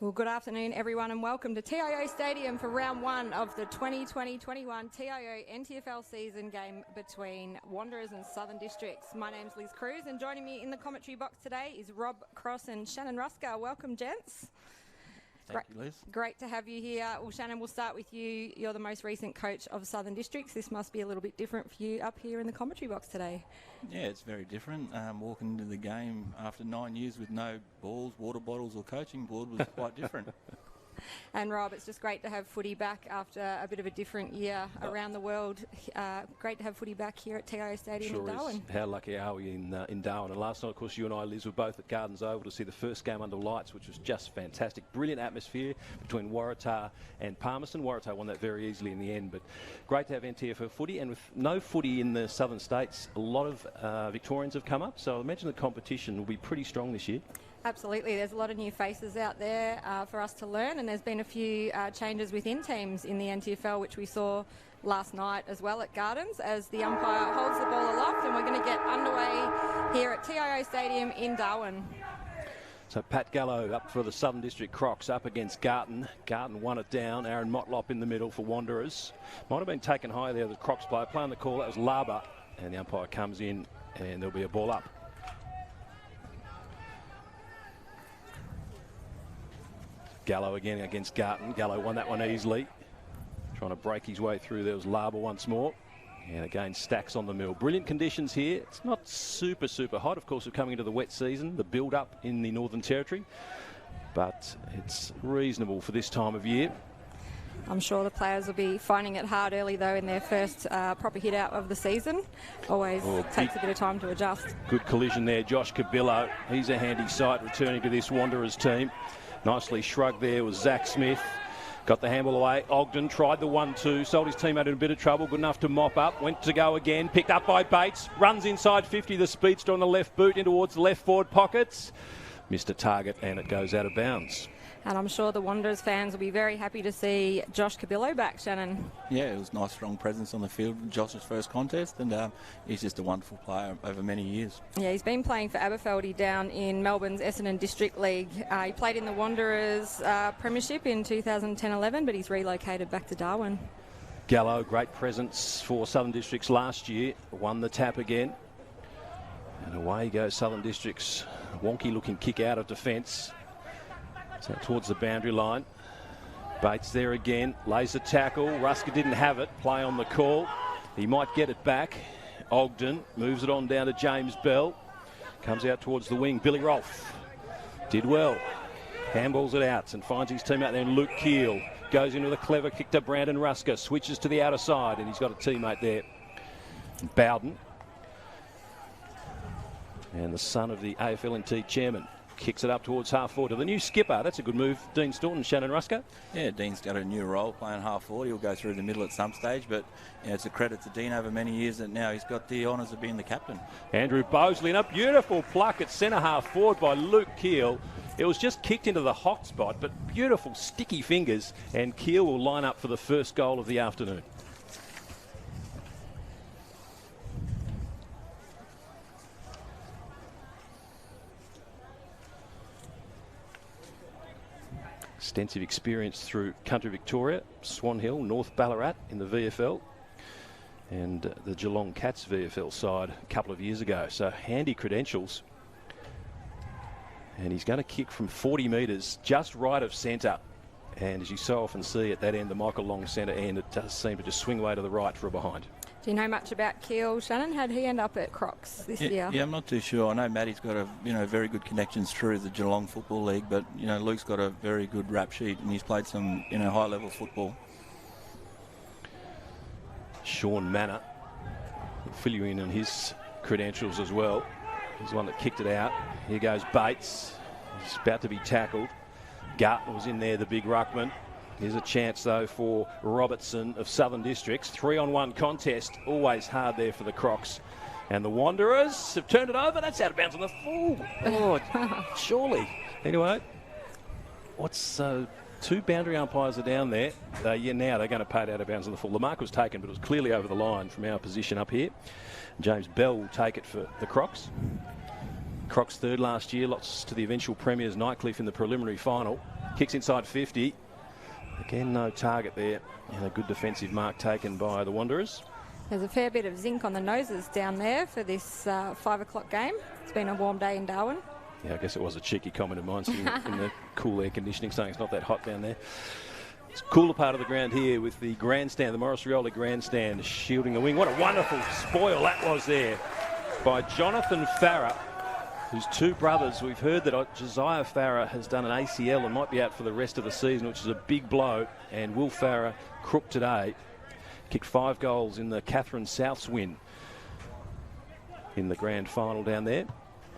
Well, good afternoon, everyone, and welcome to TIO Stadium for round one of the 2020-21 TIO NTFL season game between Wanderers and Southern Districts. My name's Liz Cruz, and joining me in the commentary box today is Rob Cross and Shannon Rusker. Welcome, gents. Thank you, Liz. Great to have you here. Well, Shannon, we'll start with you. You're the most recent coach of Southern Districts. This must be a little bit different for you up here in the commentary box today. Yeah, it's very different. Walking into the game after 9 years with no balls, water bottles or coaching board was quite different. And Rob, it's just great to have footy back after a bit of a different year around the world. Great to have footy back here at TIO Stadium in Darwin. Is. How lucky are we in Darwin? And last night, of course, you and I, Liz, were both at Gardens Oval to see the first game under lights, which was just fantastic. Brilliant atmosphere between Waratah and Palmerston. Waratah won that very easily in the end, but great to have NTFL footy. And with no footy in the southern states, a lot of Victorians have come up, so I imagine the competition will be pretty strong this year. Absolutely. There's a lot of new faces out there for us to learn, and there's been a few changes within teams in the NTFL, which we saw last night as well at Gardens, as the umpire holds the ball aloft, and we're going to get underway here at TIO Stadium in Darwin. So Pat Gallo up for the Southern District Crocs up against Garton. Garton won it down. Aaron Motlop in the middle for Wanderers. Might have been taken high there, the Crocs player. Playing the call, that was Laba, and the umpire comes in, and there'll be a ball up. Gallo again against Garton. Gallo won that one easily. Trying to break his way through. There was Laba once more. And again, Stacks on the mill. Brilliant conditions here. It's not super hot. Of course, we're coming into the wet season, the build-up in the Northern Territory. But it's reasonable for this time of year. I'm sure the players will be finding it hard early, though, in their first proper hit out of the season. Always takes a bit of time to adjust. Good collision there. Josh Cabillo. He's a handy sight returning to this Wanderers team. Nicely shrugged there was Zach Smith. Got the handball away. Ogden tried the 1-2. Sold his teammate in a bit of trouble. Good enough to mop up. Went to go again. Picked up by Bates. Runs inside 50. The speedster on the left boot in towards the left forward pockets. Missed a target and it goes out of bounds. And I'm sure the Wanderers fans will be very happy to see Josh Cabillo back, Shannon. Yeah, it was a nice, strong presence on the field. Josh's first contest, and he's just a wonderful player over many years. Yeah, he's been playing for Aberfeldy down in Melbourne's Essendon District League. He played in the Wanderers Premiership in 2010-11, but he's relocated back to Darwin. Gallo, great presence for Southern Districts last year. Won the tap again. And away goes Southern Districts. Wonky looking kick out of defence. So towards the boundary line. Bates there again. Lays the tackle. Rusker didn't have it. Play on the call. He might get it back. Ogden moves it on down to James Bell. Comes out towards the wing. Billy Rolfe did well. Handballs it out and finds his teammate there. Luke Keel goes into the clever kick to Brandon Rusker. Switches to the outer side and he's got a teammate there. Bowden. And the son of the AFL&T chairman. Kicks it up towards half forward to the new skipper. That's a good move, Dean Staunton. Shannon Rusker. Yeah, Dean's got a new role playing half forward. He'll go through the middle at some stage, but it's a credit to Dean over many years that now he's got the honours of being the captain. Andrew Bosley, and a beautiful pluck at centre half forward by Luke Keel. It was just kicked into the hot spot, but beautiful sticky fingers, and Keel will line up for the first goal of the afternoon. Extensive experience through Country Victoria, Swan Hill, North Ballarat in the VFL, and the Geelong Cats VFL side a couple of years ago. So handy credentials. And he's going to kick from 40 metres just right of centre. And as you so often see at that end, the Michael Long centre end, it does seem to just swing away to the right for a behind. Do you know much about Keel, Shannon? How did he end up at Crocs this year? Yeah, I'm not too sure. I know Matty's got very good connections through the Geelong Football League, but Luke's got a very good rap sheet and he's played some high level football. Sean Manor will fill you in on his credentials as well. He's the one that kicked it out. Here goes Bates. He's about to be tackled. Garton was in there, the big ruckman. Here's a chance, though, for Robertson of Southern Districts. 3-on-1 contest. Always hard there for the Crocs. And the Wanderers have turned it over. That's out of bounds on the full. Oh, surely. Anyway, two boundary umpires are down there. Now they're going to pay it out of bounds on the full. The mark was taken, but it was clearly over the line from our position up here. James Bell will take it for the Crocs. Crocs third last year. Lots to the eventual premiers, Nightcliff in the preliminary final. Kicks inside 50. Again, no target there. And a good defensive mark taken by the Wanderers. There's a fair bit of zinc on the noses down there for this 5 o'clock game. It's been a warm day in Darwin. Yeah, I guess it was a cheeky comment of mine in the cool air conditioning, saying it's not that hot down there. It's a cooler part of the ground here with the grandstand, the Morris Rioli grandstand, shielding the wing. What a wonderful spoil that was there by Jonathan Farah, whose two brothers. We've heard that Josiah Farah has done an ACL and might be out for the rest of the season, which is a big blow. And Will Farah, crook today, kicked 5 goals in the Catherine Souths win in the grand final down there.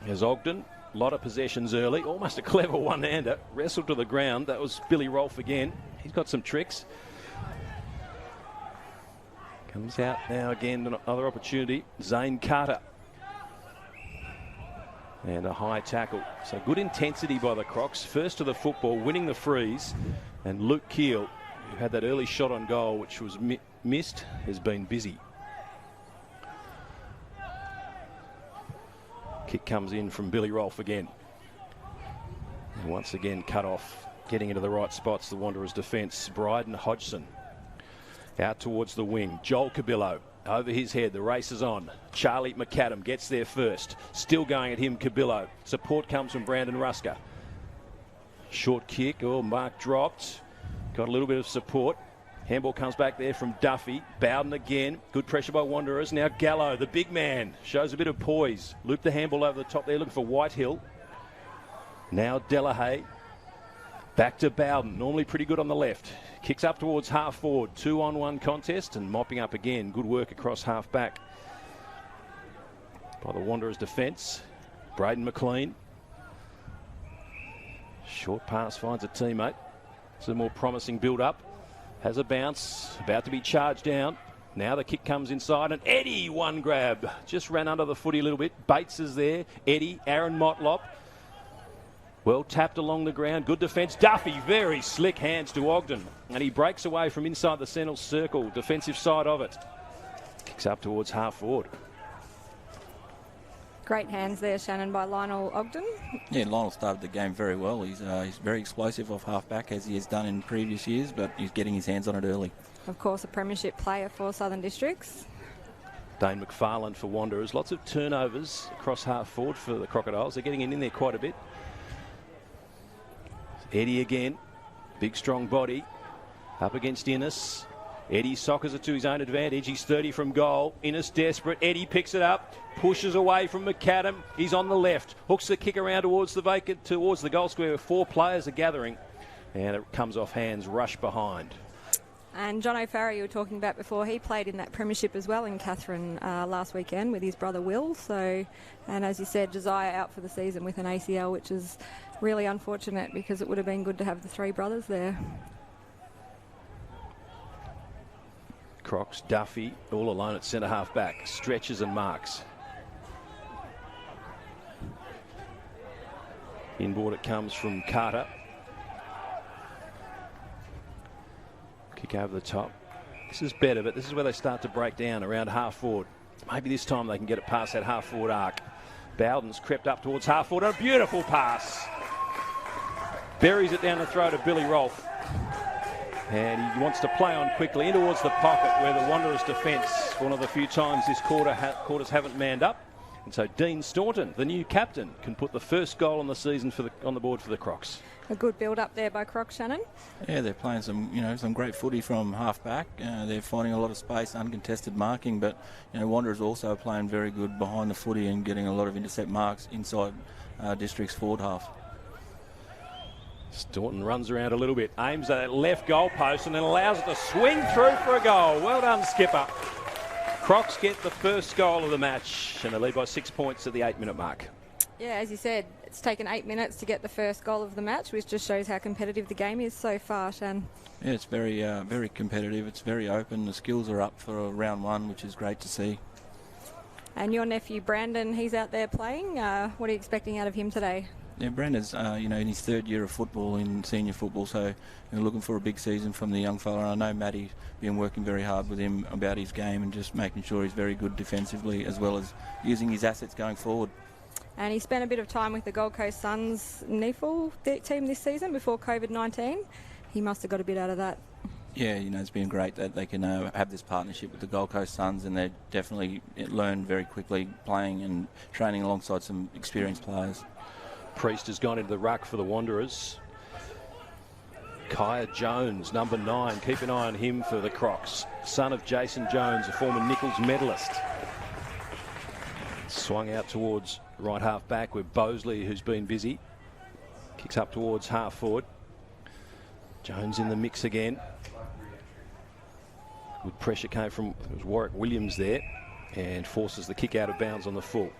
There's Ogden. A lot of possessions early, almost a clever one-hander, wrestled to the ground. That was Billy Rolfe again. He's got some tricks. Comes out now again, another opportunity. Zane Carter. And a high tackle. So good intensity by the Crocs. First to the football, winning the freeze. And Luke Keel, who had that early shot on goal, which was missed, has been busy. Kick comes in from Billy Rolfe again. And once again cut off, getting into the right spots, the Wanderers' defence. Bryden Hodgson out towards the wing. Joel Cabillo over his head, the race is on. Charlie McAdam gets there first. Still going at him, Cabillo. Support comes from Brandon Rusker. Short kick, oh, mark dropped. Got a little bit of support. Handball comes back there from Duffy. Bowden again. Good pressure by Wanderers. Now Gallo, the big man, shows a bit of poise. Loop the handball over the top there, looking for Whitehill. Now Delahaye. Back to Bowden, normally pretty good on the left. Kicks up towards half forward. 2-on-1 contest and mopping up again. Good work across half back by the Wanderers defence. Braden McLean. Short pass finds a teammate. It's a more promising build-up. Has a bounce, about to be charged down. Now the kick comes inside and Eddie, one grab. Just ran under the footy a little bit. Bates is there. Eddie, Aaron Motlop. Well tapped along the ground. Good defence. Duffy, very slick hands to Ogden. And he breaks away from inside the central circle. Defensive side of it. Kicks up towards half forward. Great hands there, Shannon, by Lionel Ogden. Yeah, Lionel started the game very well. He's very explosive off half-back, as he has done in previous years, but he's getting his hands on it early. Of course, a premiership player for Southern Districts. Dane McFarlane for Wanderers. Lots of turnovers across half forward for the Crocodiles. They're getting in there quite a bit. Eddie again. Big, strong body. Up against Innes. Eddie soccers it to his own advantage. He's 30 from goal. Innes desperate. Eddie picks it up. Pushes away from McAdam. He's on the left. Hooks the kick around towards the goal square where 4 players are gathering. And it comes off hands. Rush behind. And John O'Farrell, you were talking about before, he played in that premiership as well in Catherine last weekend with his brother Will. So, and as you said, Josiah out for the season with an ACL, which is really unfortunate because it would have been good to have the 3 brothers there. Crocs, Duffy, all alone at centre half back. Stretches and marks. Inboard it comes from Carter. Kick over the top. This is better, but this is where they start to break down around half forward. Maybe this time they can get it past that half forward arc. Bowden's crept up towards half forward. A beautiful pass. Buries it down the throat of Billy Rolfe. And he wants to play on quickly in towards the pocket where the Wanderers defence, one of the few times this quarters haven't manned up. And so Dean Staunton, the new captain, can put the first goal on the season on the board for the Crocs. A good build-up there by Crocs, Shannon. Yeah, they're playing some great footy from half-back. They're finding a lot of space, uncontested marking, but Wanderers also playing very good behind the footy and getting a lot of intercept marks inside District's forward half. Staunton runs around a little bit, aims at that left goal post and then allows it to swing through for a goal. Well done, skipper. Crocs get the first goal of the match and they lead by 6 points at the 8-minute mark. Yeah, as you said, it's taken 8 minutes to get the first goal of the match, which just shows how competitive the game is so far, Shan. Yeah, it's very competitive. It's very open. The skills are up for round 1, which is great to see. And your nephew Brandon, he's out there playing. What are you expecting out of him today? Yeah, Brandon's in his 3rd year of football in senior football, so looking for a big season from the young fella. And I know Matty's been working very hard with him about his game and just making sure he's very good defensively as well as using his assets going forward. And he spent a bit of time with the Gold Coast Suns NTFL team this season before COVID-19. He must have got a bit out of that. Yeah, it's been great that they can have this partnership with the Gold Coast Suns, and they definitely learn very quickly playing and training alongside some experienced players. Priest has gone into the ruck for the Wanderers. Kaya Jones, number 9. Keep an eye on him for the Crocs. Son of Jason Jones, a former Nichols medalist. Swung out towards right half back with Bosley, who's been busy. Kicks up towards half forward. Jones in the mix again. Good pressure came from Warwick Williams there, and forces the kick out of bounds on the full.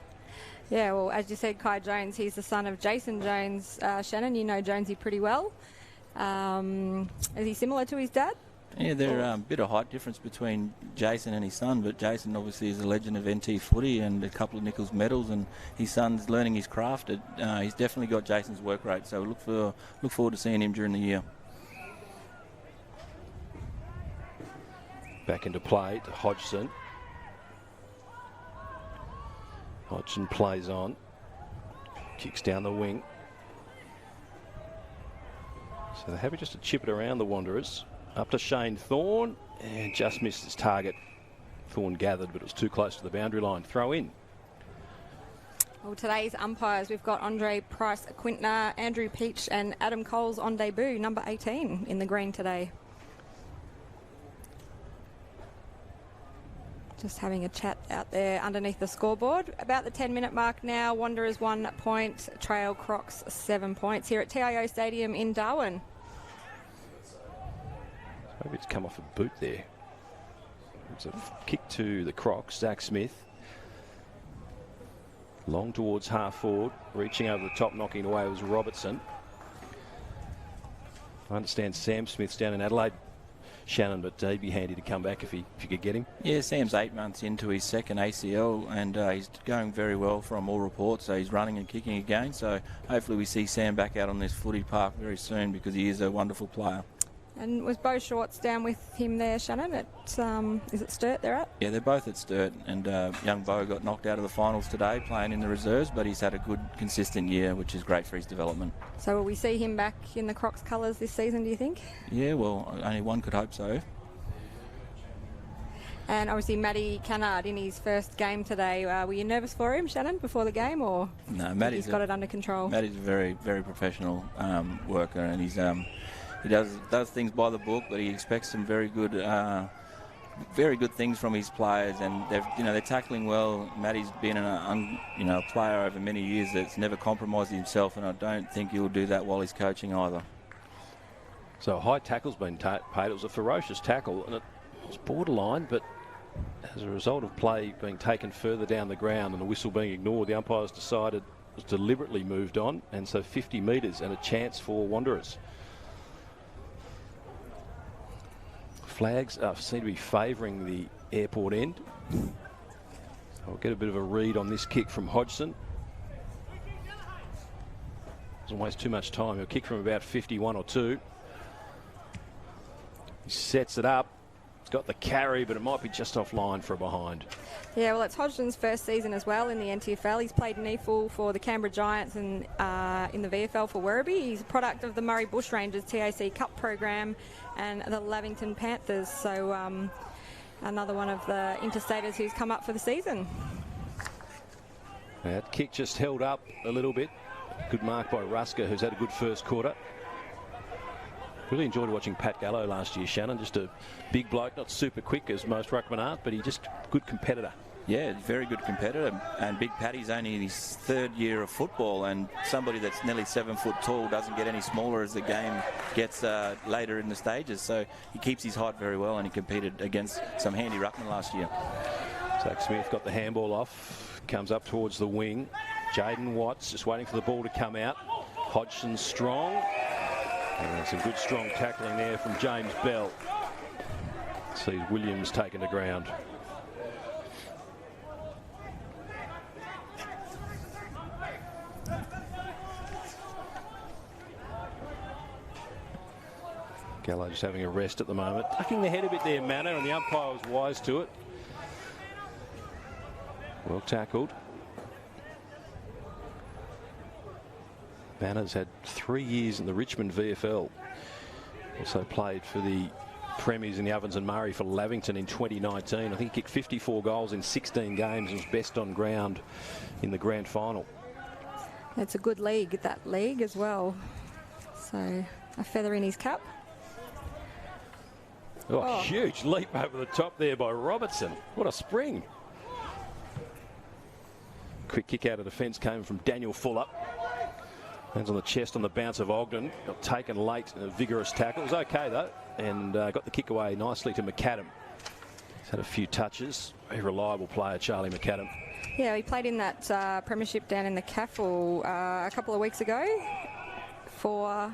Yeah, well, as you said, Kai Jones, he's the son of Jason Jones. Shannon, you know Jonesy pretty well. Is he similar to his dad? Yeah, there's a bit of height difference between Jason and his son, but Jason obviously is a legend of NT footy and a couple of Nichols medals, and his son's learning his craft. He's definitely got Jason's work rate, so look forward to seeing him during the year. Back into play to Hodgson. Hodgson plays on. Kicks down the wing. So they're happy just to chip it around the Wanderers. Up to Shane Thorne, and just missed his target. Thorne gathered, but it was too close to the boundary line. Throw in. Well, today's umpires, we've got Andre Price-Quintner, Andrew Peach and Adam Coles on debut, number 18 in the green today. Just having a chat out there underneath the scoreboard. About the 10-minute mark now. Wanderers 1 point, Trail Crocs 7 points here at TIO Stadium in Darwin. Maybe it's come off a boot there. It's a kick to the Crocs. Zach Smith. Long towards half forward. Reaching over the top, knocking away was Robertson. I understand Sam Smith's down in Adelaide, Shannon, but he'd be handy to come back if you could get him. Yeah, Sam's 8 months into his second ACL, and he's going very well from all reports. So he's running and kicking again. So hopefully we see Sam back out on this footy park very soon, because he is a wonderful player. And was Bo Shorts down with him there, Shannon? Is it Sturt they're at? Yeah, they're both at Sturt, and young Bo got knocked out of the finals today playing in the reserves, but he's had a good, consistent year, which is great for his development. So will we see him back in the Crocs colours this season, do you think? Yeah, well, only one could hope so. And obviously Matty Cannard in his first game today. Were you nervous for him, Shannon, before the game, or no? Matty's got it under control. Matty's a very, very professional worker, and he's he does things by the book, but he expects some very good things from his players, and they're tackling well. Matty's been a player over many years that's never compromised himself, and I don't think he'll do that while he's coaching either. So a high tackle's been paid. It was a ferocious tackle, and it was borderline, but as a result of play being taken further down the ground and the whistle being ignored, the umpires decided it was deliberately moved on, and so 50 metres and a chance for Wanderers. Flags seem to be favouring the airport end. I'll get a bit of a read on this kick from Hodgson. Doesn't waste too much time. He'll kick from about 51 or 2. He sets it up. It's got the carry, but it might be just offline for a behind. Yeah, well, it's Hodgson's first season as well in the NTFL. He's played NTFL for the Canberra Giants and in the VFL for Werribee. He's a product of the Murray Bushrangers TAC Cup program and the Lavington Panthers. So another one of the interstaters who's come up for the season. That kick just held up a little bit. Good mark by Rusker, who's had a good first quarter. Really enjoyed watching Pat Gallo last year, Shannon. Just a big bloke, not super quick as most ruckmen are, but he's just a good competitor. Yeah, very good competitor. And Big Paddy's only in his 3rd year of football, and somebody that's nearly 7 foot tall doesn't get any smaller as the game gets later in the stages. So he keeps his height very well, and he competed against some handy ruckmen last year. Zach Smith got the handball off, comes up towards the wing. Jaden Watts just waiting for the ball to come out. Hodgson strong. And some good strong tackling there from James Bell. Sees Williams taken to ground. Gallo just having a rest at the moment. Tucking the head a bit there, Manor, and the umpire was wise to it. Well tackled. Banner's had 3 years in the Richmond VFL. Also played for the Premiers in the Ovens and Murray for Lavington in 2019. I think he kicked 54 goals in 16 games and was best on ground in the grand final. It's a good league, that league as well. So a feather in his cap. Oh, huge leap over the top there by Robertson. What a spring. Quick kick out of defence came from Daniel Fuller. Hands on the chest on the bounce of Ogden. Got taken late in a vigorous tackle. It was okay though, and got the kick away nicely to McAdam. He's had a few touches. Very reliable player, Charlie McAdam. Yeah, he played in that premiership down in the CAFL a couple of weeks ago for...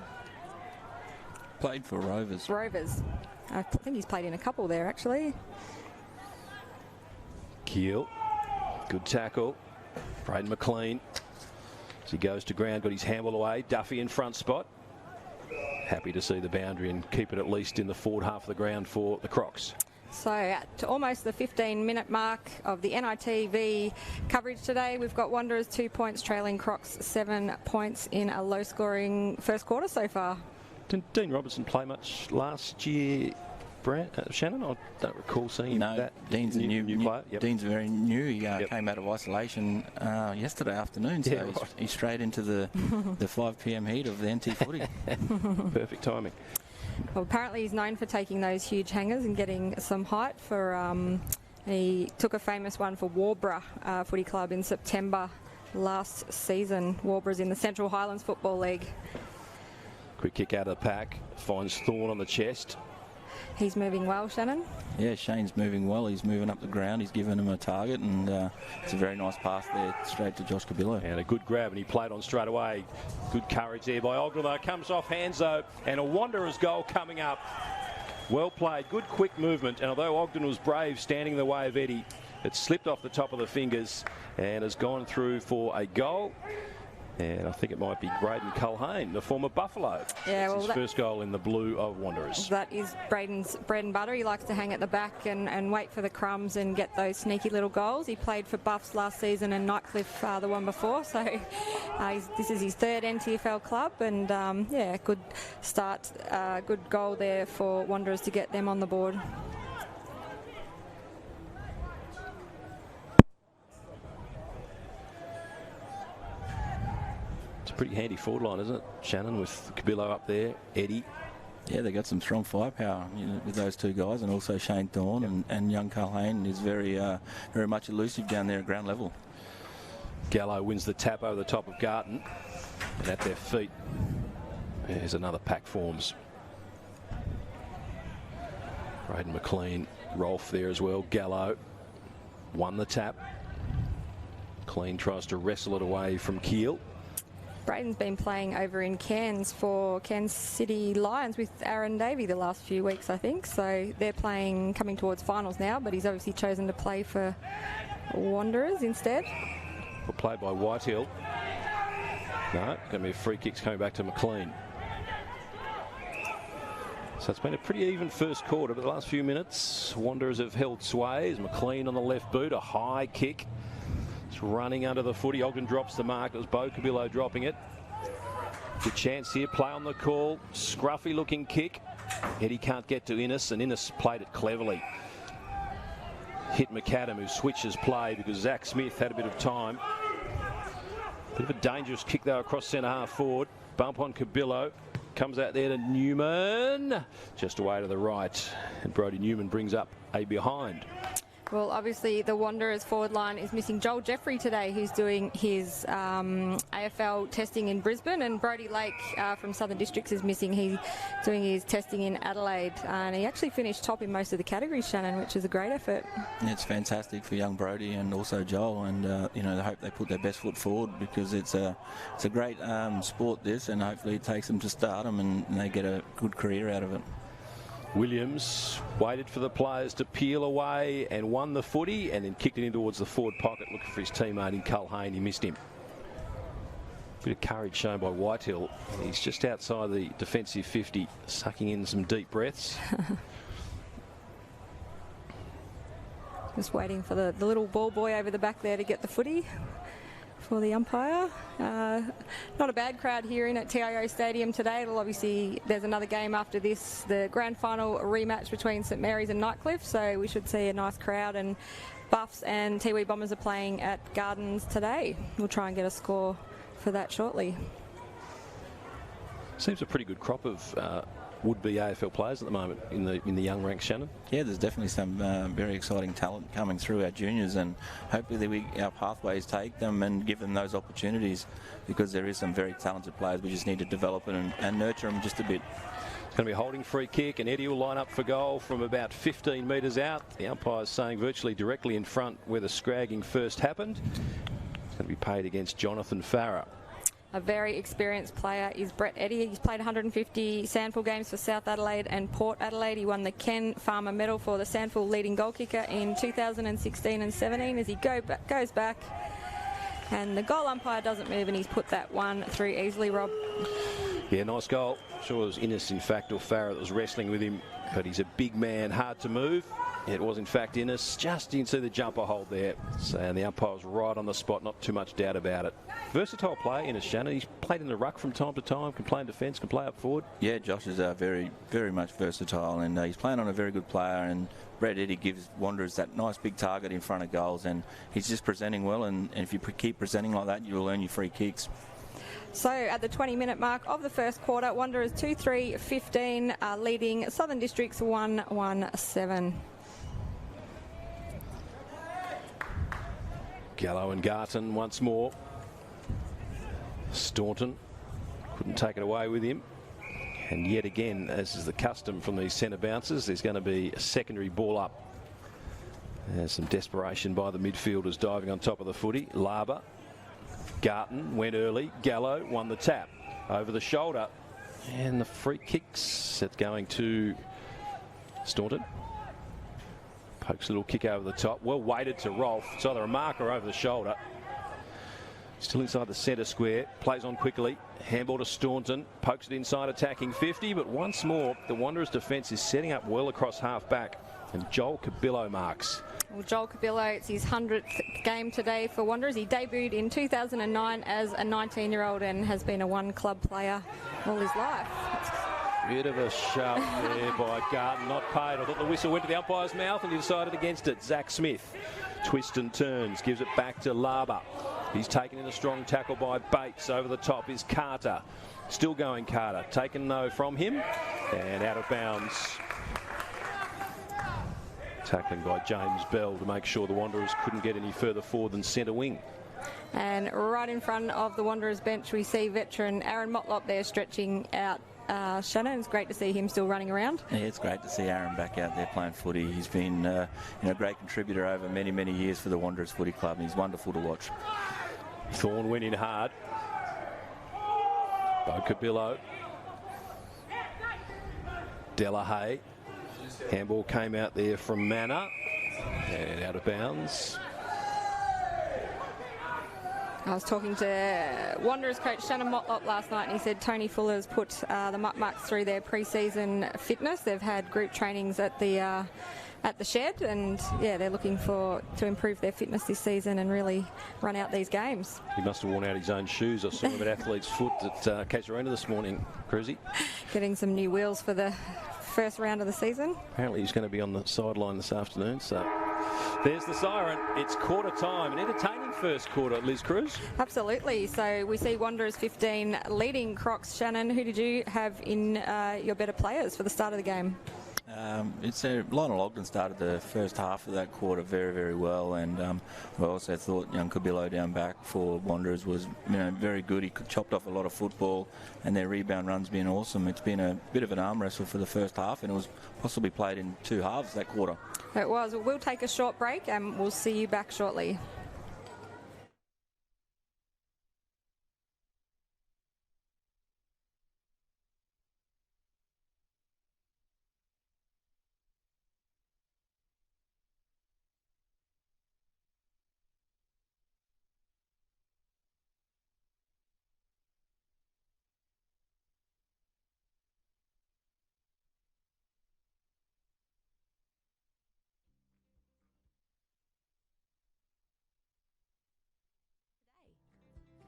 Played for Rovers. Rovers. I think he's played in a couple there, actually. Keel. Good tackle. Braden McLean. As he goes to ground, got his handball away. Duffy in front spot. Happy to see the boundary and keep it at least in the forward half of the ground for the Crocs. So at almost the 15-minute mark of the NITV coverage today, we've got Wanderers 2 points trailing Crocs 7 points in a low-scoring first quarter so far. Didn't Dean Robertson play much last year, Shannon? I don't recall seeing that. Dean's a new player. Yep. Dean's very new. He came out of isolation yesterday afternoon, so he's straight into the 5 p.m. heat of the NT footy. Perfect timing. Well, apparently he's known for taking those huge hangers and getting some height. He took a famous one for Warborough Footy Club in September last season. Warborough's in the Central Highlands Football League. Quick kick out of the pack. Finds Thorne on the chest. He's moving well, Shannon. Yeah, Shane's moving well. He's moving up the ground. He's given him a target, and it's a very nice pass there straight to Josh Cabillo. And a good grab, and he played on straight away. Good courage there by Ogden, though. Comes off hands, though, and a Wanderers goal coming up. Well played. Good quick movement, and although Ogden was brave standing in the way of Eddie, it slipped off the top of the fingers and has gone through for a goal. And I think it might be Braden Culhane, the former Buffalo. Yeah, well, his first goal in the blue of Wanderers. That is Braden's bread and butter. He likes to hang at the back and wait for the crumbs and get those sneaky little goals. He played for Buffs last season and Nightcliff the one before. So this is his third NTFL club. And yeah, good start, good goal there for Wanderers to get them on the board. Pretty handy forward line, isn't it, Shannon, with Cabillo up there, Eddie? Yeah, they got some strong firepower with those two guys, and also Shane Thorne and young Culhane is very much elusive down there at ground level. Gallo wins the tap over the top of Garton, and at their feet, there's another pack forms. Braden McLean, Rolfe there as well. Gallo won the tap. McLean tries to wrestle it away from Keel. Braden's been playing over in Cairns for Cairns City Lions with Aaron Davey the last few weeks, I think. So they're coming towards finals now, but he's obviously chosen to play for Wanderers instead. Well, played by Whitehill. No, going to be a free kicks coming back to McLean. So it's been a pretty even first quarter, but the last few minutes, Wanderers have held sway. McLean on the left boot, a high kick. Running under the footy. Ogden drops the mark. It was Bo Cabillo dropping it. Good chance here. Play on the call. Scruffy looking kick. Eddie can't get to Innes, and Innes played it cleverly. Hit McAdam, who switches play because Zach Smith had a bit of time. Bit of a dangerous kick though across centre half forward. Bump on Cabillo. Comes out there to Newman. Just away to the right. And Brodie Newman brings up a behind. Well, obviously the Wanderers forward line is missing Joel Jeffrey today, who's doing his AFL testing in Brisbane, and Brodie Lake from Southern Districts is missing. He's doing his testing in Adelaide, and he actually finished top in most of the categories, Shannon, which is a great effort. It's fantastic for young Brodie and also Joel, and I hope they put their best foot forward, because it's a great sport this, and hopefully it takes them to stardom and they get a good career out of it. Williams waited for the players to peel away and won the footy, and then kicked it in towards the forward pocket looking for his teammate in Culhane. He missed him. Bit of courage shown by Whitehill. He's just outside the defensive 50, sucking in some deep breaths. Just waiting for the little ball boy over the back there to get the footy for the umpire. Not a bad crowd here in at TIO Stadium today. There's another game after this, the grand final rematch between St Mary's and Nightcliff, so we should see a nice crowd, and Buffs and Tiwi Bombers are playing at Gardens today. We'll try and get a score for that shortly. Seems a pretty good crop of would-be AFL players at the moment in the young ranks, Shannon. Yeah, there's definitely some very exciting talent coming through our juniors, and hopefully our pathways take them and give them those opportunities, because there is some very talented players. We just need to develop and nurture them just a bit. It's going to be a holding free kick, and Eddie will line up for goal from about 15 metres out. The umpire's saying virtually directly in front where the scragging first happened. It's going to be paid against Jonathan Farrer. A very experienced player is Brett Eddy. He's played 150 SANFL games for South Adelaide and Port Adelaide. He won the Ken Farmer Medal for the SANFL leading goal kicker in 2016 and 17 as he goes back. And the goal umpire doesn't move, and he's put that one through easily, Rob. Yeah, nice goal. Sure it was Innes, in fact, or Farrer that was wrestling with him, but he's a big man, hard to move. It was, in fact, Innes. Just didn't see the jumper hold there. So, and the umpire was right on the spot, not too much doubt about it. Versatile player, Innes, Shannon. He's played in the ruck from time to time, can play in defence, can play up forward. Yeah, Josh is very, very much versatile, and he's playing on a very good player, and Brett Eddy gives Wanderers that nice big target in front of goals, and he's just presenting well, and if you keep presenting like that, you'll earn your free kicks. So at the 20-minute mark of the first quarter, Wanderers 2-3-15 leading Southern Districts 1-1-7. Gallo and Garton once more. Staunton couldn't take it away with him. And yet again, as is the custom from these centre bounces, there's going to be a secondary ball up. There's some desperation by the midfielders diving on top of the footy. Larber, Garton went early. Gallo won the tap over the shoulder. And the free kicks, it's going to Staunton. Pokes a little kick over the top. Well weighted to Rolf. It's either a marker over the shoulder. Still inside the centre square. Plays on quickly. Handball to Staunton. Pokes it inside, attacking 50. But once more, the Wanderers' defence is setting up well across half back. And Joel Cabillo marks. Well, Joel Cabillo, it's his 100th game today for Wanderers. He debuted in 2009 as a 19-year-old and has been a one-club player all his life. Bit of a shove there by Garton, not paid. I thought the whistle went to the umpire's mouth and he decided against it. Zach Smith twists and turns, gives it back to Larber. He's taken in a strong tackle by Bates. Over the top is Carter. Still going Carter. Taken though from him and out of bounds. Tackling by James Bell to make sure the Wanderers couldn't get any further forward than centre wing. And right in front of the Wanderers bench, we see veteran Aaron Motlop there stretching out. Shannon, it's great to see him still running around. Yeah, it's great to see Aaron back out there playing footy. He's been a great contributor over many, many years for the Wanderers Footy Club, and he's wonderful to watch. Thorne went in hard. Bo Cabillo. Delahaye. Handball came out there from Manor and out of bounds. I was talking to Wanderers coach Shannon Motlop last night, and he said Tony Fuller's put the Muck-Mucks through their pre-season fitness. They've had group trainings at the shed, and yeah, they're looking to improve their fitness this season and really run out these games. He must have worn out his own shoes. I saw him at Athlete's Foot at Casuarina this morning, Cruzy. Getting some new wheels for the first round of the season. Apparently he's going to be on the sideline this afternoon, so there's the siren. It's quarter time. An entertaining first quarter, Liz Cruz. Absolutely. So we see Wanderers 15 leading Crocs. Shannon, who did you have in your better players for the start of the game? Lionel Ogden started the first half of that quarter very, very well, and I also thought young Cabillo down back for Wanderers was very good. He chopped off a lot of football, and their rebound run's been awesome. It's been a bit of an arm wrestle for the first half, and it was possibly played in two halves that quarter. It was. We'll take a short break, and we'll see you back shortly.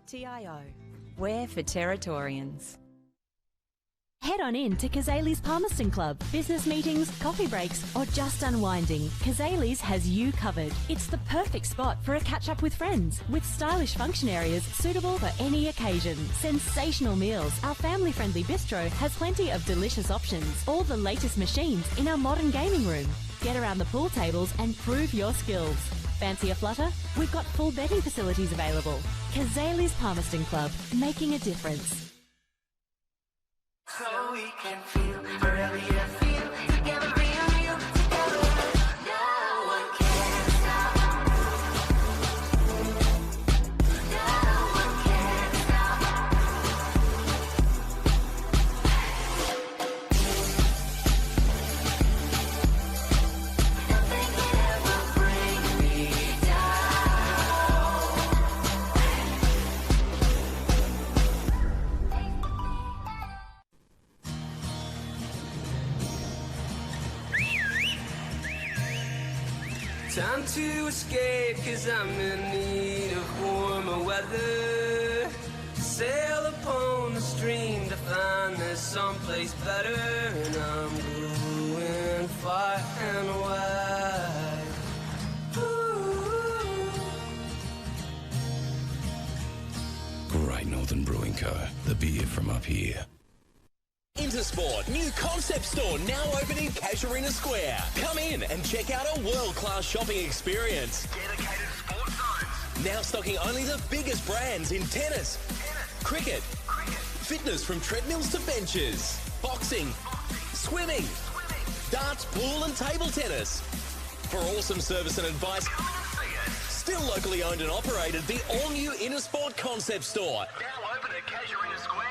TIO. We're for Territorians. Head on in to Kazali's Palmerston Club. Business meetings, coffee breaks, or just unwinding, Kazali's has you covered. It's the perfect spot for a catch-up with friends, with stylish function areas suitable for any occasion. Sensational meals. Our family-friendly bistro has plenty of delicious options. All the latest machines in our modern gaming room. Get around the pool tables and prove your skills. Fancy a flutter? We've got full betting facilities available. Kazali's Palmerston Club, making a difference. So we can feel wherever you feel together, real together. No one can stop. No one can stop. Nothing can ever bring me Time to escape, 'cause I'm in need of warmer weather. Sail upon the stream to find there's someplace better. And I'm going far and wide. Ooh. Great Northern Brewing Co. The beer from up here. Intersport, new concept store now open in Casuarina Square. Come in and check out a world-class shopping experience. Dedicated sports zones. Now stocking only the biggest brands in tennis, cricket, fitness from treadmills to benches, boxing, swimming, darts, pool and table tennis. For awesome service and advice, still locally owned and operated, the all-new Intersport concept store. Now open at Casuarina Square.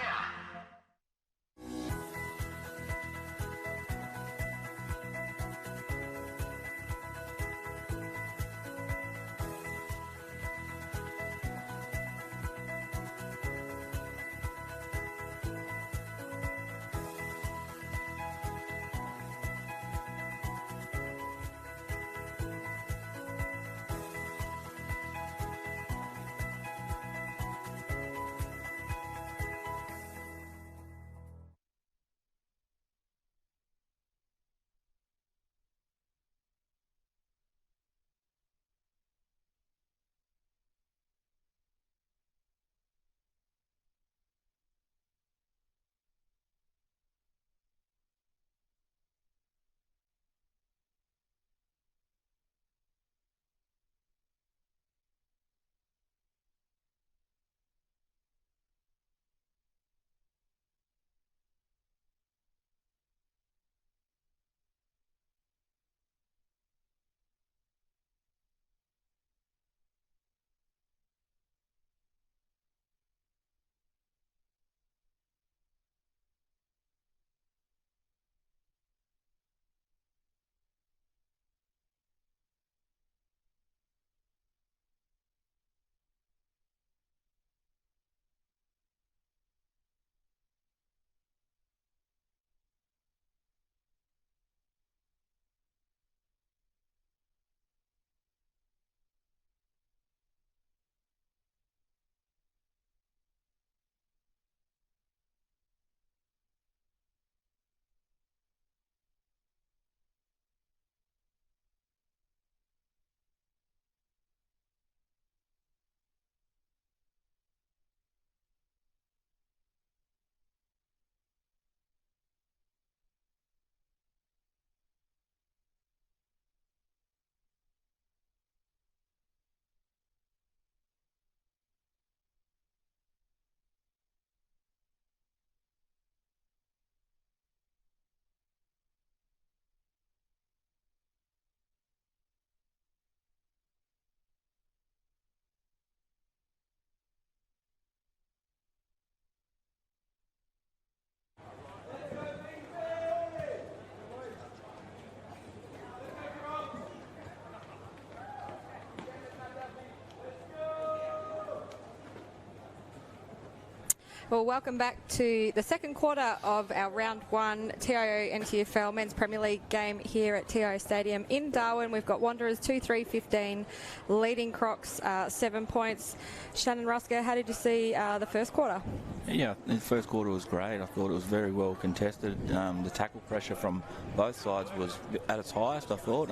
Well, welcome back to the second quarter of our round one TIO NTFL Men's Premier League game here at TIO Stadium in Darwin. We've got Wanderers 2-3-15, leading Crocs 7 points. Shannon Rusker, how did you see the first quarter? Yeah, the first quarter was great. I thought it was very well contested. The tackle pressure from both sides was at its highest, I thought.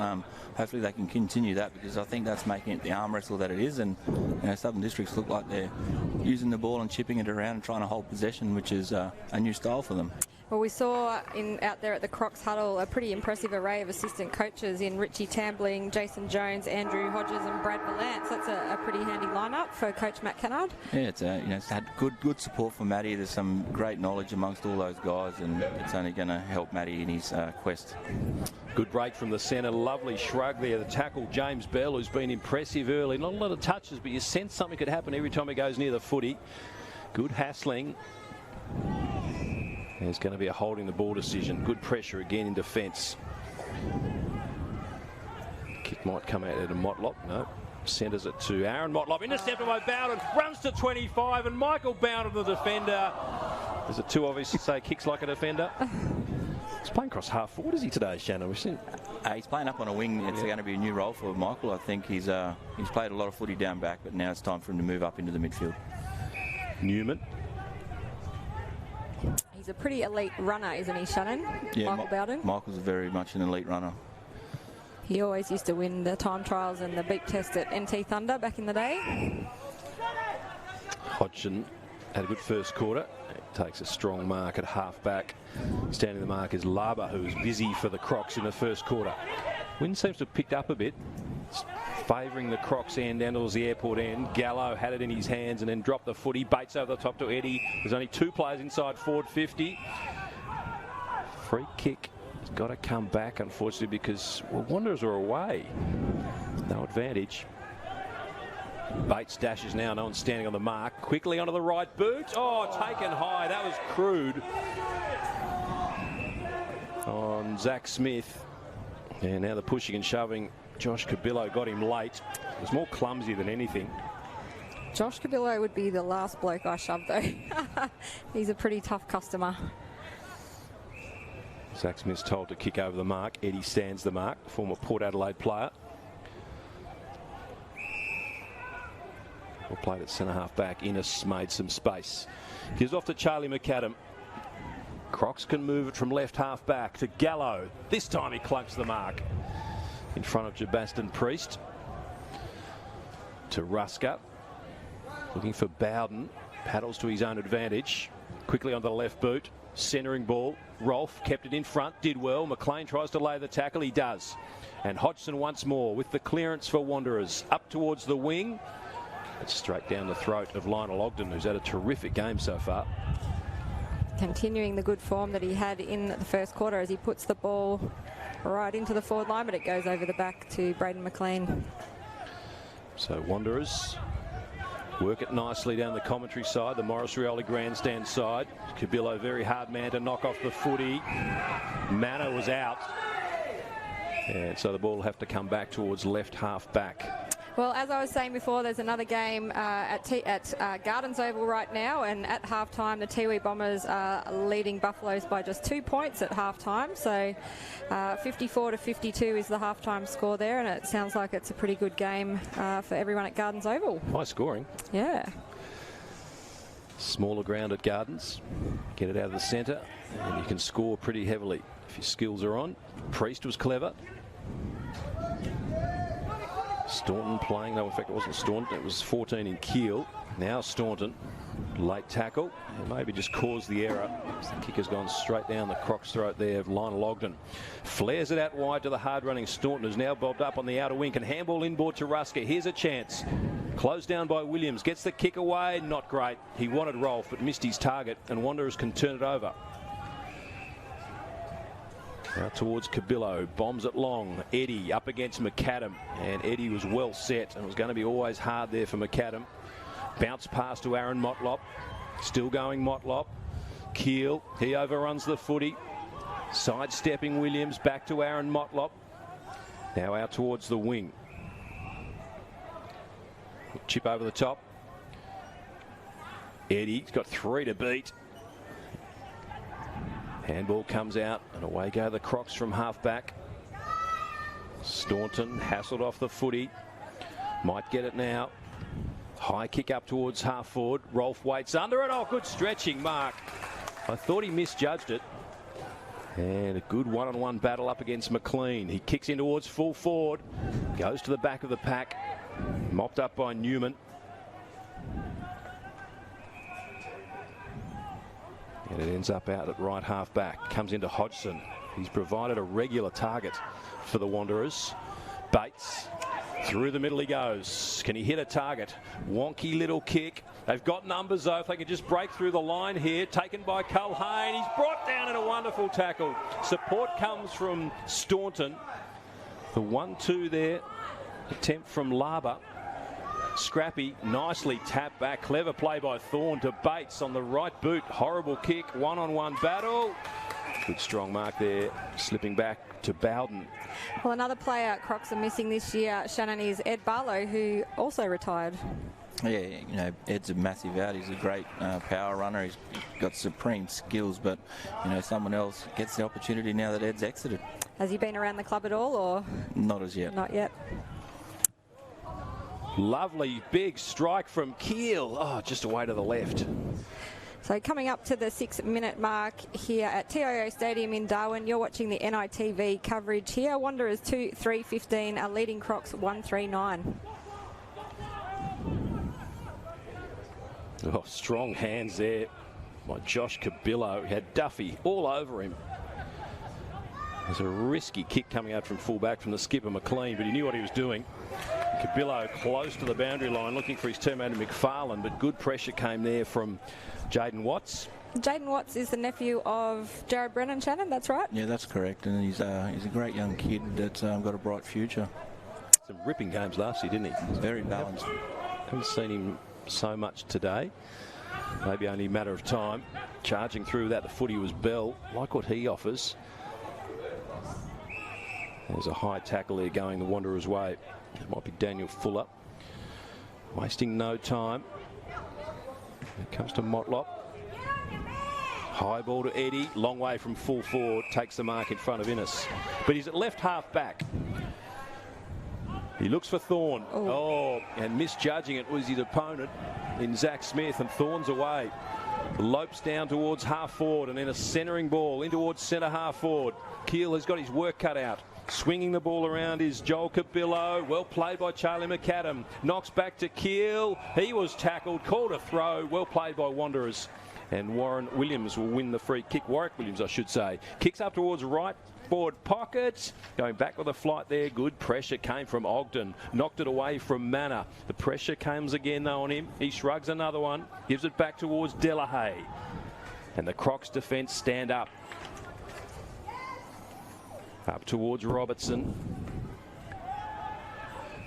Hopefully they can continue that, because I think that's making it the arm wrestle that it is. And Southern Districts look like they're using the ball and chipping it around and trying to hold possession, which is a new style for them. Well, we saw out there at the Crocs huddle a pretty impressive array of assistant coaches in Richie Tambling, Jason Jones, Andrew Hodges and Brad Valance. That's a pretty handy lineup for Coach Matt Kennard. Yeah, it's had good support from Matty. There's some great knowledge amongst all those guys, and it's only going to help Matty in his quest. Good break from the centre. Lovely shrug there. The tackle, James Bell, who's been impressive early. Not a lot of touches, but you sense something could happen every time he goes near the footy. Good hassling. There's going to be a holding the ball decision. Good pressure again in defence. Kick might come out at a Motlop. No. Centres it to Aaron Motlop. Intercepted by Bowden. Runs to 25, and Michael Bowden, the defender. Is it too obvious to say kicks like a defender? He's playing across half forward, is he today, Shannon? We've seen. He's playing up on a wing. It's going to be a new role for Michael. I think he's played a lot of footy down back, but now it's time for him to move up into the midfield. Newman. He's a pretty elite runner, isn't he, Shannon? Yeah, Michael Bowden. Michael's very much an elite runner. He always used to win the time trials and the beep test at NT Thunder back in the day. Hodgson had a good first quarter. Takes a strong mark at half back. Standing the mark is Laba, who's busy for the Crocs in the first quarter. Wind seems to have picked up a bit. It's favouring the Crocs end down towards the airport end. Gallo had it in his hands and then dropped the footy. Bates over the top to Eddie. There's only two players inside forward 50. Free kick. He's got to come back, unfortunately, because Wanderers are away. No advantage. Bates dashes now. No one's standing on the mark. Quickly onto the right boot. Oh, taken high. That was crude. On Zach Smith. And now the pushing and shoving. Josh Cabillo got him late. It was more clumsy than anything. Josh Cabillo would be the last bloke I shoved, though. He's a pretty tough customer. Zach Smith's told to kick over the mark. Eddie stands the mark, former Port Adelaide player. Well played at centre-half back. Innes made some space. Gives off to Charlie McAdam. Crocs can move it from left half back to Gallo. This time he clunks the mark. In front of Jabaston Priest. To Rusker. Looking for Bowden. Paddles to his own advantage. Quickly onto the left boot. Centering ball. Rolfe kept it in front. Did well. McLean tries to lay the tackle. He does. And Hodgson once more with the clearance for Wanderers. Up towards the wing. It's straight down the throat of Lionel Ogden, who's had a terrific game so far. Continuing the good form that he had in the first quarter as he puts the ball right into the forward line, but it goes over the back to Braden McLean. So Wanderers work it nicely down the commentary side, the Morris Rioli grandstand side. Cabillo, very hard man to knock off the footy. Manor was out. And so the ball will have to come back towards left half back. Well, as I was saying before, there's another game at Gardens Oval right now, and at halftime the Tiwi Bombers are leading Buffaloes by just 2 points at halftime. So 54-52 is the halftime score there, and it sounds like it's a pretty good game for everyone at Gardens Oval. High scoring. Yeah. Smaller ground at Gardens. Get it out of the centre, and you can score pretty heavily if your skills are on. Priest was clever. Staunton playing, though in fact it wasn't Staunton, it was 14 in Keele. Now Staunton, late tackle, and maybe just caused the error. The kick has gone straight down the Croc's throat there of Lionel Ogden. Flares it out wide to the hard-running Staunton, who's now bobbed up on the outer wing, can handball inboard to Rusker. Here's a chance. Closed down by Williams, gets the kick away, not great. He wanted Rolfe, but missed his target, and Wanderers can turn it over. Now towards Cabillo, bombs it long. Eddie up against McAdam, and Eddie was well set, and it was going to be always hard there for McAdam. Bounce pass to Aaron Motlop. Still going Motlop. Keel, he overruns the footy. Sidestepping Williams, back to Aaron Motlop. Now out towards the wing. Chip over the top. Eddie's got 3 to beat. Handball comes out and away go the Crocs from half back. Staunton hassled off the footy. Might get it now. High kick up towards half forward. Rolf waits under it. Oh, good stretching, Mark. I thought he misjudged it. And a good one-on-one battle up against McLean. He kicks in towards full forward. Goes to the back of the pack. Mopped up by Newman. And it ends up out at right half back. Comes into Hodgson. He's provided a regular target for the Wanderers. Bates. Through the middle he goes. Can he hit a target? Wonky little kick. They've got numbers though. If they can just break through the line here. Taken by Culhane. He's brought down in a wonderful tackle. Support comes from Staunton. The 1-2 there. Attempt from Laba. Scrappy nicely tapped back. Clever play by Thorne to Bates on the right boot. Horrible kick. One-on-one battle. Good strong mark there. Slipping back to Bowden. Well, another player Crocs are missing this year, Shannon, is Ed Barlow, who also retired. Yeah, you know, Ed's a massive out. He's a great power runner. He's got supreme skills, but, you know, someone else gets the opportunity now that Ed's exited. Has he been around the club at all, or? Not as yet. Not yet. Lovely big strike from Keel. Oh, just away to the left. So coming up to the 6-minute mark here at TIO Stadium in Darwin, you're watching the NITV coverage here. Wanderers 2-3-15 are leading Crocs 1-3-9. Oh, strong hands there by Josh Cabillo. He had Duffy all over him. There's a risky kick coming out from full-back from the skipper McLean, but he knew what he was doing. Cabillo close to the boundary line looking for his teammate McFarlane, but good pressure came there from Jaden Watts. Jaden Watts is the nephew of Jared Brennan, Shannon, that's right? Yeah, that's correct, and he's a great young kid that's got a bright future. Some ripping games last year, didn't he? He's very balanced. Haven't seen him so much today. Maybe only a matter of time. Charging through that, the footy was Bell. Like what he offers. There's a high tackle there going the Wanderers' way. It might be Daniel Fuller. Wasting no time. It comes to Motlop. High ball to Eddie. Long way from full forward. Takes the mark in front of Innes. But he's at left half back. He looks for Thorne. Oh, and misjudging it was his opponent in Zach Smith, and Thorne's away. Lopes down towards half forward, and then a centering ball in towards centre half forward. Keel has got his work cut out. Swinging the ball around is Joel Cabillo. Well played by Charlie McAdam. Knocks back to Keel. He was tackled. Called a throw. Well played by Wanderers. And Warren Williams will win the free kick. Warwick Williams, I should say. Kicks up towards right forward pocket. Going back with a flight there. Good pressure came from Ogden. Knocked it away from Manor. The pressure comes again though on him. He shrugs another one. Gives it back towards Delahaye. And the Crocs defence stand up. Up towards Robertson.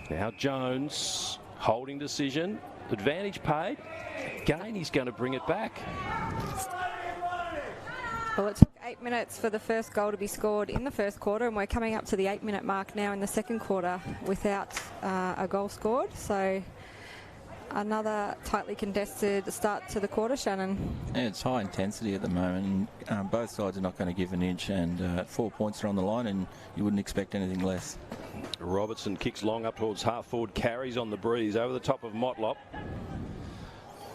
Now Jones, holding decision. Advantage paid. Again, he's going to bring it back. Well, it took 8 minutes for the first goal to be scored in the first quarter, and we're coming up to the 8-minute mark now in the second quarter without a goal scored. So another tightly contested start to the quarter, Shannon. Yeah, it's high intensity at the moment. Both sides are not going to give an inch, and 4 points are on the line, and you wouldn't expect anything less. Robertson kicks long up towards half forward, carries on the breeze over the top of Motlop.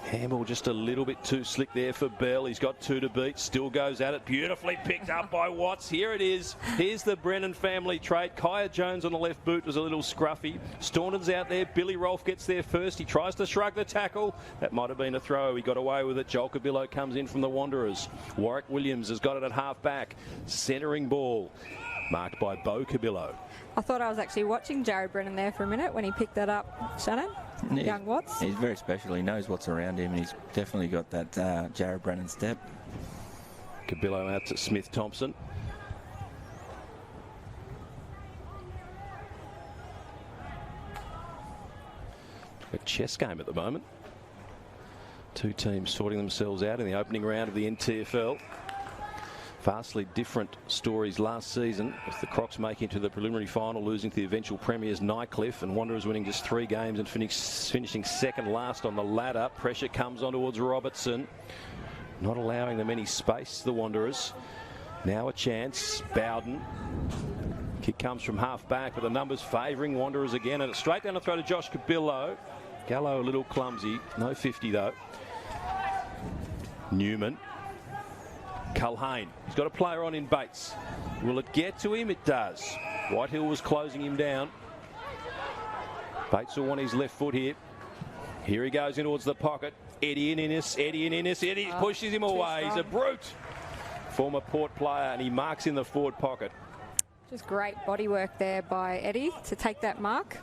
Handball just a little bit too slick there for Bell. He's got 2 to beat. Still goes at it. Beautifully picked up by Watts. Here it is. Here's the Brennan family trait. Kaya Jones on the left boot was a little scruffy. Staunton's out there. Billy Rolfe gets there first. He tries to shrug the tackle. That might have been a throw. He got away with it. Joel Cabillo comes in from the Wanderers. Warwick Williams has got it at half back. Centering ball. Marked by Bo Cabillo. I thought I was actually watching Jared Brennan there for a minute when he picked that up, Shannon. Young Watts. He's very special. He knows what's around him, and he's definitely got that Jared Brennan step. Cabillo out to Smith Thompson. A chess game at the moment. 2 teams sorting themselves out in the opening round of the NTFL. Vastly different stories last season, with the Crocs making it to the preliminary final, losing to the eventual premiers Nightcliff, and Wanderers winning just 3 games and finishing second last on the ladder. Pressure comes on towards Robertson, not allowing them any space, the Wanderers. Now a chance, Bowden. Kick comes from half back, but the numbers favouring Wanderers again, and it's straight down the throw to Josh Cabillo. Gallo a little clumsy, no 50 though. Newman. Culhane, he's got a player on in Bates. Will it get to him? It does. Whitehill was closing him down. Bates will want his left foot here. Here he goes in towards the pocket. Eddie and Innes. Eddie pushes him away. He's a brute. Former Port player, and he marks in the forward pocket. Just great body work there by Eddie to take that mark.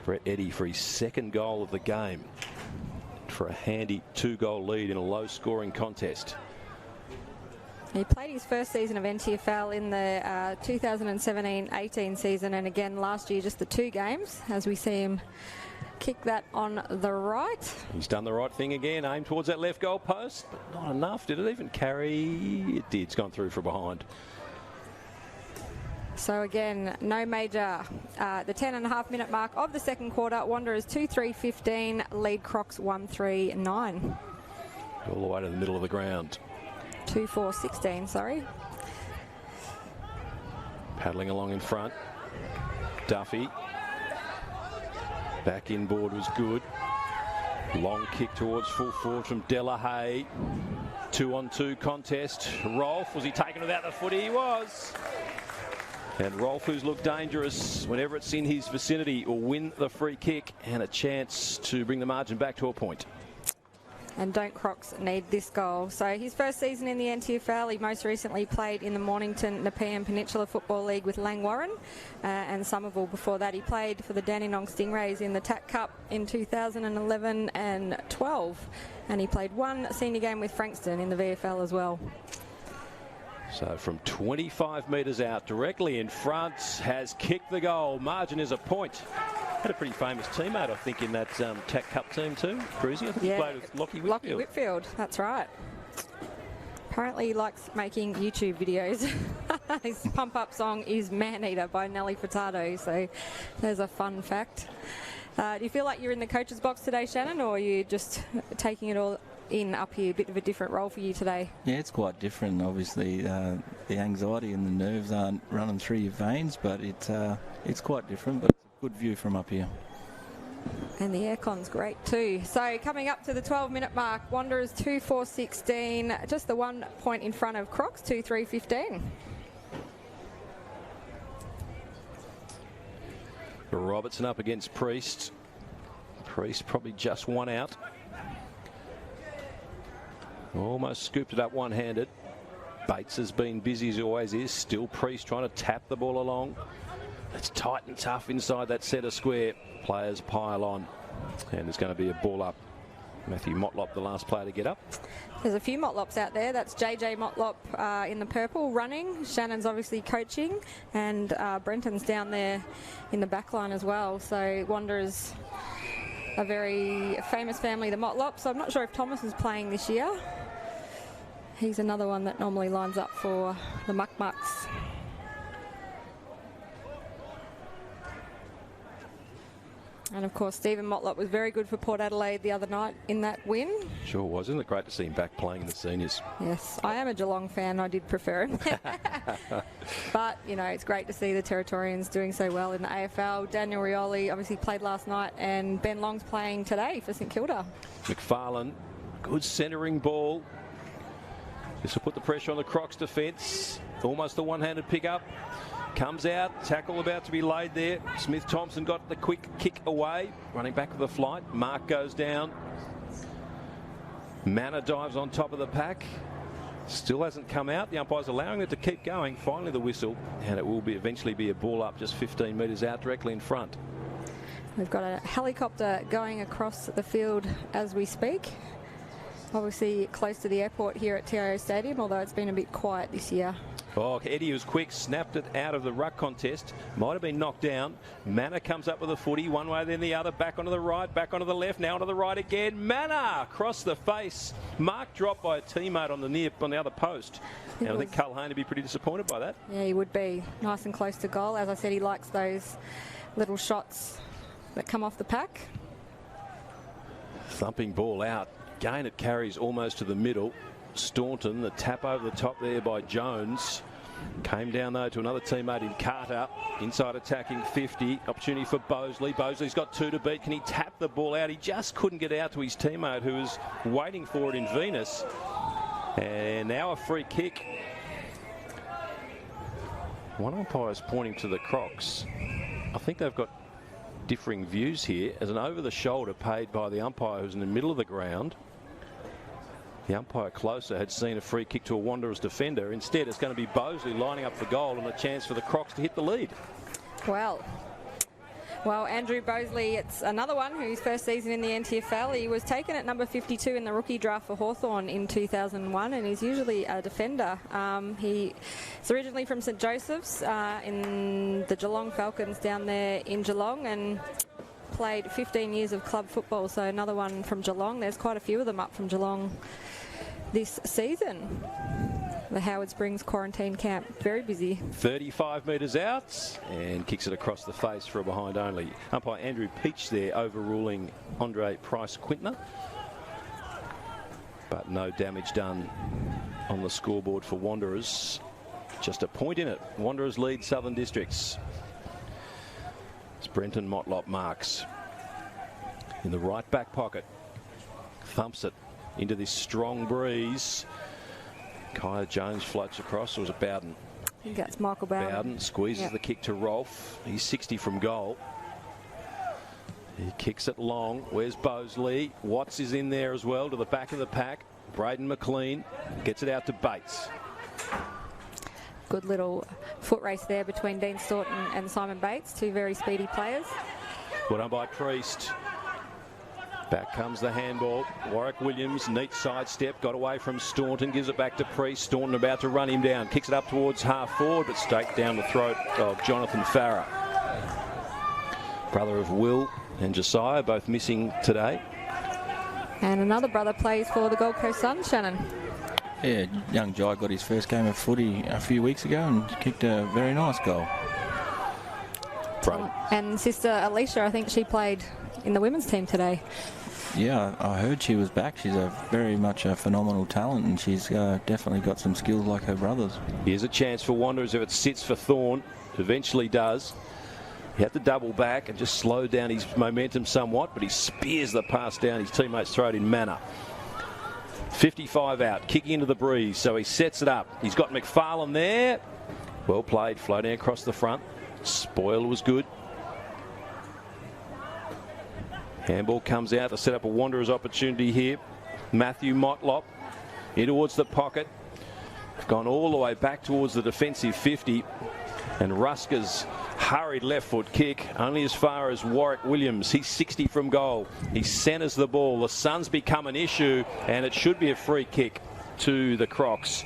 Brett Eddy for his second goal of the game, for a handy 2-goal lead in a low-scoring contest. He played his first season of NTFL in the 2017-18 season, and again last year just the 2 games, as we see him kick that on the right. He's done the right thing again, aimed towards that left goal post, but not enough. Did it even carry? It did. It's gone through from behind. So again, no major. The 10.5-minute mark of the second quarter. Wanderers 2-3-15, lead Crocs 1-3-9. All the way to the middle of the ground. 2-4-16, sorry. Paddling along in front. Duffy. Back inboard was good. Long kick towards full forward from Delahaye. 2-on-2 contest. Rolfe, was he taken without the footy? He was. And Rolfe, who's looked dangerous whenever it's in his vicinity, will win the free kick and a chance to bring the margin back to a point. And don't Crocs need this goal. So his first season in the NTFL, he most recently played in the Mornington Nepean Peninsula Football League with Langwarrin and Somerville. Before that, he played for the Dandenong Stingrays in the TAC Cup in 2011 and 12. And he played 1 senior game with Frankston in the VFL as well. So from 25 metres out, directly in front, has kicked the goal. Margin is a point. Had a pretty famous teammate, I think, in that TAC Cup team too. Cruisy, I think he played with Lockie Whitfield. Lockie Whitfield, that's right. Apparently he likes making YouTube videos. His pump-up song is Man Eater by Nelly Furtado, so there's a fun fact. Do you feel like you're in the coach's box today, Shannon, or are you just taking it all in up here? A bit of a different role for you today. Yeah, it's quite different. Obviously, the anxiety and the nerves aren't running through your veins, but it's quite different. But it's a good view from up here. And the aircon's great too. So coming up to the 12-minute mark, Wanderers 2-4-16, just the 1 point in front of Crocs, 2-3-15. Robertson up against Priest. Priest probably just one out. Almost scooped it up one-handed. Bates has been busy as he always is. Still Priest trying to tap the ball along. It's tight and tough inside that centre square. Players pile on. And there's going to be a ball up. Matthew Motlop, the last player to get up. There's a few Motlops out there. That's JJ Motlop in the purple running. Shannon's obviously coaching. And Brenton's down there in the back line as well. So Wanderers, a very famous family, the Motlops. So I'm not sure if Thomas is playing this year. He's another one that normally lines up for the Muck Mucks. And of course, Stephen Motlop was very good for Port Adelaide the other night in that win. Sure was. Isn't it great to see him back playing in the seniors? Yes, I am a Geelong fan. I did prefer him. But, you know, it's great to see the Territorians doing so well in the AFL. Daniel Rioli obviously played last night, and Ben Long's playing today for St Kilda. McFarlane, good centering ball. This will put the pressure on the Crocs defence. Almost a one-handed pick-up. Comes out, tackle about to be laid there. Smith-Thompson got the quick kick away, running back with the flight. Mark goes down. Manor dives on top of the pack. Still hasn't come out. The umpire's allowing it to keep going. Finally the whistle, and it will be eventually be a ball up just 15 metres out directly in front. We've got a helicopter going across the field as we speak. Obviously close to the airport here at TIO Stadium, although it's been a bit quiet this year. Oh, Eddie was quick, snapped it out of the ruck contest. Might have been knocked down. Manna comes up with a footy, one way then the other, back onto the right, back onto the left, now onto the right again. Manna across the face. Mark dropped by a teammate on the other post. And I think Culhane would be pretty disappointed by that. Yeah, he would be. Nice and close to goal. As I said, he likes those little shots that come off the pack. Thumping ball out. Again, it carries almost to the middle. Staunton, the tap over the top there by Jones. Came down though to another teammate in Carter. Inside attacking 50. Opportunity for Bosley. Bosley's got 2 to beat. Can he tap the ball out? He just couldn't get out to his teammate who was waiting for it in Venus. And now a free kick. One umpire's pointing to the Crocs. I think they've got differing views here. As an over the shoulder paid by the umpire who's in the middle of the ground. The umpire closer had seen a free kick to a Wanderers defender. Instead, it's going to be Bosley lining up for goal and a chance for the Crocs to hit the lead. Well, Andrew Bosley, it's another one whose first season in the NTFL. He was taken at number 52 in the rookie draft for Hawthorn in 2001, and he's usually a defender. He's originally from St Joseph's in the Geelong Falcons down there in Geelong, and played 15 years of club football, so another one from Geelong. There's quite a few of them up from Geelong this season. The Howard Springs quarantine camp, very busy. 35 metres out and kicks it across the face for a behind only. Umpire Andrew Peach there overruling Andre Price-Quintner. But no damage done on the scoreboard for Wanderers. Just a point in it. Wanderers lead Southern Districts. It's Brenton Motlop marks. In the right back pocket. Thumps it into this strong breeze. Kaya Jones floats across, or was it Bowden? I think that's Michael Bowden. Bowden squeezes the kick to Rolfe. He's 60 from goal. He kicks it long. Where's Bosley? Watts is in there as well to the back of the pack. Braden McLean gets it out to Bates. Good little foot race there between Dean Staunton and Simon Bates, two very speedy players. Well done by Priest. Back comes the handball. Warwick Williams, neat sidestep, got away from Staunton, gives it back to Priest. Staunton about to run him down, kicks it up towards half forward, but straight down the throat of Jonathan Farah. Brother of Will and Josiah, both missing today. And another brother plays for the Gold Coast Suns, Shannon. Yeah, young Jai got his first game of footy a few weeks ago and kicked a very nice goal. And sister Alicia, I think she played in the women's team today. Yeah, I heard she was back. She's very much a phenomenal talent, and she's definitely got some skills like her brothers. Here's a chance for Wanderers if it sits for Thorne. Eventually does. He had to double back and just slow down his momentum somewhat, but he spears the pass down his teammate's throat in manner. 55 out, kicking into the breeze, so he sets it up. He's got McFarlane there. Well played, floating across the front. Spoil was good. Handball comes out to set up a Wanderers opportunity here. Matthew Motlop in towards the pocket. Gone all the way back towards the defensive 50. And Rusker's hurried left foot kick only as far as Warwick Williams. He's 60 from goal. He centres the ball. The Suns become an issue, and it should be a free kick to the Crocs.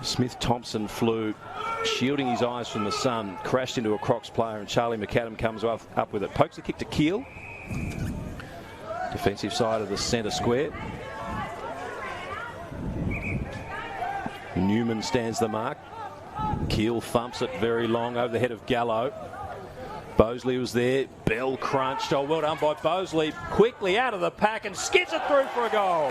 Smith Thompson flew, shielding his eyes from the sun, crashed into a Crocs player, and Charlie McAdam comes up with it. Pokes the kick to Keel. Defensive side of the centre square. Newman stands the mark. Keel thumps it very long over the head of Gallo. Bosley was there. Bell crunched. Oh, well done by Bosley. Quickly out of the pack and skids it through for a goal.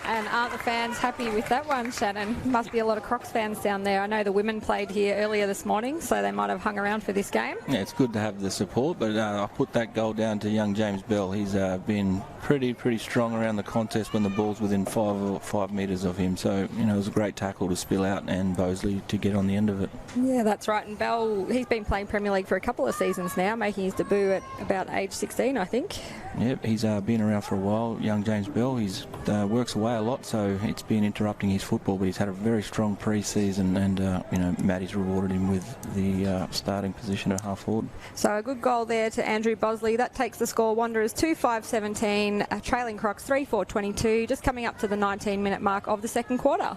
And aren't the fans happy with that one, Shannon? Must be a lot of Crocs fans down there. I know the women played here earlier this morning, so they might have hung around for this game. Yeah, it's good to have the support, but I put that goal down to young James Bell. He's been pretty strong around the contest when the ball's within 5 metres of him. So, you know, it was a great tackle to spill out and Bosley to get on the end of it. Yeah, that's right. And Bell, he's been playing Premier League for a couple of seasons now, making his debut at about age 16, I think. Yep, he's been around for a while, young James Bell. He's works away a lot, so it's been interrupting his football, but he's had a very strong pre-season, and you know, Matty's rewarded him with the starting position at half forward. So a good goal there to Andrew Bosley. That takes the score Wanderers 2-5-17. been trailing Crocs 3-4-22, just coming up to the 19-minute mark of the second quarter.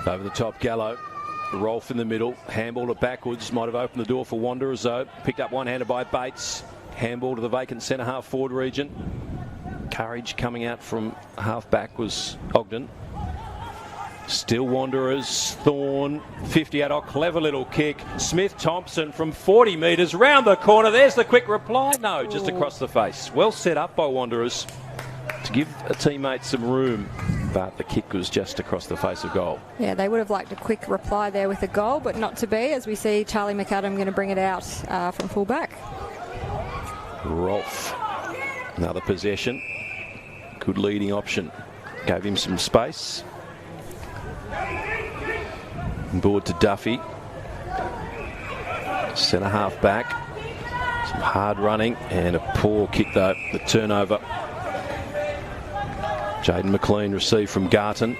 Over the top, Gallo. Rolf in the middle. Handball to backwards. Might have opened the door for Wanderers, though. Picked up one-handed by Bates. Handball to the vacant centre half forward region. Courage coming out from half back was Ogden. Still Wanderers. Thorne. 50 out. Clever little kick. Smith-Thompson from 40 metres round the corner. There's the quick reply. No, just across the face. Well set up by Wanderers to give a teammate some room. But the kick was just across the face of goal. Yeah, they would have liked a quick reply there with a goal, but not to be, as we see Charlie McAdam going to bring it out from full back. Rolf. Another possession. Good leading option. Gave him some space. Board to Duffy. Centre half back. Some hard running and a poor kick though. The turnover. Jaden McLean received from Garton.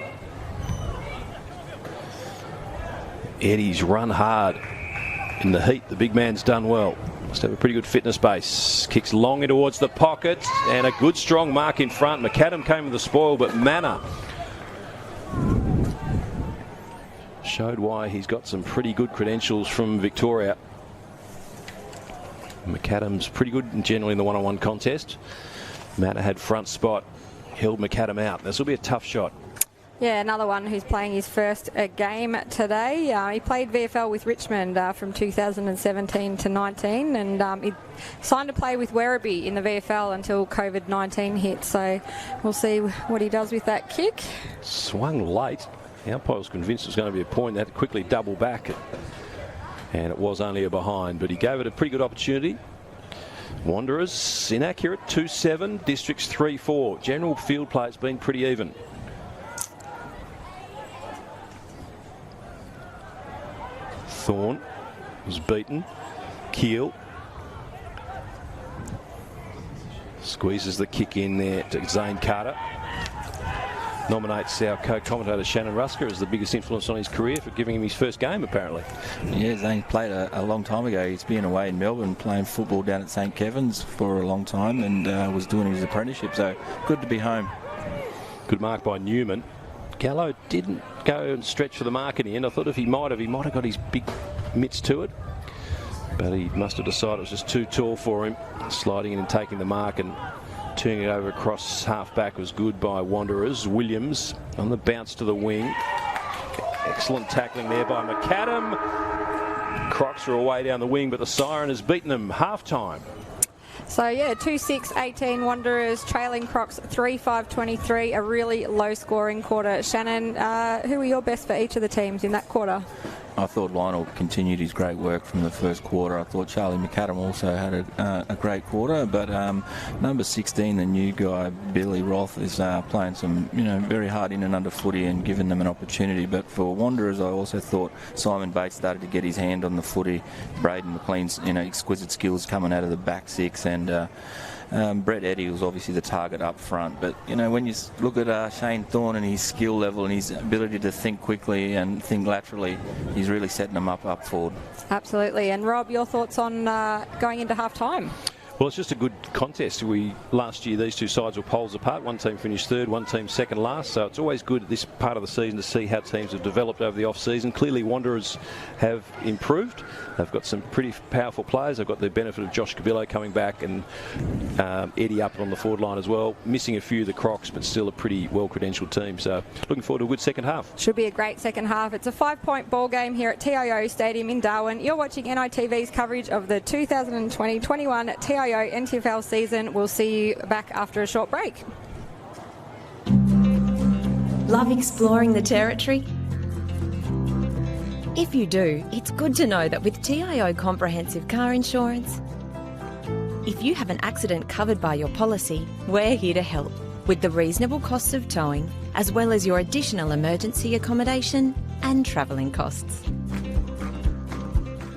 Eddie's run hard in the heat. The big man's done well. Must have a pretty good fitness base. Kicks long in towards the pocket and a good strong mark in front. McAdam came with the spoil, but Manor showed why he's got some pretty good credentials from Victoria. McAdam's pretty good generally in the one-on-one contest. Manor had front spot. Held McAdam out. This will be a tough shot. Yeah, another one who's playing his first game today. He played VFL with Richmond from 2017 to 19, and he signed to play with Werribee in the VFL until COVID-19 hit. So we'll see what he does with that kick. Swung late. The umpire was convinced it was going to be a point. They had to quickly double back, and it was only a behind, but he gave it a pretty good opportunity. Wanderers inaccurate, 2-7, Districts 3-4. General field play has been pretty even. Thorne was beaten. Keel squeezes the kick in there to Zane Carter. Nominates our co-commentator Shannon Rusker as the biggest influence on his career for giving him his first game, apparently. Yeah, Zane played a long time ago. He's been away in Melbourne playing football down at St Kevin's for a long time and was doing his apprenticeship, so good to be home. Good mark by Newman. Gallo didn't go and stretch for the mark in the end. I thought if he might have got his big mitts to it, but he must have decided it was just too tall for him. Sliding in and taking the mark and turning it over across half back was good by Wanderers. Williams on the bounce to the wing. Excellent tackling there by McAdam. Crocs are away down the wing, but the siren has beaten them half time. So yeah, 2-6-18 Wanderers trailing Crocs 3-5-23, a really low scoring quarter. Shannon, who were your best for each of the teams in that quarter? I thought Lionel continued his great work from the first quarter. I thought Charlie McAdam also had a great quarter, but number 16, the new guy, Billy Roth, is playing some very hard in and under footy and giving them an opportunity. But for Wanderers, I also thought Simon Bates started to get his hand on the footy. Braden McLean's exquisite skills coming out of the back six, and Brett Eddy was obviously the target up front, but when you look at Shane Thorne and his skill level and his ability to think quickly and think laterally, he's really setting them up forward. Absolutely. And Rob, your thoughts on going into half time? Well, it's just a good contest. Last year these two sides were poles apart. One team finished third, one team second last. So it's always good at this part of the season to see how teams have developed over the off-season. Clearly Wanderers have improved. They've got some pretty powerful players. They've got the benefit of Josh Cabillo coming back and Eddie up on the forward line as well. Missing a few of the Crocs, but still a pretty well-credentialed team. So looking forward to a good second half. Should be a great second half. It's a 5-point ball game here at TIO Stadium in Darwin. You're watching NITV's coverage of the 2020-21 TIO NTFL season. We'll see you back after a short break. Love exploring the territory? If you do, it's good to know that with TIO Comprehensive Car Insurance, if you have an accident covered by your policy, we're here to help with the reasonable costs of towing, as well as your additional emergency accommodation and travelling costs.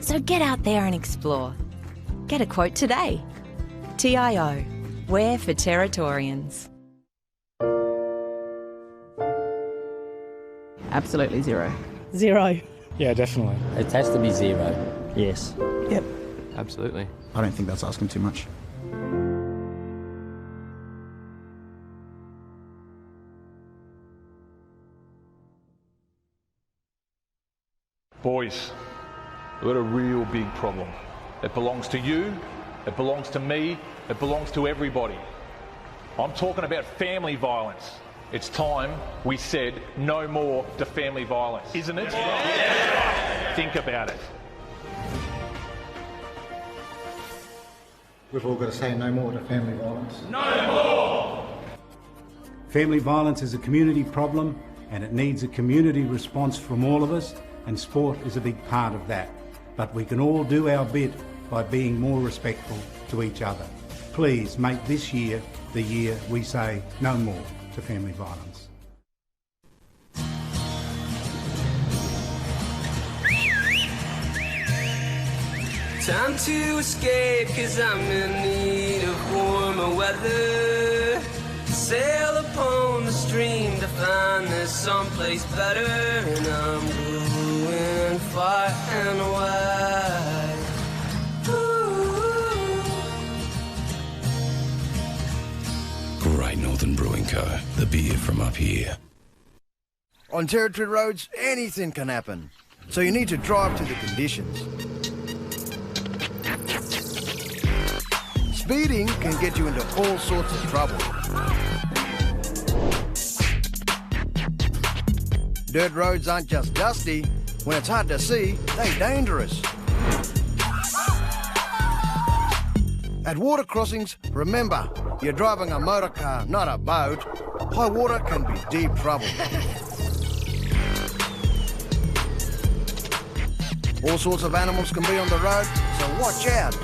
So get out there and explore. Get a quote today. TIO, we're for Territorians. Absolutely zero. Zero. Yeah, definitely. It has to be zero. Yes. Yep. Absolutely. I don't think that's asking too much. Boys, we've got a real big problem. It belongs to you, it belongs to me, it belongs to everybody. I'm talking about family violence. It's time we said no more to family violence, isn't it? Yeah. Think about it. We've all got to say no more to family violence. No more! Family violence is a community problem and it needs a community response from all of us, and sport is a big part of that. But we can all do our bit by being more respectful to each other. Please make this year the year we say no more to family violence. Time to escape, 'cause I'm in need of warmer weather. Sail upon the stream to find there's someplace better, and I'm going far and wide. Great Northern Brewing Co. The beer from up here. On territory roads, anything can happen. So you need to drive to the conditions. Speeding can get you into all sorts of trouble. Dirt roads aren't just dusty. When it's hard to see, they're dangerous. At water crossings, remember, you're driving a motor car, not a boat. High water can be deep trouble. All sorts of animals can be on the road, so watch out.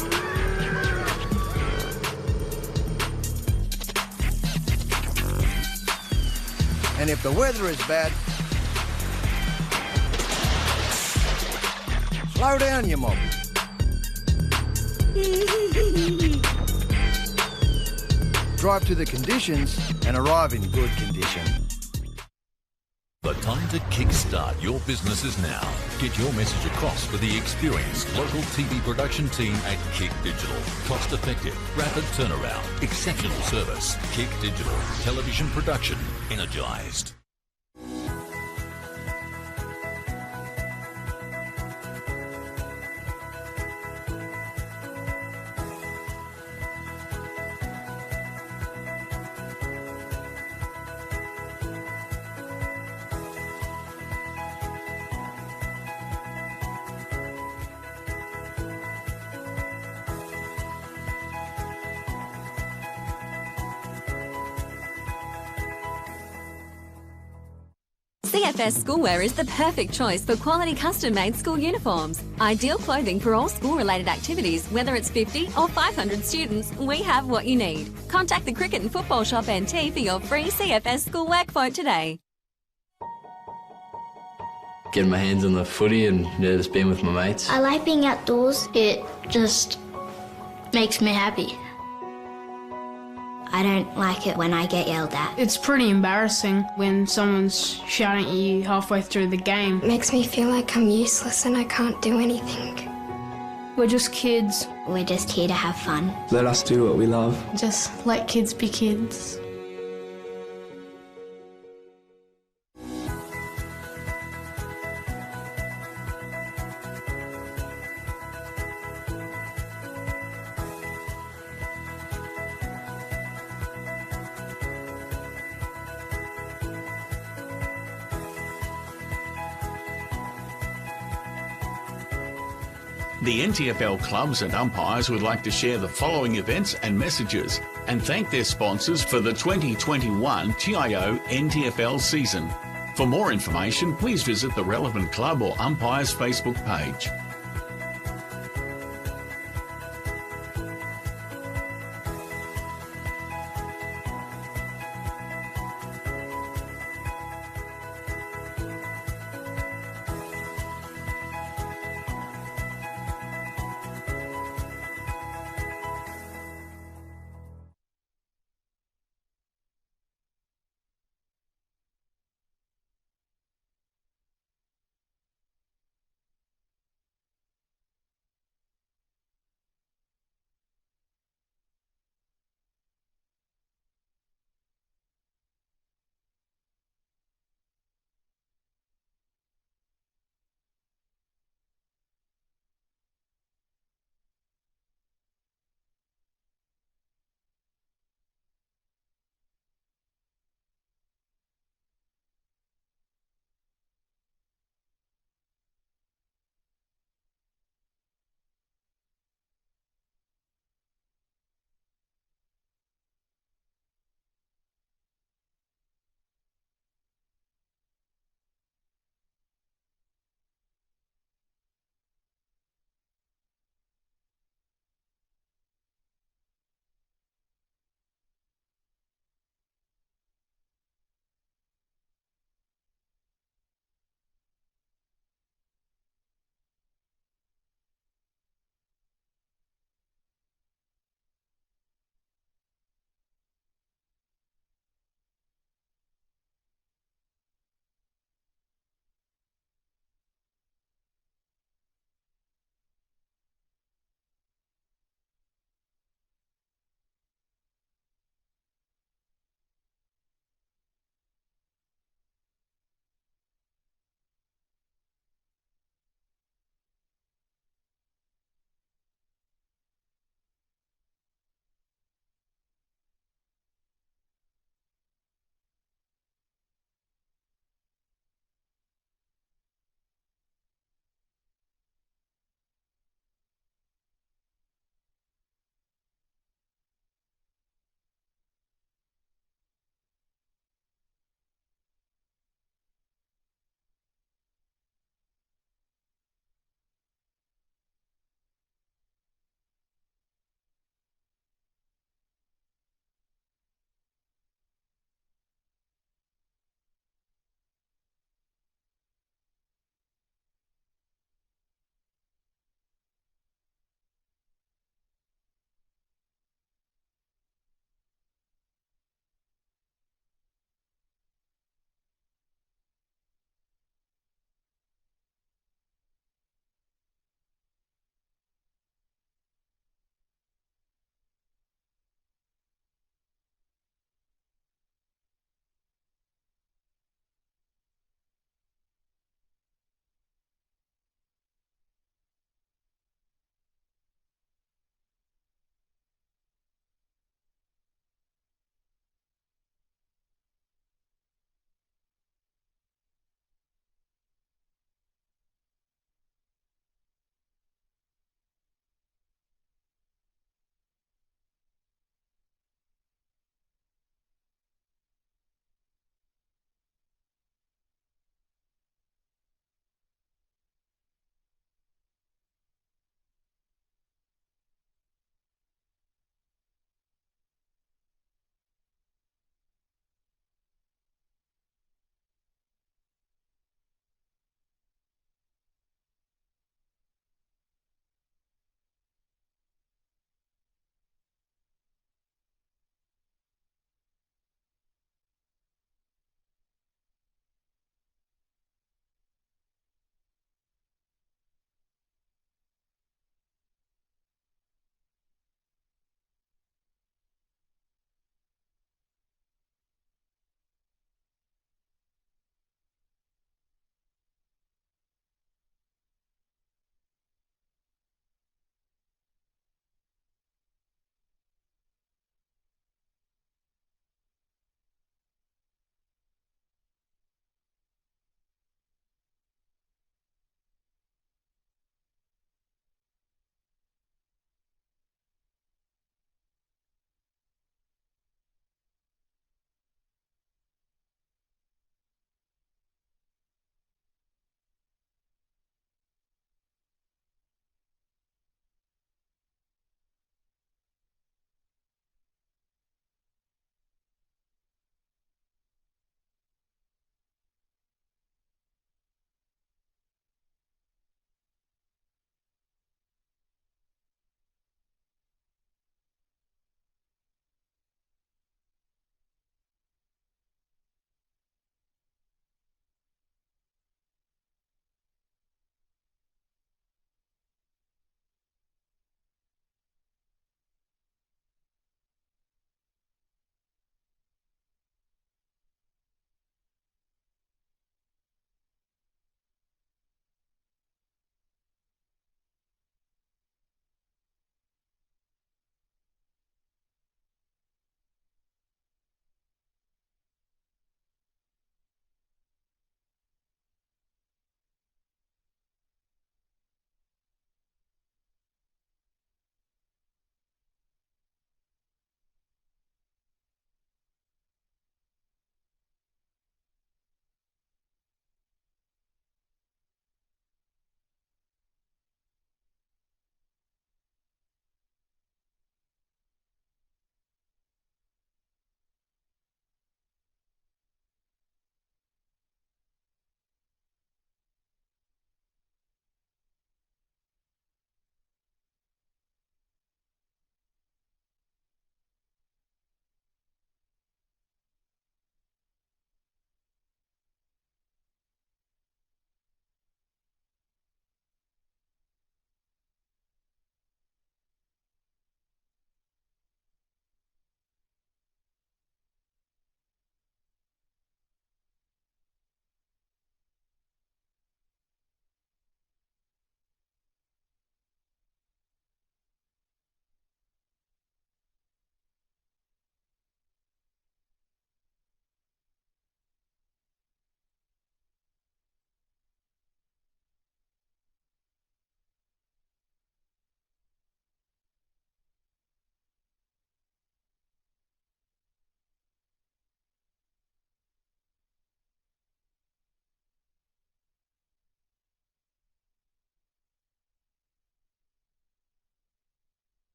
And if the weather is bad, slow down, you mob. Drive to the conditions and arrive in good condition. The time to kickstart your business is now. Get your message across with the experienced local TV production team at Kick Digital. Cost effective, rapid turnaround, exceptional service. Kick Digital, television production, energised. CFS Schoolwear is the perfect choice for quality custom-made school uniforms. Ideal clothing for all school-related activities, whether it's 50 or 500 students, we have what you need. Contact the Cricket and Football Shop NT for your free CFS Schoolwear quote today. Getting my hands on the footy and just being with my mates. I like being outdoors. It just makes me happy. I don't like it when I get yelled at. It's pretty embarrassing when someone's shouting at you halfway through the game. It makes me feel like I'm useless and I can't do anything. We're just kids. We're just here to have fun. Let us do what we love. Just let kids be kids. The NTFL clubs and umpires would like to share the following events and messages and thank their sponsors for the 2021 TIO NTFL season. For more information, please visit the relevant club or umpire's Facebook page.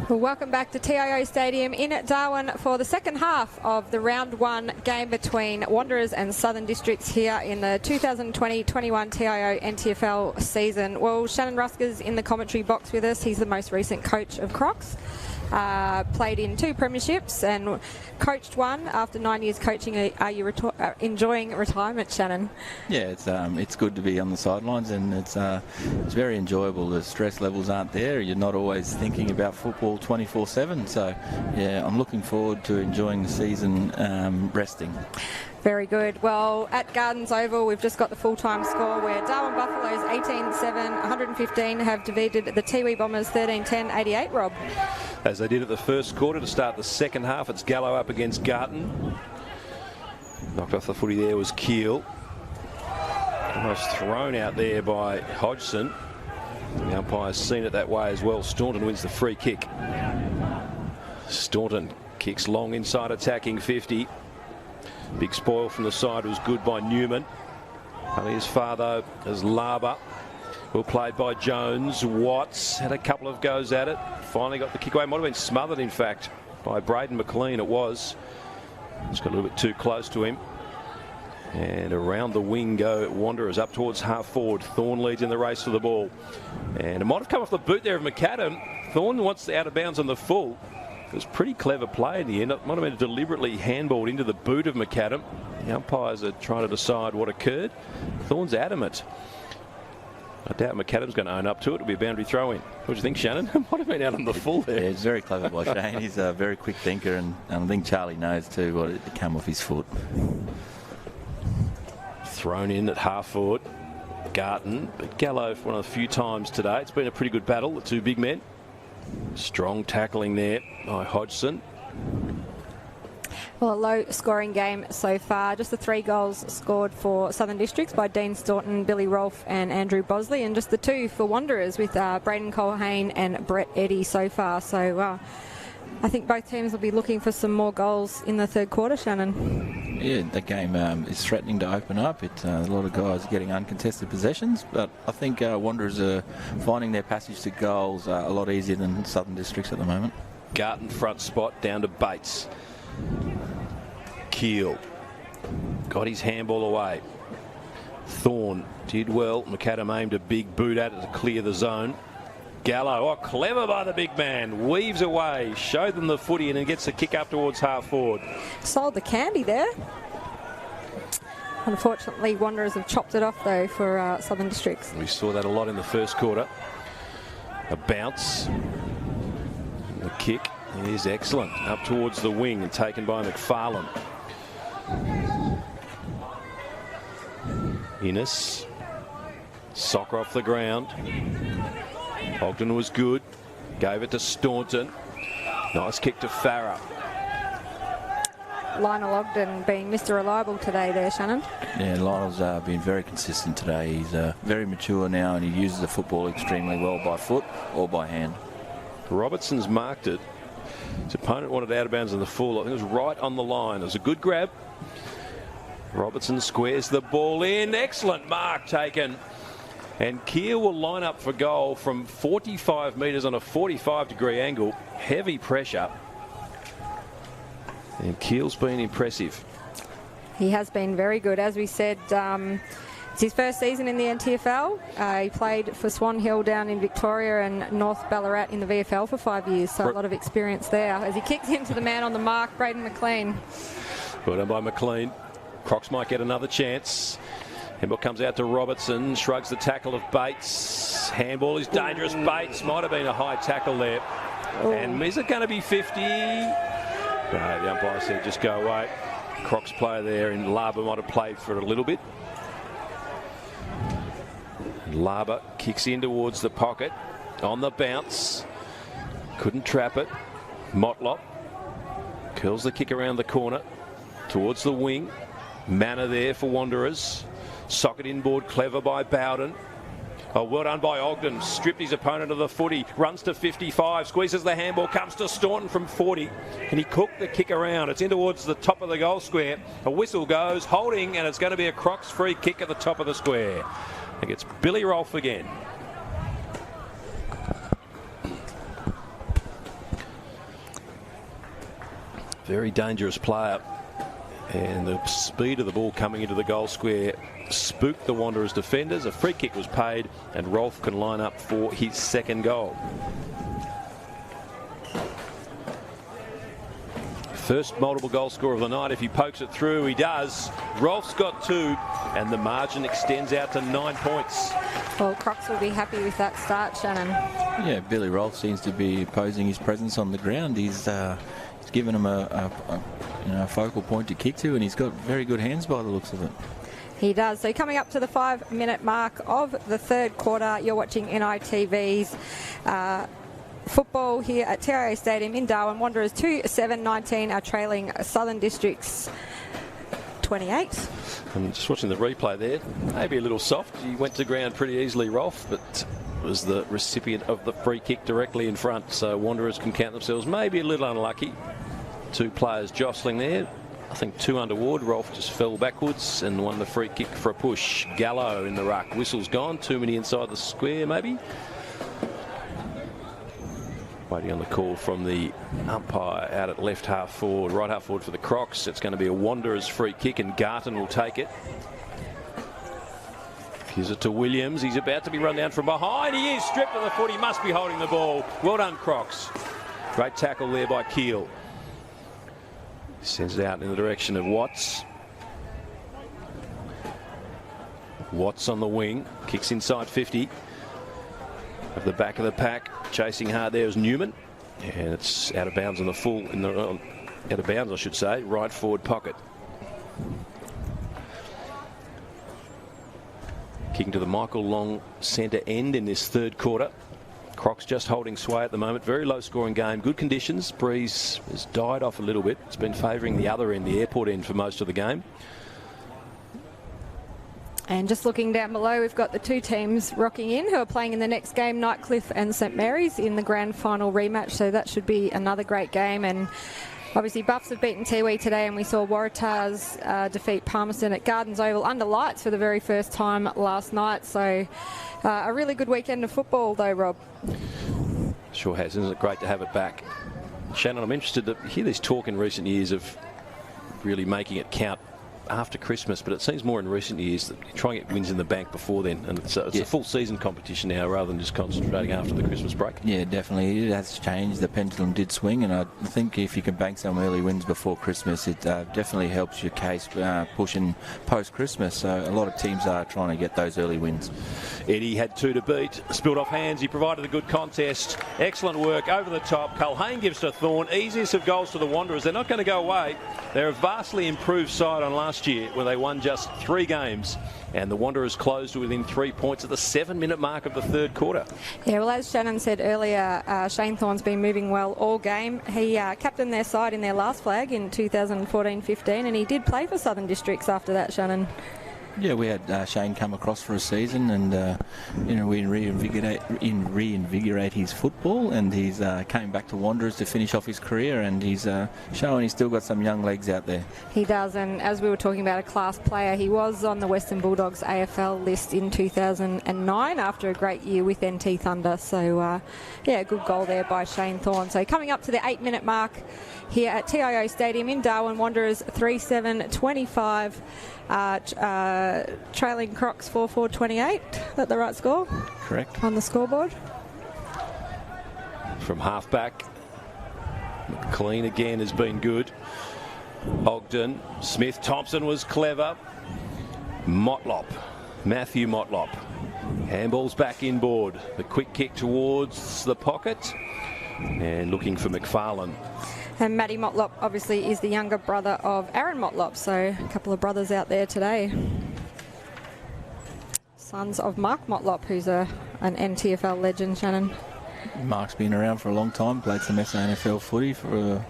Well, welcome back to TIO Stadium in Darwin for the second half of the round 1 game between Wanderers and Southern Districts here in the 2020-21 TIO NTFL season. Well, Shannon Rusker's in the commentary box with us. He's the most recent coach of Crocs. Played in 2 premierships and coached one after 9 years coaching. Are you enjoying retirement, Shannon? Yeah, it's good to be on the sidelines, and it's very enjoyable. The stress levels aren't there. You're not always thinking about football 24/7. So, yeah, I'm looking forward to enjoying the season resting. Very good. Well, at Gardens Oval, we've just got the full-time score where Darwin Buffaloes 18-7, 115 have defeated the Tiwi Bombers 13-10, 88, Rob. As they did at the first quarter to start the second half, it's Gallo up against Garton. Knocked off the footy there was Keel. Almost thrown out there by Hodgson. The umpire's seen it that way as well. Staunton wins the free kick. Staunton kicks long inside attacking 50. Big spoil from the side was good by Newman. Only as far though as Laba. Well played by Jones. Watts had a couple of goes at it. Finally got the kick away. Might have been smothered, in fact, by Braden McLean. It was. Just got a little bit too close to him. And around the wing go Wanderers up towards half forward. Thorne leads in the race for the ball. And it might have come off the boot there of McAdam. Thorne wants out of bounds on the full. It was pretty clever play in the end. It might have been deliberately handballed into the boot of McAdam. The umpires are trying to decide what occurred. Thorne's adamant. I doubt McAdam's going to own up to it. It'll be a boundary throw in. What do you think, Shannon? Might have been out on the full there. Yeah, it's very clever by Shane. He's a very quick thinker, and I think Charlie knows too what it came off his foot. Thrown in at half forward. Garton, but Gallo for one of the few times today. It's been a pretty good battle, the 2 big men. Strong tackling there by Hodgson. Well, a low-scoring game so far. Just the 3 goals scored for Southern Districts by Dean Staunton, Billy Rolfe and Andrew Bosley, and just the 2 for Wanderers with Braden Colhane and Brett Eddy so far. So I think both teams will be looking for some more goals in the third quarter, Shannon. Yeah, the game is threatening to open up. It's a lot of guys getting uncontested possessions, but I think Wanderers are finding their passage to goals a lot easier than Southern Districts at the moment. Garton front spot down to Bates. Keel got his handball away. Thorne did well. McAdam aimed a big boot at it to clear the zone. Gallo, oh, clever by the big man. Weaves away, showed them the footy, and then gets a kick up towards half forward. Sold the candy there. Unfortunately, Wanderers have chopped it off, though, for Southern Districts. We saw that a lot in the first quarter. A bounce. The kick is excellent. Up towards the wing and taken by McFarlane. Innes. Soccer off the ground. Ogden was good. Gave it to Staunton. Nice kick to Farah. Lionel Ogden being Mr. Reliable today there, Shannon. Yeah, Lionel's been very consistent today. He's very mature now, and he uses the football extremely well by foot or by hand. Robertson's marked it. His opponent wanted out of bounds on the full. I think it was right on the line. It was a good grab. Robertson squares the ball in. Excellent mark taken. And Keel will line up for goal from 45 metres on a 45-degree angle. Heavy pressure. And Keel's been impressive. He has been very good. As we said, it's his first season in the NTFL. He played for Swan Hill down in Victoria and North Ballarat in the VFL for 5 years, so a lot of experience there. As he kicks into the man on the mark, Braden McLean. Well done by McLean. Crocs might get another chance. Handball comes out to Robertson, shrugs the tackle of Bates. Handball is dangerous. Bates might have been a high tackle there. Ooh. And is it going to be 50? No, the umpire said just go away. Crocs player there, and Laba might have played for it a little bit. Laba kicks in towards the pocket on the bounce. Couldn't trap it. Motlop curls the kick around the corner towards the wing. Manor there for Wanderers. Socket inboard, clever by Bowden. Oh, well done by Ogden. Stripped his opponent of the footy. Runs to 55. Squeezes the handball. Comes to Staunton from 40. And he cooked the kick around. It's in towards the top of the goal square. A whistle goes. Holding. And it's going to be a Crocs free kick at the top of the square. I think it's Billy Rolfe again. Very dangerous player. And the speed of the ball coming into the goal square spooked the Wanderers defenders. A free kick was paid, and Rolf can line up for his second goal. First multiple goal scorer of the night. If he pokes it through, he does. Rolf's got 2, and the margin extends out to 9 points. Well, Crocs will be happy with that start, Shannon. Yeah, Billy Rolf seems to be imposing his presence on the ground. He's given him a focal point to kick to, and he's got very good hands by the looks of it. He does. So coming up to the 5-minute mark of the third quarter, you're watching NITV's football here at TIO Stadium in Darwin. Wanderers 2-7-19 are trailing Southern Districts 28. I'm just watching the replay there. Maybe a little soft. He went to ground pretty easily, Rolf, but was the recipient of the free kick directly in front. So Wanderers can count themselves maybe a little unlucky. 2 players jostling there. I think 2 underward. Rolf just fell backwards and won the free kick for a push. Gallo in the ruck. Whistle's gone. Too many inside the square, maybe. Waiting on the call from the umpire out at left half forward, right half forward for the Crocs. It's going to be a Wanderers free kick, and Garton will take it. Gives it to Williams. He's about to be run down from behind. He is stripped of the foot. He must be holding the ball. Well done, Crocs. Great tackle there by Keel. Sends it out in the direction of Watts. Watts on the wing. Kicks inside 50. At the back of the pack. Chasing hard there is Newman. And it's out of bounds on the full, out of bounds I should say, right forward pocket. Kicking to the Michael Long centre end in this third quarter. Crocs just holding sway at the moment. Very low scoring game. Good conditions. Breeze has died off a little bit. It's been favouring the other end, the airport end, for most of the game. And just looking down below, we've got the 2 teams rocking in who are playing in the next game, Nightcliff and St Mary's, in the grand final rematch. So that should be another great game. And obviously Buffs have beaten Tiwi today, and we saw Waratahs defeat Palmerston at Gardens Oval under lights for the very first time last night. So a really good weekend of football though, Rob. Sure has. Isn't it great to have it back? Shannon, I'm interested to hear this talk in recent years of really making it count after Christmas, but it seems more in recent years that you try and get wins in the bank before then, and it's a full season competition now rather than just concentrating after the Christmas break. Yeah, definitely. It has changed. The pendulum did swing, and I think if you can bank some early wins before Christmas, it definitely helps your case pushing post-Christmas. So a lot of teams are trying to get those early wins. Eddie had 2 to beat, spilled off hands. He provided a good contest. Excellent work over the top. Culhane gives to Thorne. Easiest of goals to the Wanderers. They're not going to go away. They're a vastly improved side on last year, where they won just 3 games, and the Wanderers closed within 3 points at the 7-minute mark of the third quarter. Yeah, well, as Shannon said earlier, Shane Thorne's been moving well all game. He captained their side in their last flag in 2014-15, and he did play for Southern Districts after that, Shannon. Yeah, we had Shane come across for a season, and we reinvigorate his football, and he's came back to Wanderers to finish off his career, and he's showing he's still got some young legs out there. He does, and as we were talking about a class player, he was on the Western Bulldogs AFL list in 2009 after a great year with NT Thunder. So, yeah, a good goal there by Shane Thorne. So coming up to the 8-minute mark here at TIO Stadium in Darwin, Wanderers 3-7-25. Trailing Crocs 4-4-28. Is that the right score? Correct. On the scoreboard. From half back, McLean again has been good. Ogden, Smith, Thompson was clever. Motlop, Matthew Motlop. Handball's back inboard. The quick kick towards the pocket, and looking for McFarlane. And Matty Motlop obviously is the younger brother of Aaron Motlop, so a couple of brothers out there today. Sons of Mark Motlop, who's an NTFL legend, Shannon. Mark's been around for a long time, played some SANFL footy for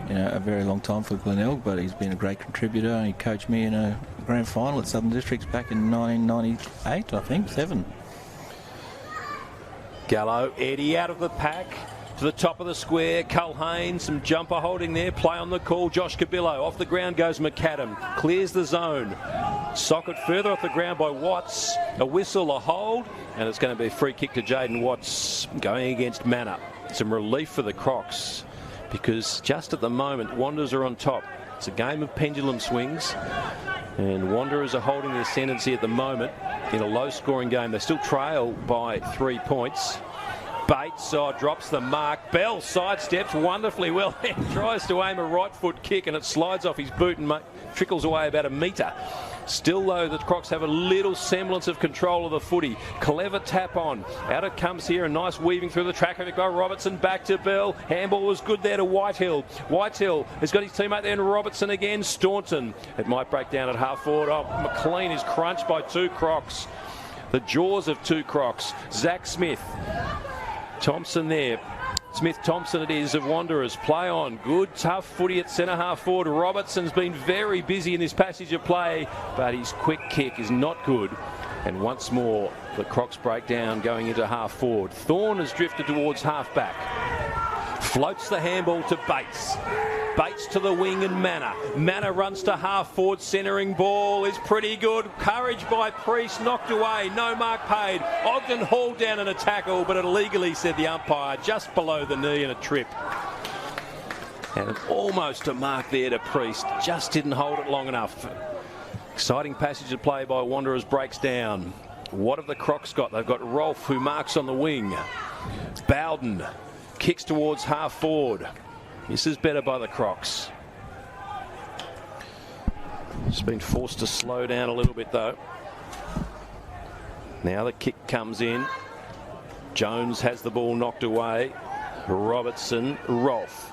a very long time for Glenelg, but he's been a great contributor. He coached me in a grand final at Southern Districts back in 1998, I think, 7. Gallo, Eddie out of the pack. To the top of the square, Culhane, some jumper holding there, play on the call, Josh Cabillo, off the ground goes McAdam, clears the zone, socket further off the ground by Watts, a whistle, a hold, and it's going to be a free kick to Jaden Watts going against Manor. Some relief for the Crocs. because just at the moment, Wanderers are on top. It's a game of pendulum swings, and Wanderers are holding the ascendancy at the moment in a low-scoring game. They still trail by 3 points. Bates drops the mark. Bell sidesteps wonderfully well and tries to aim a right foot kick, and it slides off his boot and trickles away about a metre. Still, though, the Crocs have a little semblance of control of the footy. Clever tap on. Out it comes here. A nice weaving through the track of it by Robertson. Back to Bell. Handball was good there to Whitehill. Whitehill has got his teammate there, and Robertson again. Staunton. It might break down at half forward. Oh, McLean is crunched by 2 Crocs. The jaws of 2 Crocs. Zach Smith. Thompson there. Smith-Thompson it is of Wanderers. Play on. Good, tough footy at centre-half forward. Robertson's been very busy in this passage of play, but his quick kick is not good. And once more, the Crocs break down going into half forward. Thorne has drifted towards half-back. Floats the handball to Bates. Bates to the wing and Manor. Manor runs to half forward. Centering ball is pretty good. Courage by Priest. Knocked away. No mark paid. Ogden hauled down in a tackle, but illegally, said the umpire, just below the knee and a trip. And almost a mark there to Priest. Just didn't hold it long enough. Exciting passage of play by Wanderers breaks down. What have the Crocs got? They've got Rolfe, who marks on the wing. Bowden kicks towards half forward. This is better by the Crocs. It's been forced to slow down a little bit though. Now the kick comes in. Jones has the ball knocked away. Robertson, Rolfe.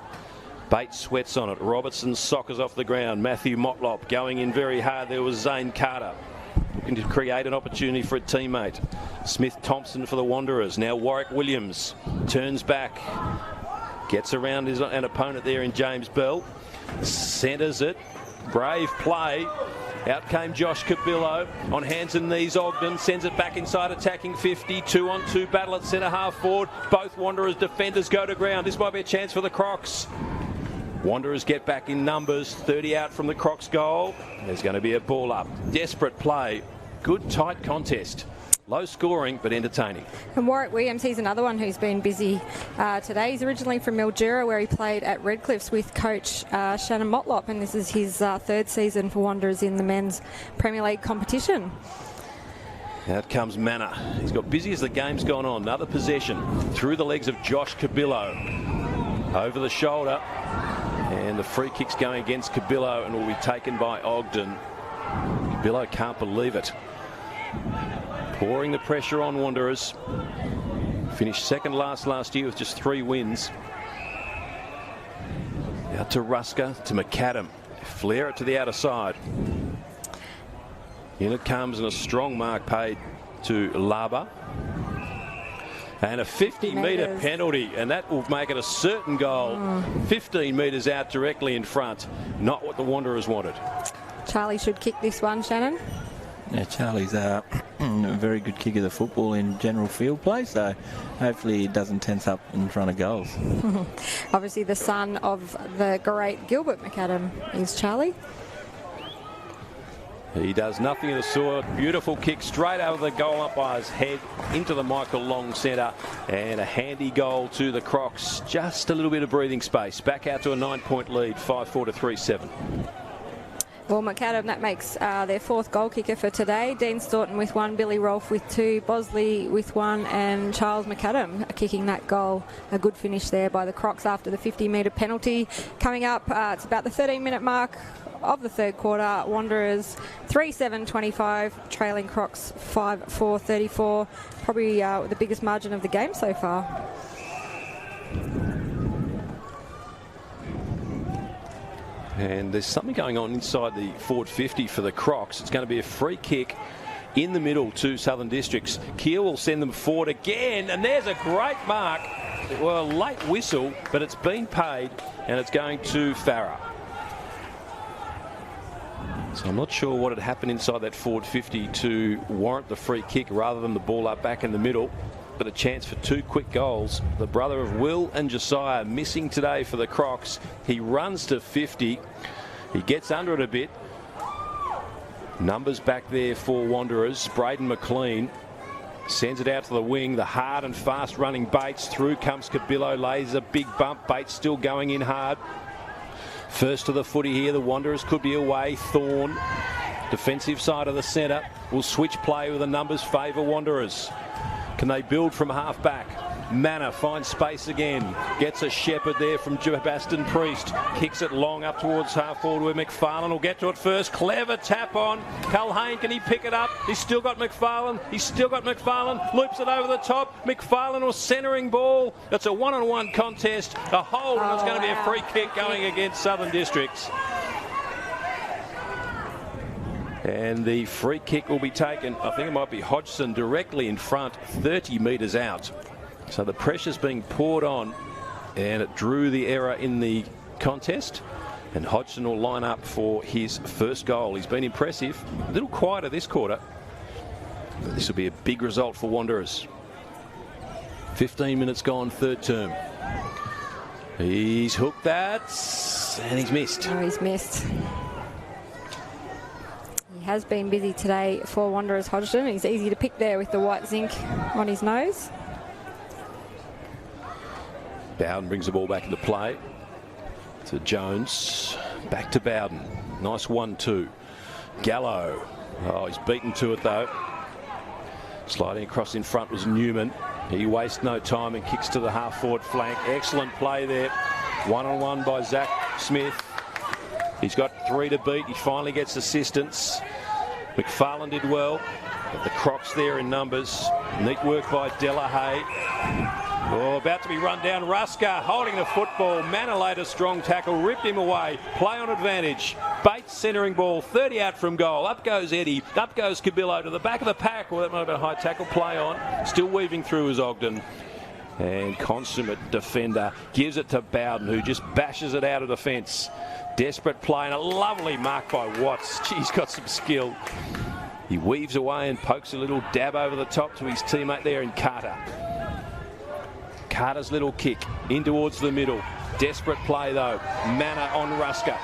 Bates sweats on it. Robertson soccers off the ground. Matthew Motlop going in very hard. There was Zane Carter looking to create an opportunity for a teammate. Smith-Thompson for the Wanderers. Now Warwick Williams turns back. Gets around an opponent there in James Bell. Centres it. Brave play. Out came Josh Cabillo. On hands and knees, Ogden sends it back inside attacking 50. 2-on-2 battle at centre half forward. Both Wanderers defenders go to ground. This might be a chance for the Crocs. Wanderers get back in numbers. 30 out from the Crocs goal. There's going to be a ball up. Desperate play. Good tight contest. Low scoring, but entertaining. And Warwick Williams, he's another one who's been busy today. He's originally from Mildura, where he played at Redcliffs with coach Shannon Motlop, and this is his 3rd season for Wanderers in the men's Premier League competition. Out comes Manor. He's got busy as the game's gone on. Another possession through the legs of Josh Cabillo. Over the shoulder. And the free kick's going against Cabillo and will be taken by Ogden. Cabillo can't believe it. Pouring the pressure on Wanderers. Finished second last year with just 3 wins. Out to Ruska, to McAdam. Flare it to the outer side. In it comes, and a strong mark paid to Laba. And a 50-metre penalty, and that will make it a certain goal. 15 metres out directly in front. Not what the Wanderers wanted. Charlie should kick this one, Shannon. Yeah, Charlie's a very good kick of the football in general field play, so hopefully he doesn't tense up in front of goals. Obviously the son of the great Gilbert McAdam is Charlie. He does nothing of the sort. Beautiful kick straight over the goal umpire's head into the Michael Long centre, and a handy goal to the Crocs. Just a little bit of breathing space. Back out to a 9-point lead, 5-4 to 3-7. Well, McAdam, that makes their 4th goal kicker for today. Dean Staunton with 1, Billy Rolfe with 2, Bosley with 1, and Charles McAdam kicking that goal. A good finish there by the Crocs after the 50-metre penalty. Coming up, it's about the 13-minute mark of the 3rd quarter. Wanderers 3-7-25, trailing Crocs 5-4-34. Probably the biggest margin of the game so far. And there's something going on inside the forward 50 for the Crocs. It's going to be a free kick in the middle to Southern Districts. Keel will send them forward again, and there's a great mark. Well, late whistle, but it's been paid, and it's going to Farah. So I'm not sure what had happened inside that forward 50 to warrant the free kick rather than the ball up back in the middle. But a chance for 2 quick goals. The brother of Will and Josiah missing today for the Crocs. He runs to 50. He gets under it a bit. Numbers back there for Wanderers. Braden McLean Sends it out to the wing. The hard and fast running Bates. Through comes Cabillo. Lays a big bump. Bates still going in hard. First to the footy here. The Wanderers could be away. Thorne, defensive side of the centre, will switch play with the numbers favour Wanderers. Can they build from half back? Manor finds space again. Gets a shepherd there from Baston Priest. Kicks it long up towards half forward where McFarlane will get to it first. Clever tap on. Culhane, can he pick it up? He's still got McFarlane. Loops it over the top. McFarlane will centering ball. It's a one-on-one contest. A hold, and it's going to be a free kick going against Southern Districts. And the free kick will be taken, I think it might be Hodgson, directly in front, 30 metres out. So the pressure's being poured on, and it drew the error in the contest. And Hodgson will line up for his first goal. He's been impressive. A little quieter this quarter. But this will be a big result for Wanderers. 15 minutes gone, third term. He's hooked that, and he's missed. Oh, he's missed. He has been busy today for Wanderers, Hodgson. He's easy to pick there with the white zinc on his nose. Bowden brings the ball back into play to Jones. Back to Bowden. Nice 1-2. Gallo. Oh, he's beaten to it though. Sliding across in front was Newman. He wastes no time and kicks to the half-forward flank. Excellent play there. One-on-one by Zach Smith. He's got 3 to beat. He finally gets assistance. McFarlane did well, but the Crocs there in numbers. Neat work by Delahaye. Oh, about to be run down. Ruska holding the football. Manor laid a strong tackle, ripped him away. Play on advantage. Bates centering ball, 30 out from goal. Up goes Eddie. Up goes Cabillo to the back of the pack. Well, that might have been a high tackle. Play on. Still weaving through is Ogden. And consummate defender gives it to Bowden, who just bashes it out of defence. Desperate play and a lovely mark by Watts. He's got some skill. He weaves away and pokes a little dab over the top to his teammate there in Carter. Carter's little kick in towards the middle. Desperate play though. Manor on Ruska.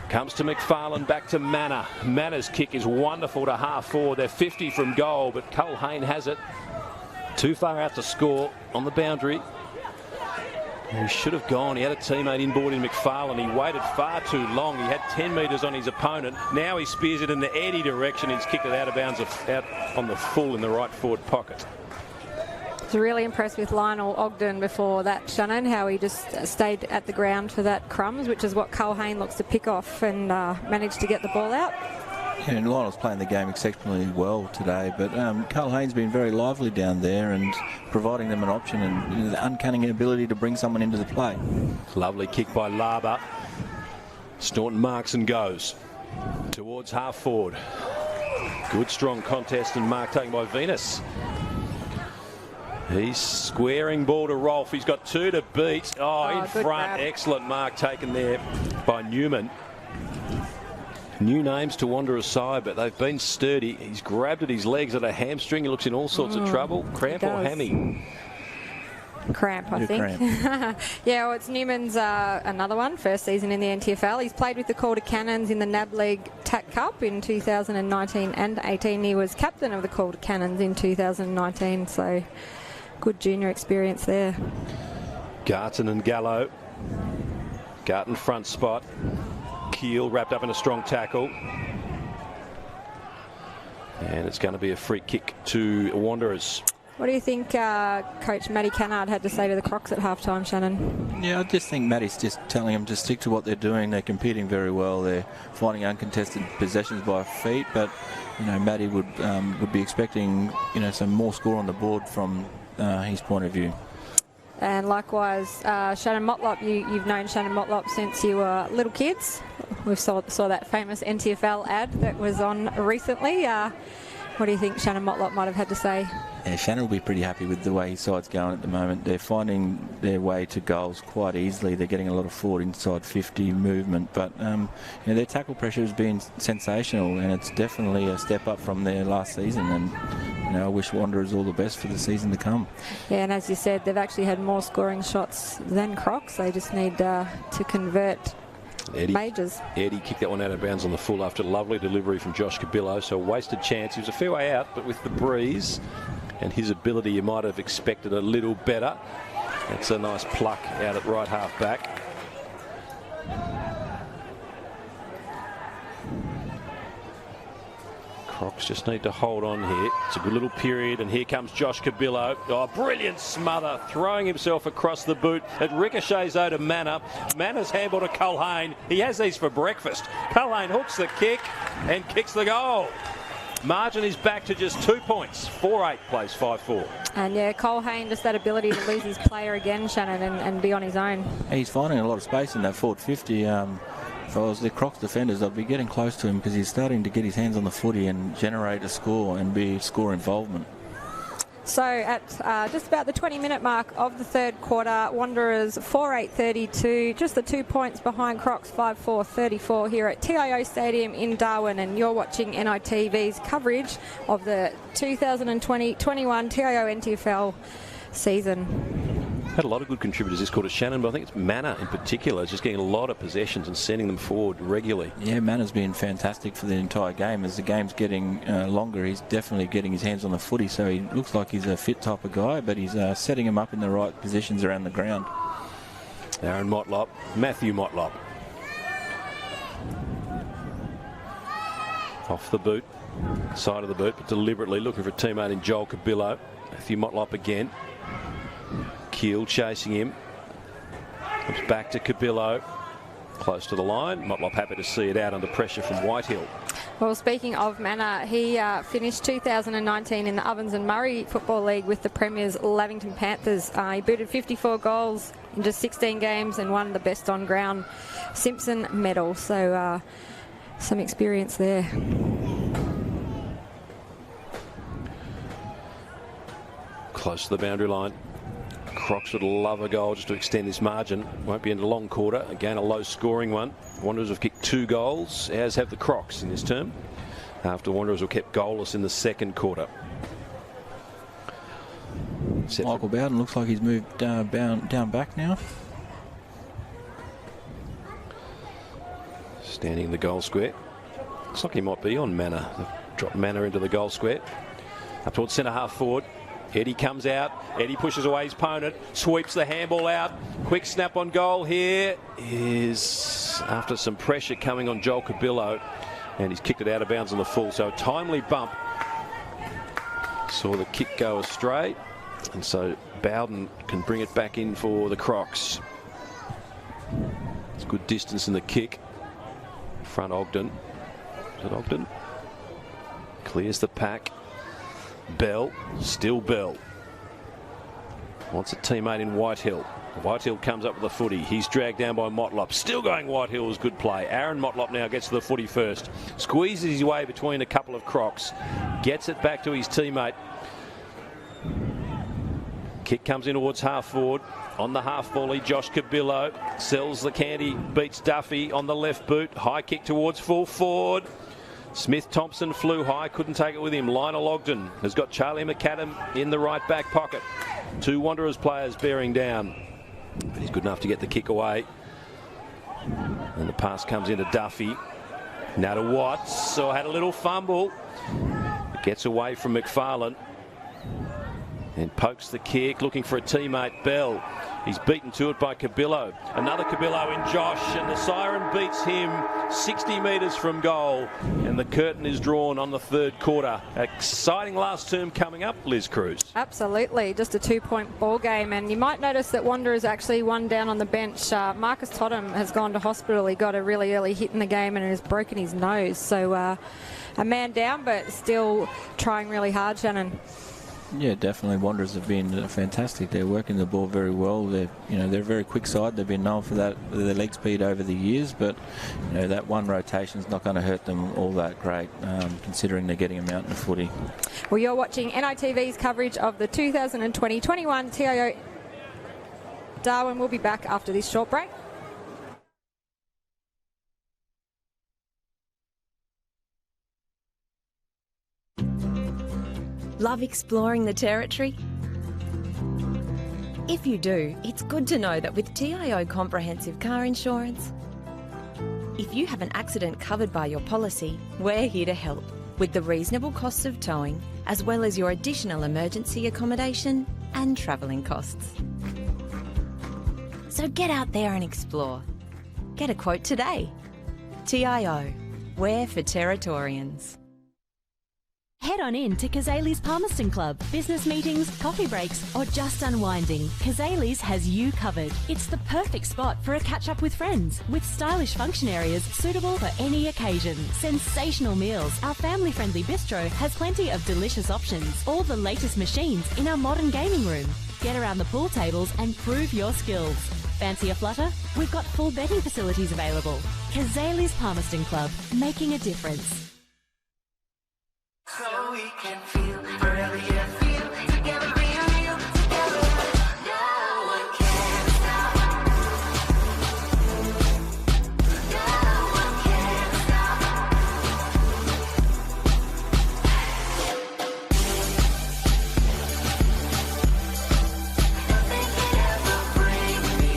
Comes to McFarlane, back to Manor. Manor's kick is wonderful to half forward. They're 50 from goal, but Culhane has it. Too far out to score on the boundary. He should have gone. He had a teammate inboard in McFarlane. He waited far too long. He had 10 metres on his opponent. Now he spears it in the Eddie direction. He's kicked it out of bounds, out on the full in the right forward pocket. I was really impressed with Lionel Ogden before that, Shannon, how he just stayed at the ground for that crumbs, which is what Culhane looks to pick off, and managed to get the ball out. Yeah, and Lionel's playing the game exceptionally well today, but Culhane's been very lively down there and providing them an option and the uncanny ability to bring someone into the play. Lovely kick by Laba. Staunton marks and goes towards half forward. Good strong contest and mark taken by Venus. He's squaring ball to Rolfe. He's got 2 to beat. Oh, in front. Grab. Excellent mark taken there by Newman. New names to Wanderers' side, but they've been sturdy. He's grabbed at his legs at a hamstring. He looks in all sorts of trouble. Cramp or hammy? Cramp, I think. Yeah, well, it's Newman's another one, first season in the NTFL. He's played with the Calder Cannons in the NAB League TAC Cup in 2019 and 18. He was captain of the Calder Cannons in 2019, so good junior experience there. Garton and Gallo. Garton front spot. Keel wrapped up in a strong tackle. And it's going to be a free kick to Wanderers. What do you think Coach Matty Cannard had to say to the Crocs at halftime, Shannon? Yeah, I just think Matty's just telling them to stick to what they're doing. They're competing very well. They're finding uncontested possessions by feet, but you know Matty would be expecting some more score on the board from his point of view. And likewise, Shannon Motlop, you've known Shannon Motlop since you were little kids. We saw that famous NTFL ad that was on recently. What do you think Shannon Motlop might have had to say? Yeah, Shannon will be pretty happy with the way his side's going at the moment. They're finding their way to goals quite easily. They're getting a lot of forward inside 50 movement, but their tackle pressure has been sensational, and it's definitely a step up from their last season. And I wish Wanderers all the best for the season to come. Yeah, and as you said, they've actually had more scoring shots than Crocs. They just need to convert Majors. Eddie kicked that one out of bounds on the full after a lovely delivery from Josh Cabillo, so a wasted chance. He was a fair way out, but with the breeze and his ability, you might have expected a little better. That's a nice pluck out at right half back. Crocs just need to hold on here. It's a good little period, and here comes Josh Cabillo. Oh, brilliant smother, throwing himself across the boot. It ricochets out to Manor. Manor's handball to Culhane. He has these for breakfast. Culhane hooks the kick and kicks the goal. Margin is back to just 2 points. 4-8 plays 5-4. And yeah, Culhane, just that ability to lose his player again, Shannon, and be on his own. He's finding a lot of space in that forward 50. If I was the Crocs defenders, I'd be getting close to him because he's starting to get his hands on the footy and generate a score and be score involvement. So at just about the 20-minute mark of the third quarter, Wanderers 4-8-32, just the 2 points behind Crocs 5-4-34 here at TIO Stadium in Darwin, and you're watching NITV's coverage of the 2020-21 TIO NTFL season. Had a lot of good contributors this quarter, Shannon, but I think it's Manor in particular is just getting a lot of possessions and sending them forward regularly. Yeah, Manor's been fantastic for the entire game. As the game's getting longer, he's definitely getting his hands on the footy, so he looks like he's a fit type of guy, but he's setting him up in the right positions around the ground. Matthew Motlop. Off the boot, side of the boot, but deliberately looking for a teammate in Joel Cabillo. Matthew Motlop again. Keel chasing him. Comes back to Cabillo. Close to the line. Motlop happy to see it out under pressure from Whitehill. Well, speaking of Manor, he finished 2019 in the Ovens and Murray Football League with the Premier's Lavington Panthers. He booted 54 goals in just 16 games and won the Best on Ground Simpson medal. So some experience there. Close to the boundary line. Crocs would love a goal just to extend this margin. Won't be in the long quarter. Again, a low-scoring one. Wanderers have kicked 2 goals, as have the Crocs in this term, after Wanderers were kept goalless in the second quarter. Michael Bowden looks like he's moved down back now. Standing in the goal square. Looks like he might be on Manor. Drop Manor into the goal square. Up towards centre half forward. Eddie comes out. Eddie pushes away his opponent. Sweeps the handball out. Quick snap on goal here is after some pressure coming on Joel Cabillo. And he's kicked it out of bounds on the full. So a timely bump. Saw the kick go astray. And so Bowden can bring it back in for the Crocs. It's good distance in the kick. Front Ogden. Is it Ogden? Clears the pack. Bell, still Bell. Wants a teammate in Whitehill. Whitehill comes up with the footy. He's dragged down by Motlop. Still going Whitehill was good play. Aaron Motlop now gets to the footy first. Squeezes his way between a couple of Crocs. Gets it back to his teammate. Kick comes in towards half forward. On the half volley, Josh Cabillo sells the candy, beats Duffy on the left boot. High kick towards full forward. Smith Thompson flew high, couldn't take it with him. Lionel Ogden has got Charlie McAdam in the right back pocket. 2 Wanderers players bearing down. But he's good enough to get the kick away. And the pass comes into Duffy. Now to Watts. So had a little fumble. It gets away from McFarlane. And pokes the kick, looking for a teammate, Bell. He's beaten to it by Cabillo. Another Cabillo in Josh, and the siren beats him 60 metres from goal. And the curtain is drawn on the third quarter. Exciting last term coming up, Liz Cruz. Absolutely, just a 2-point ball game. And you might notice that Wanderers actually one down on the bench. Marcus Totham has gone to hospital. He got a really early hit in the game and has broken his nose. So a man down, but still trying really hard, Shannon. Yeah, definitely. Wanderers have been fantastic. They're working the ball very well. They're a very quick side. They've been known for that, their leg speed over the years. But that one rotation is not going to hurt them all that great, considering they're getting a mountain of footy. Well, you're watching NITV's coverage of the 2020-21 TIO Darwin. We'll be back after this short break. Love exploring the territory? If you do, it's good to know that with TIO Comprehensive Car Insurance, If you have an accident covered by your policy, we're here to help with the reasonable costs of towing, as well as your additional emergency accommodation and travelling costs. So get out there and explore. Get a quote today. TIO, we're for Territorians. Head on in to Kazali's Palmerston Club. Business meetings, coffee breaks, or just unwinding, Kazali's has you covered. It's the perfect spot for a catch-up with friends, with stylish function areas suitable for any occasion. Sensational meals. Our family-friendly bistro has plenty of delicious options. All the latest machines in our modern gaming room. Get around the pool tables and prove your skills. Fancy a flutter? We've got full betting facilities available. Kazali's Palmerston Club, making a difference. So we can feel, really feel together, real together. No one can stop. No one can stop. Nothing can ever bring me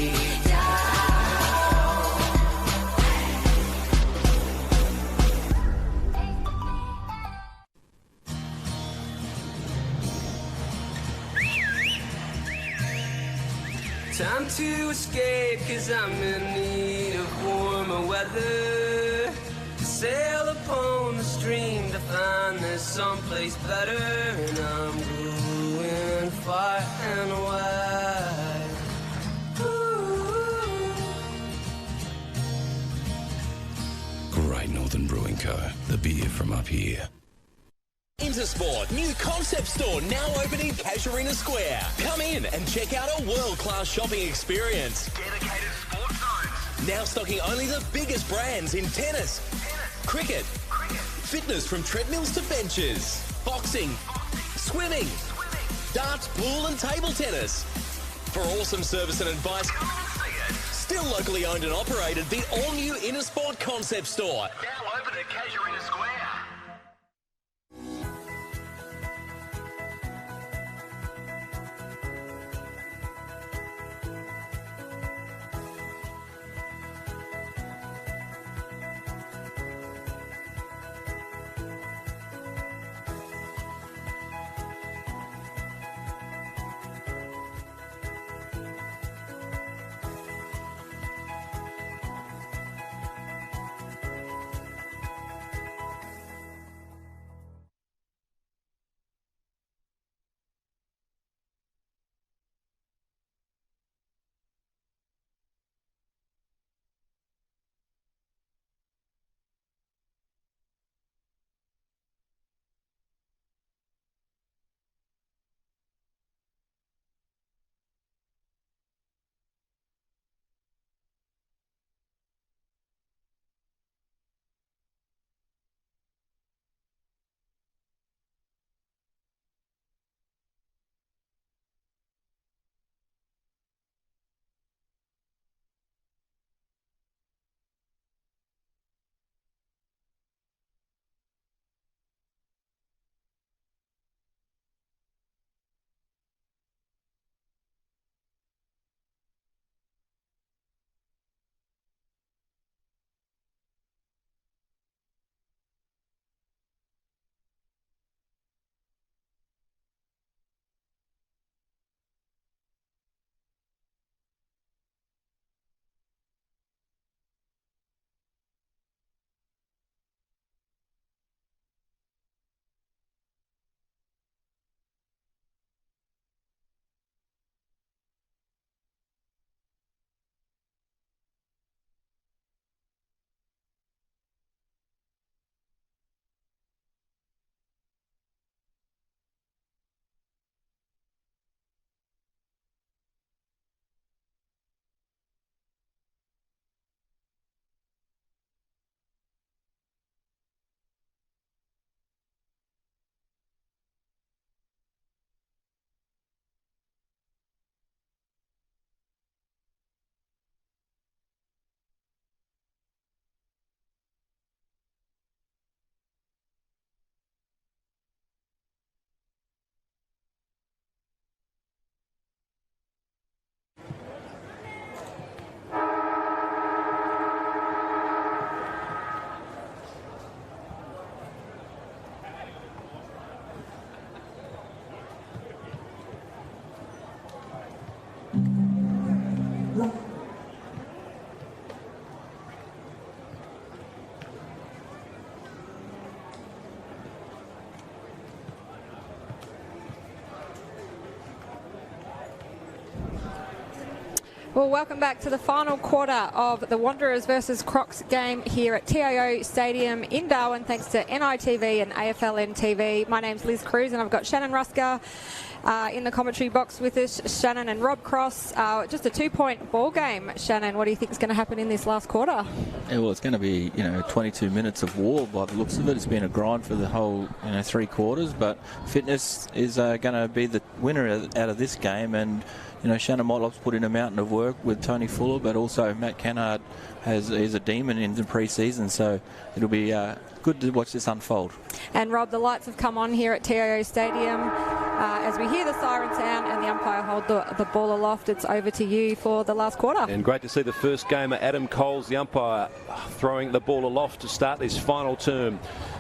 Time to escape, cause I'm in need of warmer weather. Sail upon the stream to find there's someplace better. And I'm going far and wide. Great Northern Brewing Co. The beer from up here. Intersport, new concept store now open in Casuarina Square. Come in and check out a world-class shopping experience. Dedicated sports zones. Now stocking only the biggest brands in tennis, cricket, fitness from treadmills to benches, boxing, swimming, darts, pool and table tennis. For awesome service and advice, still locally owned and operated, the all-new Intersport concept store. Now open at Casuarina Square. Well, welcome back to the final quarter of the Wanderers versus Crocs game here at TIO Stadium in Darwin, thanks to NITV and AFLN TV. My name's Liz Cruz and I've got Shannon Rusker in the commentary box with us, Shannon and Rob Cross. Just a 2-point ball game. Shannon, what do you think is going to happen in this last quarter? Yeah, well, it's going to be 22 minutes of war by the looks of it. It's been a grind for the whole 3 quarters, but Fitness is going to be the winner out of this game. And Shannon Motlop's put in a mountain of work with Tony Fuller, but also Matt Kennard is a demon in the pre-season, so it'll be good to watch this unfold. And Rob, the lights have come on here at TIO Stadium. As we hear the siren sound and the umpire hold the ball aloft, it's over to you for the last quarter. And great to see the first gamer, Adam Coles, the umpire, throwing the ball aloft to start this final term.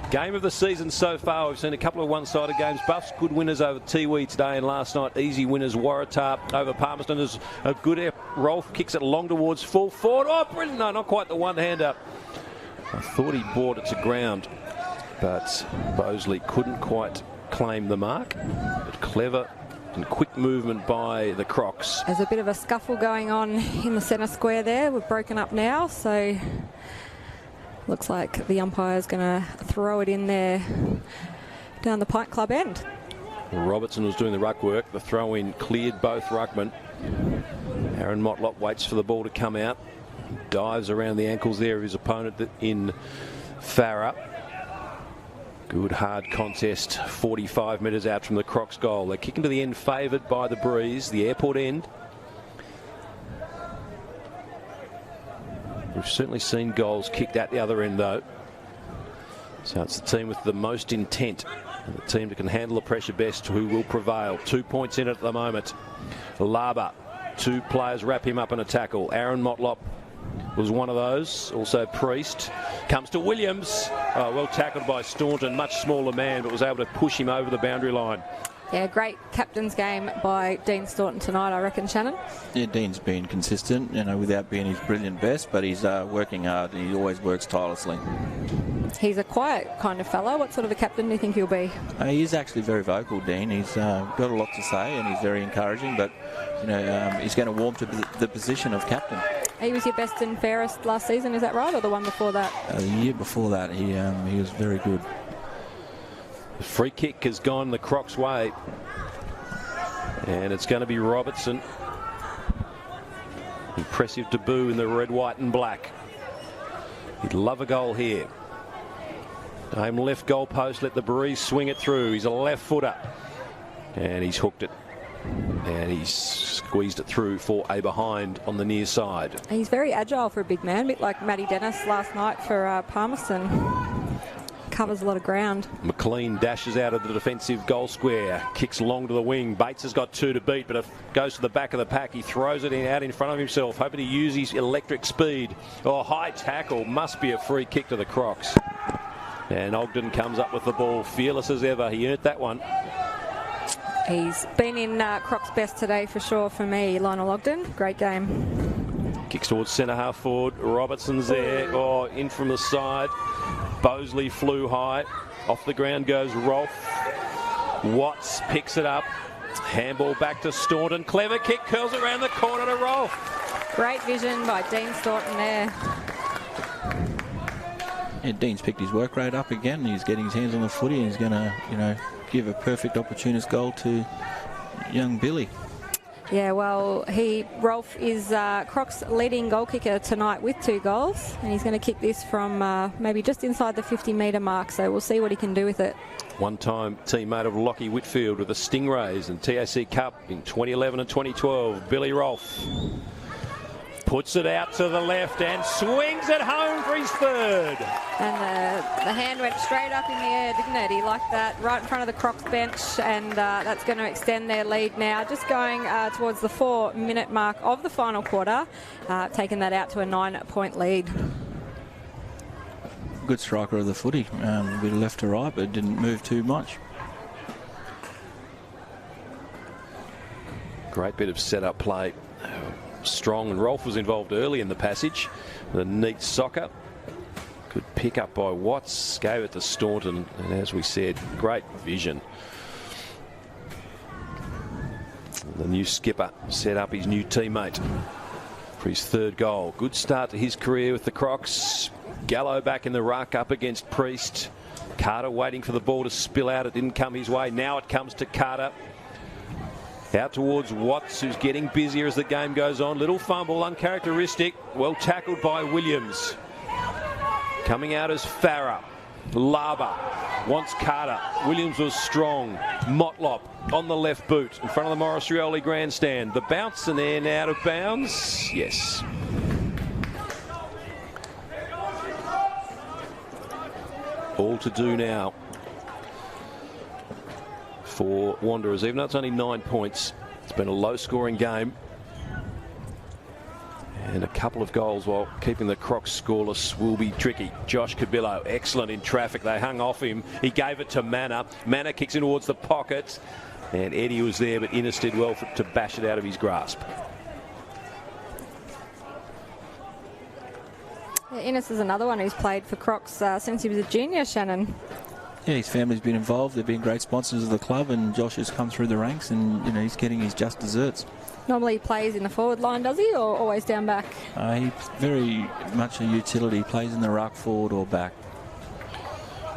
Game of the season so far. We've seen a couple of one-sided games. Buffs, good winners over Tiwi today, and last night easy winners. Waratah over Palmerston is a good Rolf kicks it long towards full forward. Oh, brilliant. No, not quite the one-hander. I thought he brought it to ground, but Bosley couldn't quite claim the mark. But clever and quick movement by the Crocs. There's a bit of a scuffle going on in the centre square there. We're broken up now, so looks like the umpire's going to throw it in there down the Pint Club end. Robertson was doing the ruck work. The throw-in cleared both ruckmen. Aaron Motlop waits for the ball to come out. Dives around the ankles there of his opponent in Farah. Good hard contest, 45 metres out from the Crocs goal. They're kicking to the end, favoured by the breeze, the airport end. We've certainly seen goals kicked at the other end though. So it's the team with the most intent and the team that can handle the pressure best who will prevail. 2 points in it at the moment. Laba, 2 players wrap him up in a tackle. Aaron Motlop was one of those. Also Priest comes to Williams. Well tackled by Staunton, much smaller man, but was able to push him over the boundary line. Yeah, great captain's game by Dean Staunton tonight, I reckon, Shannon. Yeah, Dean's been consistent, without being his brilliant best, but he's working hard and he always works tirelessly. He's a quiet kind of fellow. What sort of a captain do you think he'll be? He is actually very vocal, Dean. He's got a lot to say and he's very encouraging, but he's going to warm to the position of captain. He was your best and fairest last season, is that right, or the one before that? The year before that, he was very good. The free kick has gone the Crocs' way. And it's going to be Robertson. Impressive debut in the red, white and black. He'd love a goal here. Aim left goal post, let the breeze swing it through. He's a left footer. And he's hooked it. And he's squeezed it through for a behind on the near side. He's very agile for a big man, a bit like Matty Dennis last night for Palmerston. Covers a lot of ground. McLean dashes out of the defensive goal square, kicks long to the wing. Bates has got 2 to beat, but it goes to the back of the pack. He throws it out in front of himself, hoping to use his electric speed. Oh, high tackle. Must be a free kick to the Crocs. And Ogden comes up with the ball, fearless as ever. He earned that one. He's been in Crocs' best today for sure for me, Lionel Ogden. Great game. Kicks towards centre half forward. Robertson's there. Oh, in from the side. Bosley flew high. Off the ground goes Rolf. Watts picks it up. Handball back to Staunton. Clever kick, curls it around the corner to Rolf. Great vision by Dean Staunton there. Yeah, Dean's picked his work rate up again. He's getting his hands on the footy and he's going to, give a perfect opportunist goal to young Billy. Yeah, well, Rolf is Crocs' leading goal kicker tonight with 2 goals, and he's going to kick this from maybe just inside the 50-metre mark, so we'll see what he can do with it. One-time teammate of Lockie Whitfield with the Stingrays and TAC Cup in 2011 and 2012, Billy Rolf. Puts it out to the left and swings it home for his 3rd. And the hand went straight up in the air, didn't it? He liked that right in front of the Crocs bench, and that's going to extend their lead now. Just going towards the 4-minute mark of the final quarter, taking that out to a 9-point lead. Good striker of the footy, a bit left to right, but didn't move too much. Great bit of set-up play. Strong, and Rolf was involved early in the passage. The neat soccer. Good pick up by Watts. Gave it to Staunton, and as we said, great vision. The new skipper set up his new teammate. for his third goal. Good start to his career with the Crocs. Gallo back in the ruck up against Priest. Carter waiting for the ball to spill out. It didn't come his way. Now it comes to Carter. Out towards Watts, who's getting busier as the game goes on. Little fumble, uncharacteristic. Well tackled by Williams. Coming out as Farah. Laba wants Carter. Williams was strong. Motlop on the left boot in front of the Morris Rioli grandstand. The bounce and then out of bounds. Yes. All to do now for Wanderers, even though it's only 9 points. It's been a low-scoring game. And a couple of goals while keeping the Crocs scoreless will be tricky. Josh Cabillo, excellent in traffic. They hung off him. He gave it to Manna. Manna kicks in towards the pocket. And Eddie was there, but Innes did well to bash it out of his grasp. Yeah, Innes is another one who's played for Crocs since he was a junior, Shannon. Yeah, his family's been involved. They've been great sponsors of the club, and Josh has come through the ranks, and he's getting his just desserts. Normally he plays in the forward line, does he, or always down back? He's very much a utility. He plays in the ruck, forward or back.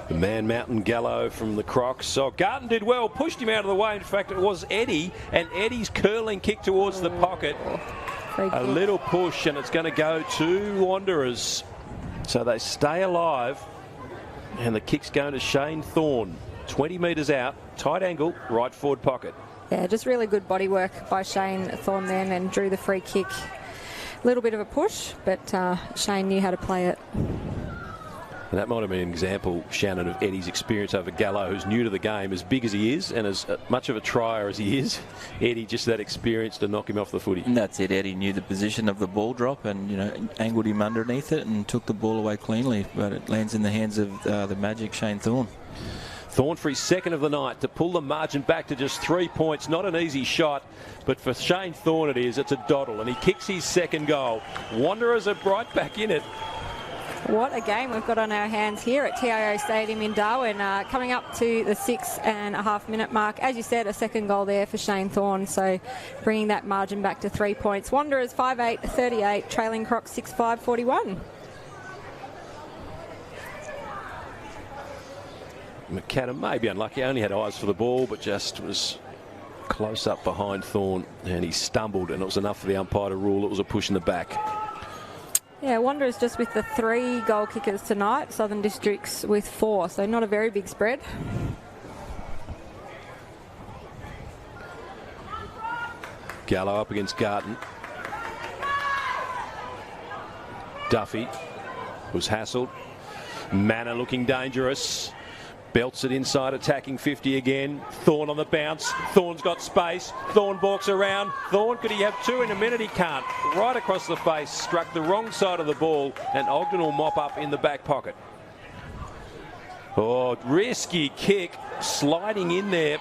The man Mountain Gallo from the Crocs. So Garton did well, pushed him out of the way. In fact, it was Eddie, and Eddie's curling kick towards the pocket. A little push, and it's going to go to Wanderers. So they stay alive, and the kick's going to Shane Thorne. 20 metres out, tight angle, right forward pocket. Yeah, just really good body work by Shane Thorne then, and drew the free kick. A little bit of a push, but Shane knew how to play it. And that might have been an example, Shannon, of Eddie's experience over Gallo, who's new to the game, as big as he is and as much of a trier as he is. Eddie, just that experience to knock him off the footy. And that's it. Eddie knew the position of the ball drop and, angled him underneath it and took the ball away cleanly. But it lands in the hands of the magic Shane Thorne. Thorne for his second of the night to pull the margin back to just 3 points. Not an easy shot, but for Shane Thorne it is. It's a doddle, and he kicks his second goal. Wanderers are right back in it. What a game we've got on our hands here at TIO Stadium in Darwin, coming up to the 6.5 minute mark. As you said, a second goal there for Shane Thorne, so bringing that margin back to 3 points. Wanderers 5-8-38, trailing Crocs 6-5-41. McAdam may be unlucky, only had eyes for the ball, but just was close up behind Thorne, and he stumbled, and it was enough for the umpire to rule it was a push in the back. Yeah, Wanderers just with the 3 goal kickers tonight, Southern Districts with 4, so not a very big spread. Gallo up against Garton. Duffy was hassled. Manna looking dangerous. Belts it inside, attacking 50 again. Thorne on the bounce. Thorne's got space. Thorne balks around. Thorne, could he have 2 in a minute? He can't. Right across the face, struck the wrong side of the ball, and Ogden will mop up in the back pocket. Oh, risky kick. Sliding in there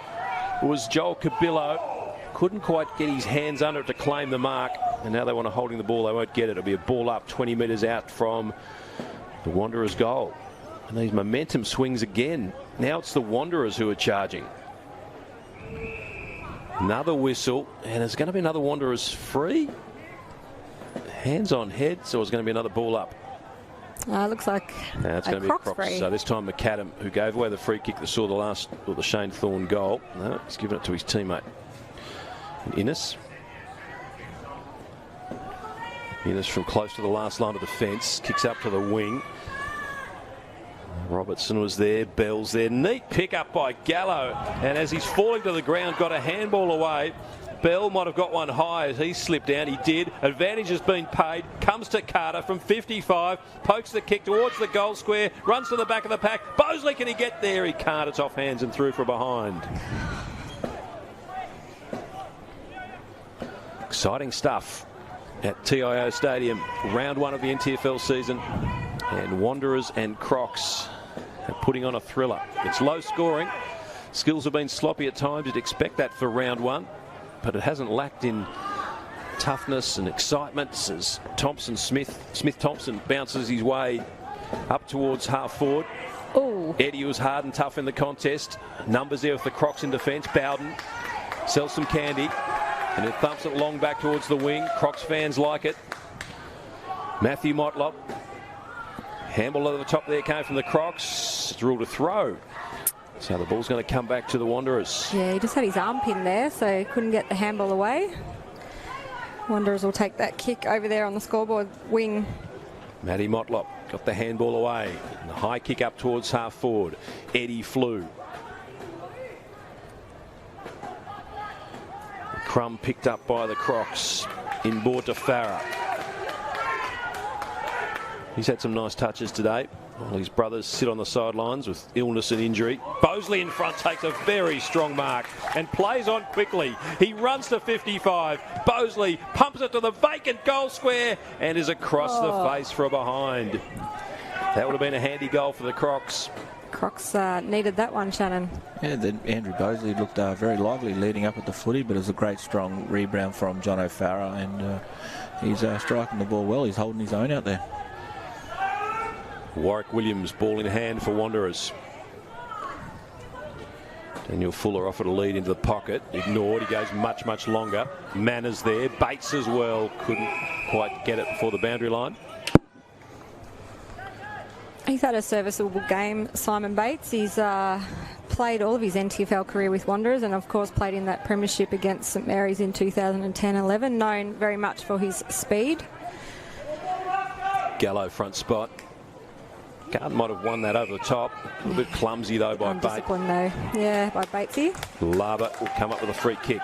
was Joel Cabillo. Couldn't quite get his hands under it to claim the mark, and now they want to holding the ball. They won't get it. It'll be a ball up 20 metres out from the Wanderers' goal. And these momentum swings again. Now it's the Wanderers who are charging. Another whistle, and it's going to be another Wanderers free. Hands on head, so it's going to be another ball up. Looks like it's going to be a Crocs free. So this time McAdam, who gave away the free kick that saw the Shane Thorne goal. No, he's given it to his teammate. Innes. Innes from close to the last line of defence, kicks up to the wing. Robertson was there, Bell's there. Neat pick up by Gallo, and as he's falling to the ground, got a handball away. Bell might have got one high as he slipped down. He did. Advantage has been paid. Comes to Carter from 55. Pokes the kick towards the goal square. Runs to the back of the pack. Bosley, can he get there? He can't. It's off hands and through for behind. Exciting stuff at TIO Stadium. Round 1 of the NTFL season. And Wanderers and Crocs are putting on a thriller. It's low scoring. Skills have been sloppy at times. You'd expect that for round 1. But it hasn't lacked in toughness and excitement as Smith-Thompson bounces his way up towards half forward. Ooh. Eddie was hard and tough in the contest. Numbers there with the Crocs in defence. Bowden sells some candy and it thumps it long back towards the wing. Crocs fans like it. Matthew Motlop. Handball over the top there came from the Crocs. It's ruled a throw. So the ball's going to come back to the Wanderers. Yeah, he just had his arm pinned there, so he couldn't get the handball away. Wanderers will take that kick over there on the scoreboard wing. Matty Motlop got the handball away. And the high kick up towards half forward. Eddie flew. Crumb picked up by the Crocs. Inboard to Farah. He's had some nice touches today. All his brothers sit on the sidelines with illness and injury. Bosley in front takes a very strong mark and plays on quickly. He runs to 55. Bosley pumps it to the vacant goal square and is across the face from behind. That would have been a handy goal for the Crocs. Crocs needed that one, Shannon. Yeah, Andrew Bosley looked very lively leading up at the footy, but it was a great strong rebound from John O'Farah, and he's striking the ball well. He's holding his own out there. Warwick Williams, ball in hand for Wanderers. Daniel Fuller offered a lead into the pocket. Ignored. He goes much, much longer. Manners there. Bates as well. Couldn't quite get it before the boundary line. He's had a serviceable game, Simon Bates. He's played all of his NTFL career with Wanderers and, of course, played in that premiership against St Mary's in 2010-11. Known very much for his speed. Gallo front spot. Garden might have won that over the top. A little bit clumsy though by Bates. Undisciplined though. Yeah, by Batesy. Lava will come up with a free kick.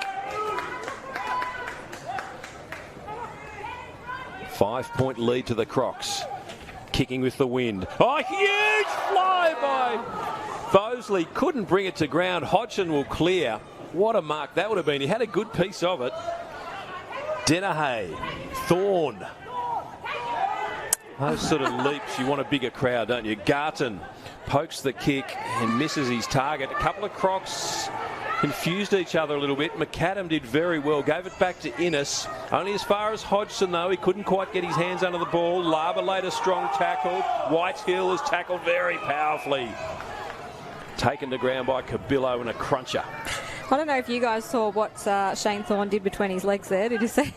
5-point lead to the Crocs. Kicking with the wind. Oh, huge fly by Bosley. Couldn't bring it to ground. Hodgson will clear. What a mark that would have been. He had a good piece of it. Dennehy. Thorne. Those sort of leaps, you want a bigger crowd, don't you? Garton pokes the kick and misses his target. A couple of Crocs confused each other a little bit. McAdam did very well, gave it back to Innes. Only as far as Hodgson, though. He couldn't quite get his hands under the ball. Lava laid a strong tackle. Whitehill has tackled very powerfully. Taken to ground by Cabillo and a cruncher. I don't know if you guys saw what Shane Thorne did between his legs there. Did you see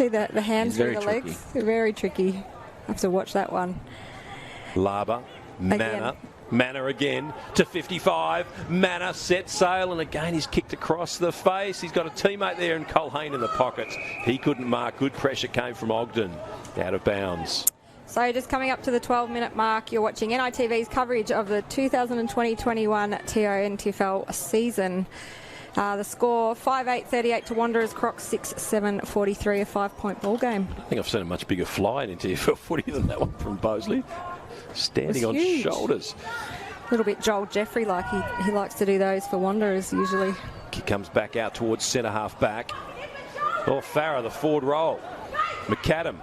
the hands through the legs? Very tricky. I have to watch that one. Lava, Manor again to 55. Manor set sail, and again he's kicked across the face. He's got a teammate there in Culhane in the pocket. He couldn't mark. Good pressure came from Ogden. Out of bounds. So just coming up to the 12-minute mark, you're watching NITV's coverage of the 2020-21 TIO NTFL season. The score 5-8-38 to Wanderers, Crocs 6-7-43, a 5-point ball game. I think I've seen a much bigger fly in NTFL footy than that one from Bosley. Standing on shoulders. A little bit Joel Jeffrey like he likes to do those for Wanderers usually. Kick comes back out towards centre half back. Oh, Farah, the forward roll. McAdam.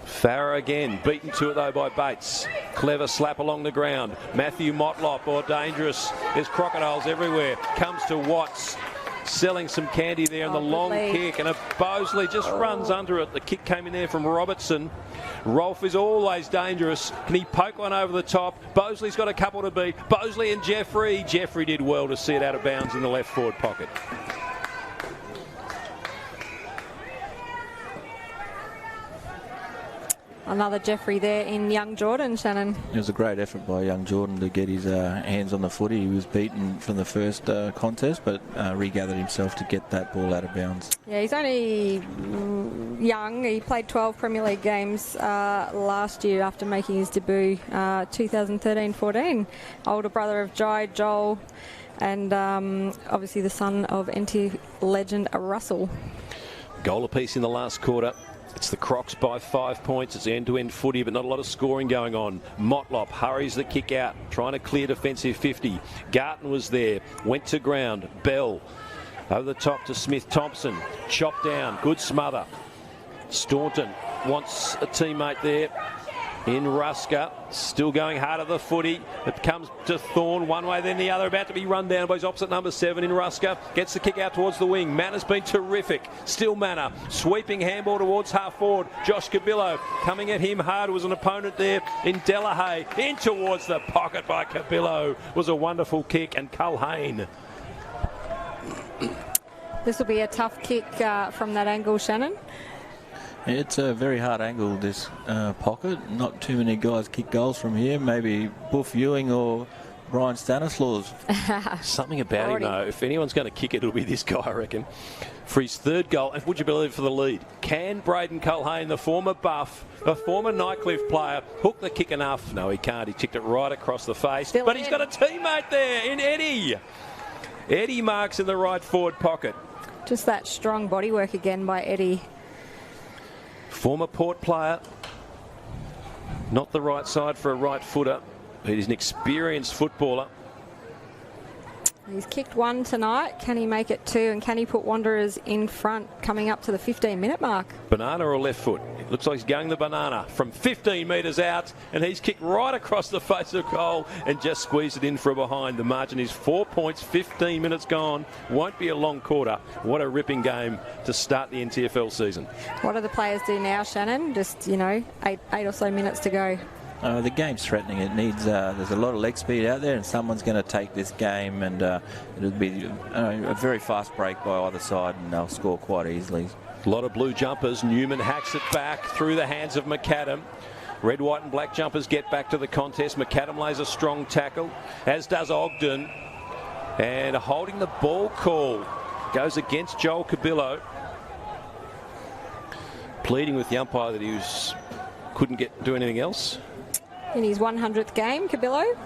Farah again, beaten to it though by Bates. Clever slap along the ground. Matthew Motlop, dangerous. There's crocodiles everywhere. Comes to Watts. Selling some candy there in the long kick. And Bosley just runs under it. The kick came in there from Robertson. Rolfe is always dangerous. Can he poke one over the top? Bosley's got a couple to beat. Bosley and Jeffrey. Jeffrey did well to see it out of bounds in the left forward pocket. Another Jeffrey there in young Jordan, Shannon. It was a great effort by young Jordan to get his hands on the footy. He was beaten from the first contest, but regathered himself to get that ball out of bounds. Yeah, he's only young. He played 12 Premier League games last year after making his debut 2013-14. Older brother of Jai, Joel, and obviously the son of NT legend Russell. Goal apiece in the last quarter. It's the Crocs by 5 points. It's end-to-end footy, but not a lot of scoring going on. Motlop hurries the kick out, trying to clear defensive 50. Garton was there, went to ground. Bell over the top to Smith-Thompson. Chopped down, good smother. Staunton wants a teammate there in Ruska. Still going hard at the footy. It comes to Thorne one way then the other. About to be run down by his opposite number 7 in Ruska. Gets the kick out towards the wing. Manner's been terrific. Still Manner. Sweeping handball towards half forward. Josh Cabillo coming at him hard. Was an opponent there in Delahaye. In towards the pocket by Cabillo. Was a wonderful kick. And Culhane. This will be a tough kick from that angle, Shannon. It's a very hard angle, this pocket. Not too many guys kick goals from here. Maybe Buff Ewing or Brian Stanislaus. Something about him, though. If anyone's going to kick it, it'll be this guy, I reckon. For his third goal, and would you believe for the lead? Can Braden Culhane, the former Buff, a former Nightcliff player, hook the kick enough? No, he can't. He kicked it right across the face. But he's got a teammate there in Eddie. Eddie marks in the right forward pocket. Just that strong bodywork again by Eddie. Former Port player. Not the right side for a right footer. He's an experienced footballer. He's kicked one tonight. Can he make it two? And can he put Wanderers in front coming up to the 15-minute mark? Banana or left foot? It looks like he's going the banana from 15 metres out, and he's kicked right across the face of goal and just squeezed it in for a behind. The margin is 4 points, 15 minutes gone. Won't be a long quarter. What a ripping game to start the NTFL season. What do the players do now, Shannon? Just, you know, eight or so minutes to go. The game's threatening. It needs. There's a lot of leg speed out there, and someone's going to take this game, and it'll be a very fast break by either side, and they'll score quite easily. A lot of blue jumpers. Newman hacks it back through the hands of McAdam. Red, white and black jumpers get back to the contest. McAdam lays a strong tackle, as does Ogden. And holding the ball call goes against Joel Cabillo. Pleading with the umpire that he couldn't do anything else. In his 100th game, Cabillo.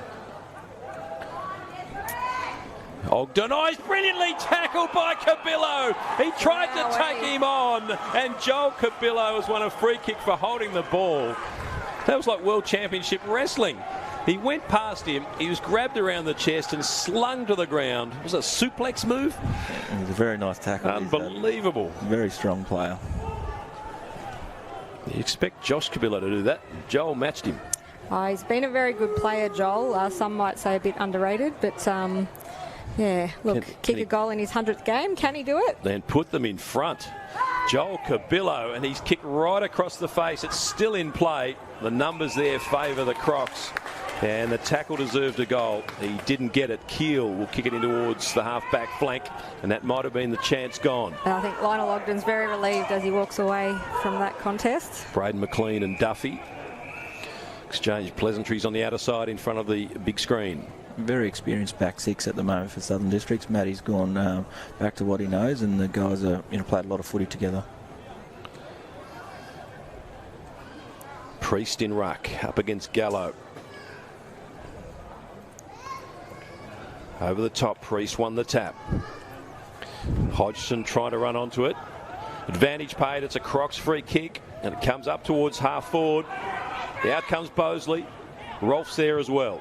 Ogden, he's brilliantly tackled by Cabillo. He tried to take him on, and Joel Cabillo has won a free kick for holding the ball. That was like World Championship Wrestling. He went past him, he was grabbed around the chest and slung to the ground. Was it a suplex move? It was a very nice tackle. Unbelievable. Very strong player. You expect Josh Cabillo to do that. Joel matched him. He's been a very good player, Joel. Some might say a bit underrated, but yeah, look, kick a goal in his 100th game. Can he do it? Then put them in front. Joel Cabillo, and he's kicked right across the face. It's still in play. The numbers there favour the Crocs. And the tackle deserved a goal. He didn't get it. Keel will kick it in towards the half-back flank, and that might have been the chance gone. And I think Lionel Ogden's very relieved as he walks away from that contest. Braden McLean and Duffy exchange pleasantries on the outer side in front of the big screen. Very experienced back six at the moment for Southern Districts. Matty's gone back to what he knows, and the guys are played a lot of footy together. Priest in ruck up against Gallo. Over the top, Priest won the tap. Hodgson trying to run onto it. Advantage paid. It's a Crocs free kick, and it comes up towards half forward. Out comes Bosley. Rolf's there as well.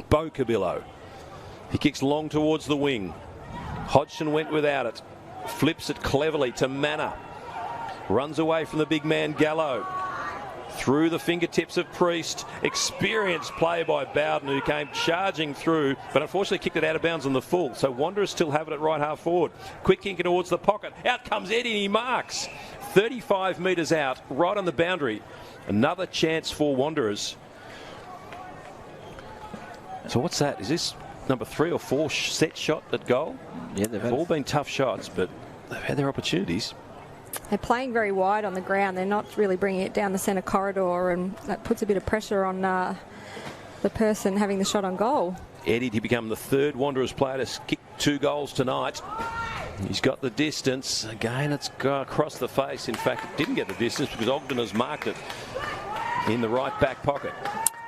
Bo Cabillo. He kicks long towards the wing. Hodgson went without it. Flips it cleverly to Manor. Runs away from the big man Gallo. Through the fingertips of Priest. Experienced play by Bowden, who came charging through, but unfortunately kicked it out of bounds on the full. So Wanderers still have it at right half forward. Quick kick towards the pocket. Out comes Eddie, and he marks. 35 metres out, right on the boundary. Another chance for Wanderers. So what's that? Is this number 3 or 4 set shot at goal? Yeah, they've all been tough shots, but they've had their opportunities. They're playing very wide on the ground. They're not really bringing it down the centre corridor, and that puts a bit of pressure on the person having the shot on goal. Eddie to become the third Wanderers player to kick 2 goals tonight. He's got the distance. Again, it's across the face. In fact, it didn't get the distance because Ogden has marked it in the right back pocket.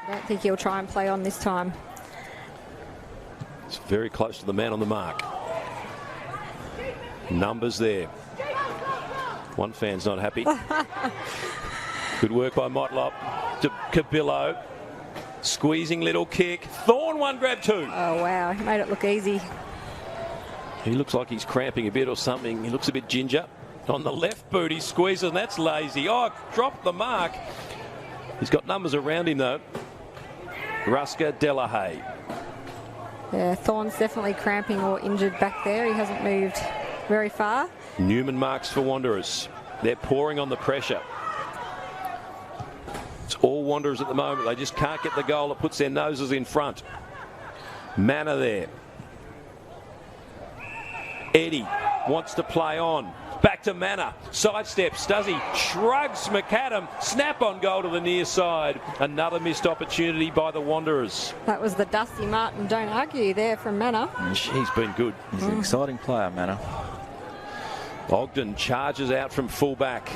I don't think he'll try and play on this time. It's very close to the man on the mark. Numbers there. One fan's not happy. Good work by Motlop to Cabillo. Squeezing little kick. Thorne one grab 2. Oh, wow. He made it look easy. He looks like he's cramping a bit or something. He looks a bit ginger. On the left boot, he squeezes, and that's lazy. Oh, dropped the mark. He's got numbers around him, though. Rusker Delahaye. Yeah, Thorne's definitely cramping or injured back there. He hasn't moved very far. Newman marks for Wanderers. They're pouring on the pressure. It's all Wanderers at the moment. They just can't get the goal that puts their noses in front. Manor there. Eddie wants to play on. Back to Manor. Sidesteps. Does he? Shrugs McAdam. Snap on goal to the near side. Another missed opportunity by the Wanderers. That was the Dusty Martin don't argue there from Manor. She's been good. He's an exciting player, Manor. Ogden charges out from fullback.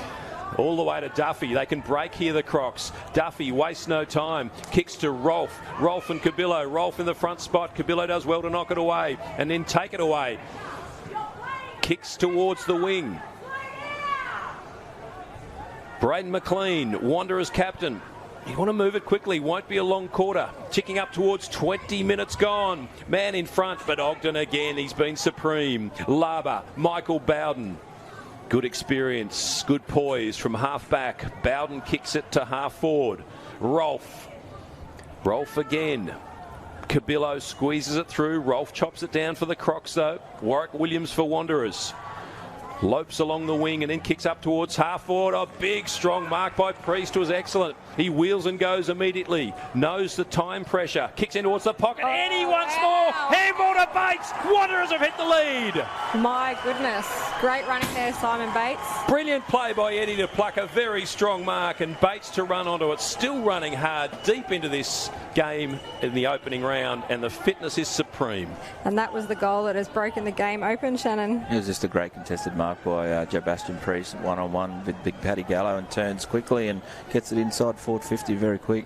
All the way to Duffy. They can break here, the Crocs. Duffy wastes no time. Kicks to Rolfe. Rolfe and Cabillo. Rolfe in the front spot. Cabillo does well to knock it away and then take it away. Kicks towards the wing. Braden McLean, Wanderers captain. You want to move it quickly. Won't be a long quarter. Ticking up towards 20 minutes gone. Man in front, but Ogden again. He's been supreme. Laba, Michael Bowden. Good experience, good poise from half back. Bowden kicks it to half forward. Rolfe again. Cabillo squeezes it through. Rolfe chops it down for the Crocs though. Warwick Williams for Wanderers. Lopes along the wing and then kicks up towards half forward. A big strong mark by Priest was excellent. He wheels and goes immediately. Knows the time pressure. Kicks in towards the pocket. Eddie once more. Handball to Bates. Wanderers have hit the lead. My goodness. Great running there, Simon Bates. Brilliant play by Eddie to pluck a very strong mark and Bates to run onto it. Still running hard deep into this game in the opening round and the fitness is supreme. And that was the goal that has broken the game open, Shannon. It was just a great contested mark by Jabastian Priest, one-on-one with Big Paddy Gallo, and turns quickly and gets it inside forward 50 very quick.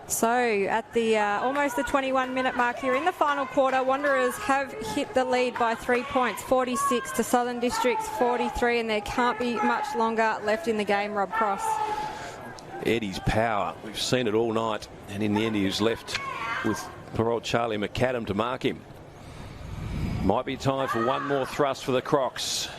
So at the almost the 21-minute mark here in the final quarter, Wanderers have hit the lead by 3 points, 46 to Southern District's 43, and there can't be much longer left in the game, Rob Cross. Eddie's power, we've seen it all night, and in the end he was left with poor old Charlie McAdam to mark him. Might be time for one more thrust for the Crocs.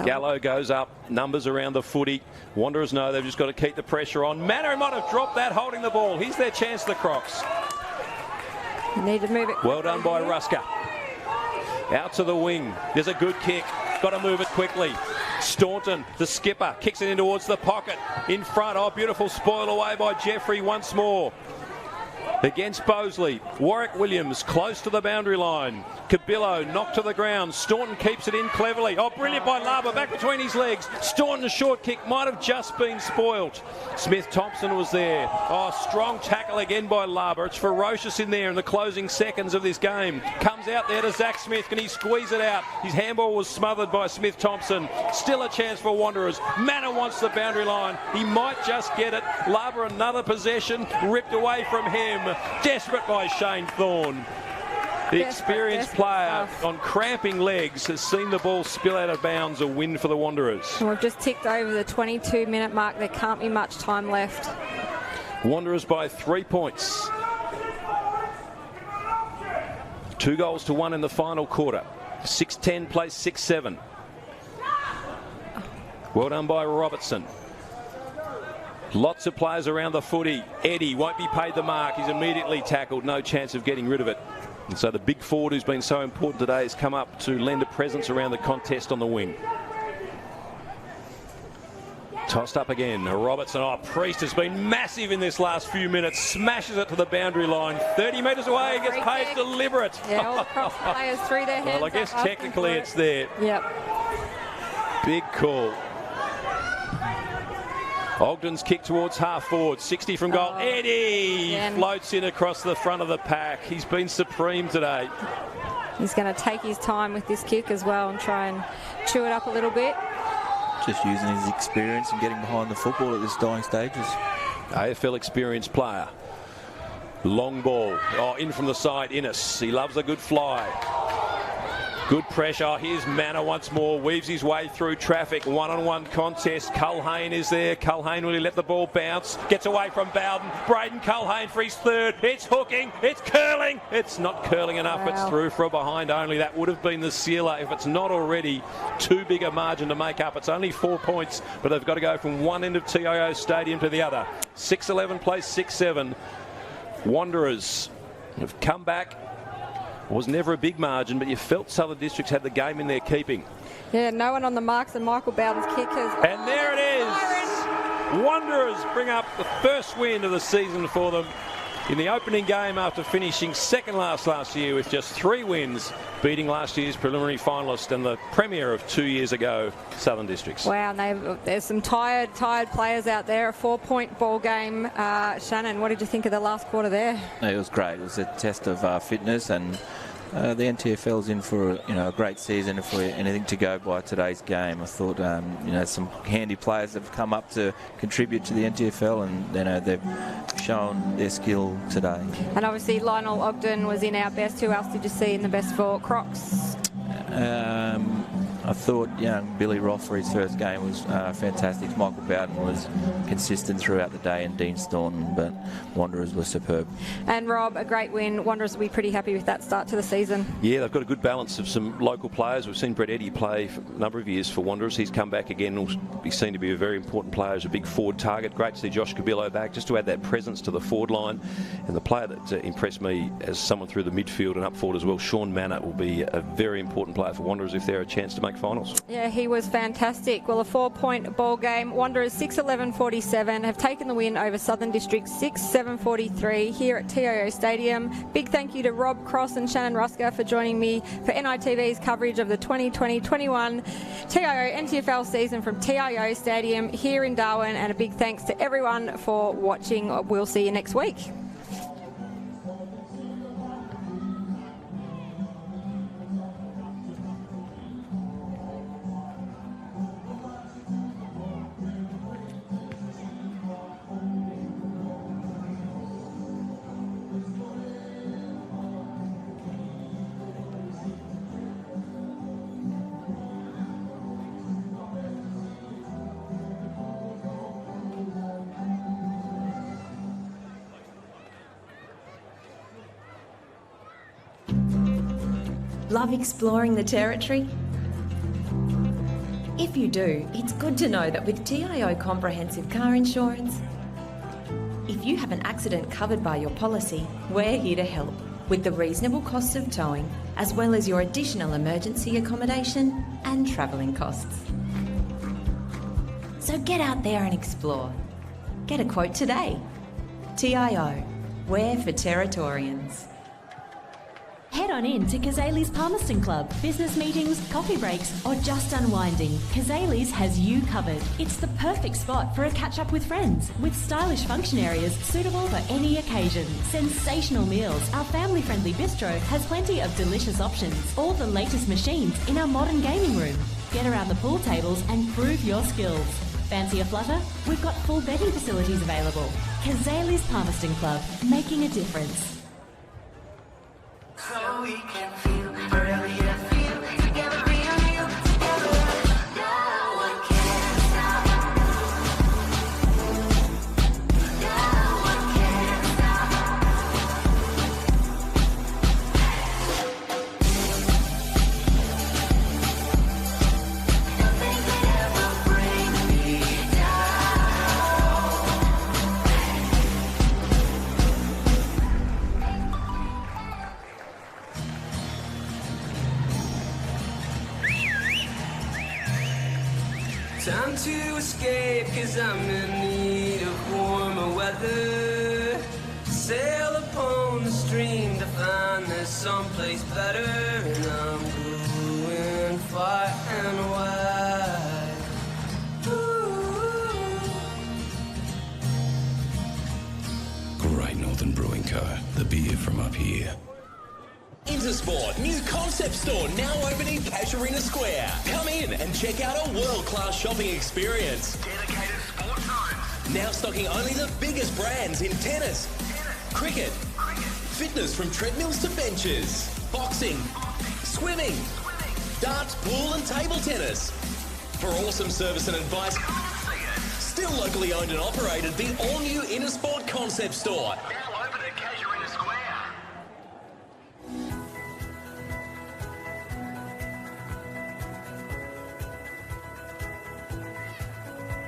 Gallo goes up, numbers around the footy. Wanderers know they've just got to keep the pressure on. Manor might have dropped that holding the ball. Here's their chance, the Crocs. Need to move it. Well done by Rusker. Out to the wing. There's a good kick. Got to move it quickly. Staunton, the skipper, kicks it in towards the pocket. In front. Oh, beautiful spoil away by Jeffrey once more. Against Bosley. Warwick Williams close to the boundary line. Cabillo knocked to the ground. Staunton keeps it in cleverly. Oh, brilliant by Laba, back between his legs. Staunton's short kick might have just been spoilt. Smith-Thompson was there. Oh, strong tackle again by Laba. It's ferocious in there in the closing seconds of this game. Comes out there to Zach Smith. Can he squeeze it out? His handball was smothered by Smith-Thompson. Still a chance for Wanderers. Manor wants the boundary line. He might just get it. Laba another possession ripped away from him. Desperate by Shane Thorne. The experienced player on cramping legs has seen the ball spill out of bounds. A win for the Wanderers. And we've just ticked over the 22-minute mark. There can't be much time left. Wanderers by 3 points. 2 goals to 1 in the final quarter. 6-10 plays 6-7. Well done by Robertson. Lots of players around the footy. Eddie won't be paid the mark. He's immediately tackled. No chance of getting rid of it. And so the big forward who's been so important today has come up to lend a presence around the contest on the wing. Tossed up again. Robertson. Oh, Priest has been massive in this last few minutes. Smashes it to the boundary line. 30 metres away. Gets paid deliberate. Yeah, all the Crocs players threw their hands Well, I guess technically it's there. Yep. Big call. Ogden's kick towards half forward, 60 from goal. Eddie floats in across the front of the pack. He's been supreme today. He's going to take his time with this kick as well and try and chew it up a little bit. Just using his experience and getting behind the football at this dying stages. AFL experienced player. Long ball. Oh, in from the side, Innes. He loves a good fly. Good pressure. Here's Manor once more. Weaves his way through traffic. One-on-one contest. Culhane is there. Culhane will he let the ball bounce. Gets away from Bowden. Braden Culhane for his third. It's hooking. It's curling. It's not curling enough. It's through for a behind only. That would have been the sealer if it's not already too big a margin to make up. It's only 4 points, but they've got to go from one end of TIO Stadium to the other. 6-11 plays 6-7. Wanderers have come back. It was never a big margin, but you felt Southern Districts had the game in their keeping. Yeah, no one on the marks, and Michael Bowden's kick has... And there it is! Wanderers bring up the first win of the season for them. in the opening game after finishing second last year with just 3 wins, beating last year's preliminary finalist and the premier of 2 years ago, Southern Districts. Wow, and there's some tired players out there. A 4-point ball game. Shannon, what did you think of the last quarter there? It was great. It was a test of fitness, and the NTFL's in for a great season. If we're anything to go by today's game, I thought some handy players have come up to contribute to the NTFL, and they've shown their skill today. And obviously Lionel Ogden was in our best. Who else did you see in the best for Crocs? I thought young Billy Roth for his first game was fantastic. Michael Bowden was consistent throughout the day, and Dean Staunton, but Wanderers were superb. And Rob, a great win. Wanderers will be pretty happy with that start to the season. Yeah, they've got a good balance of some local players. We've seen Brett Eddy play for a number of years for Wanderers. He's come back again. Will be seen to be a very important player as a big forward target. Great to see Josh Cabillo back, just to add that presence to the forward line. And the player that impressed me as someone through the midfield and up forward as well, Sean Mannett, will be a very important player for Wanderers if they're a chance to make finals. Yeah, he was fantastic. Well, a 4-point ball game. Wanderers 6-11-47 have taken the win over Southern District 6-7-43 here at TIO Stadium. Big thank you to Rob Cross and Shannon Rusker for joining me for NITV's coverage of the 2020-21 TIO NTFL season from TIO Stadium here in Darwin, and a big thanks to everyone for watching. We'll see you next week. Love exploring the territory? If you do, it's good to know that with TIO Comprehensive Car Insurance, if you have an accident covered by your policy, we're here to help with the reasonable costs of towing, as well as your additional emergency accommodation and travelling costs. So get out there and explore. Get a quote today. TIO, we're for Territorians. Head on in to Kazali's Palmerston Club. Business meetings, coffee breaks, or just unwinding, Kazali's has you covered. It's the perfect spot for a catch-up with friends, with stylish function areas suitable for any occasion. Sensational meals, our family-friendly bistro has plenty of delicious options. All the latest machines in our modern gaming room. Get around the pool tables and prove your skills. Fancy a flutter? We've got full betting facilities available. Kazali's Palmerston Club, making a difference. So we can feel, really feel together, real together. No one can stop. No one can stop. Nothing can ever bring me Time to escape, cause I'm in need of warmer weather. Sail upon the stream to find there's someplace better. And I'm going far and wide. Great Northern Brewing Co. The beer from up here. Intersport new concept store now open in Casuarina Square. Come in and check out a world-class shopping experience. Dedicated sports zones. Now stocking only the biggest brands in tennis, cricket, fitness from treadmills to benches, boxing, swimming, darts, pool and table tennis. For awesome service and advice, still locally owned and operated, the all-new Intersport concept store. Now open at Casuarina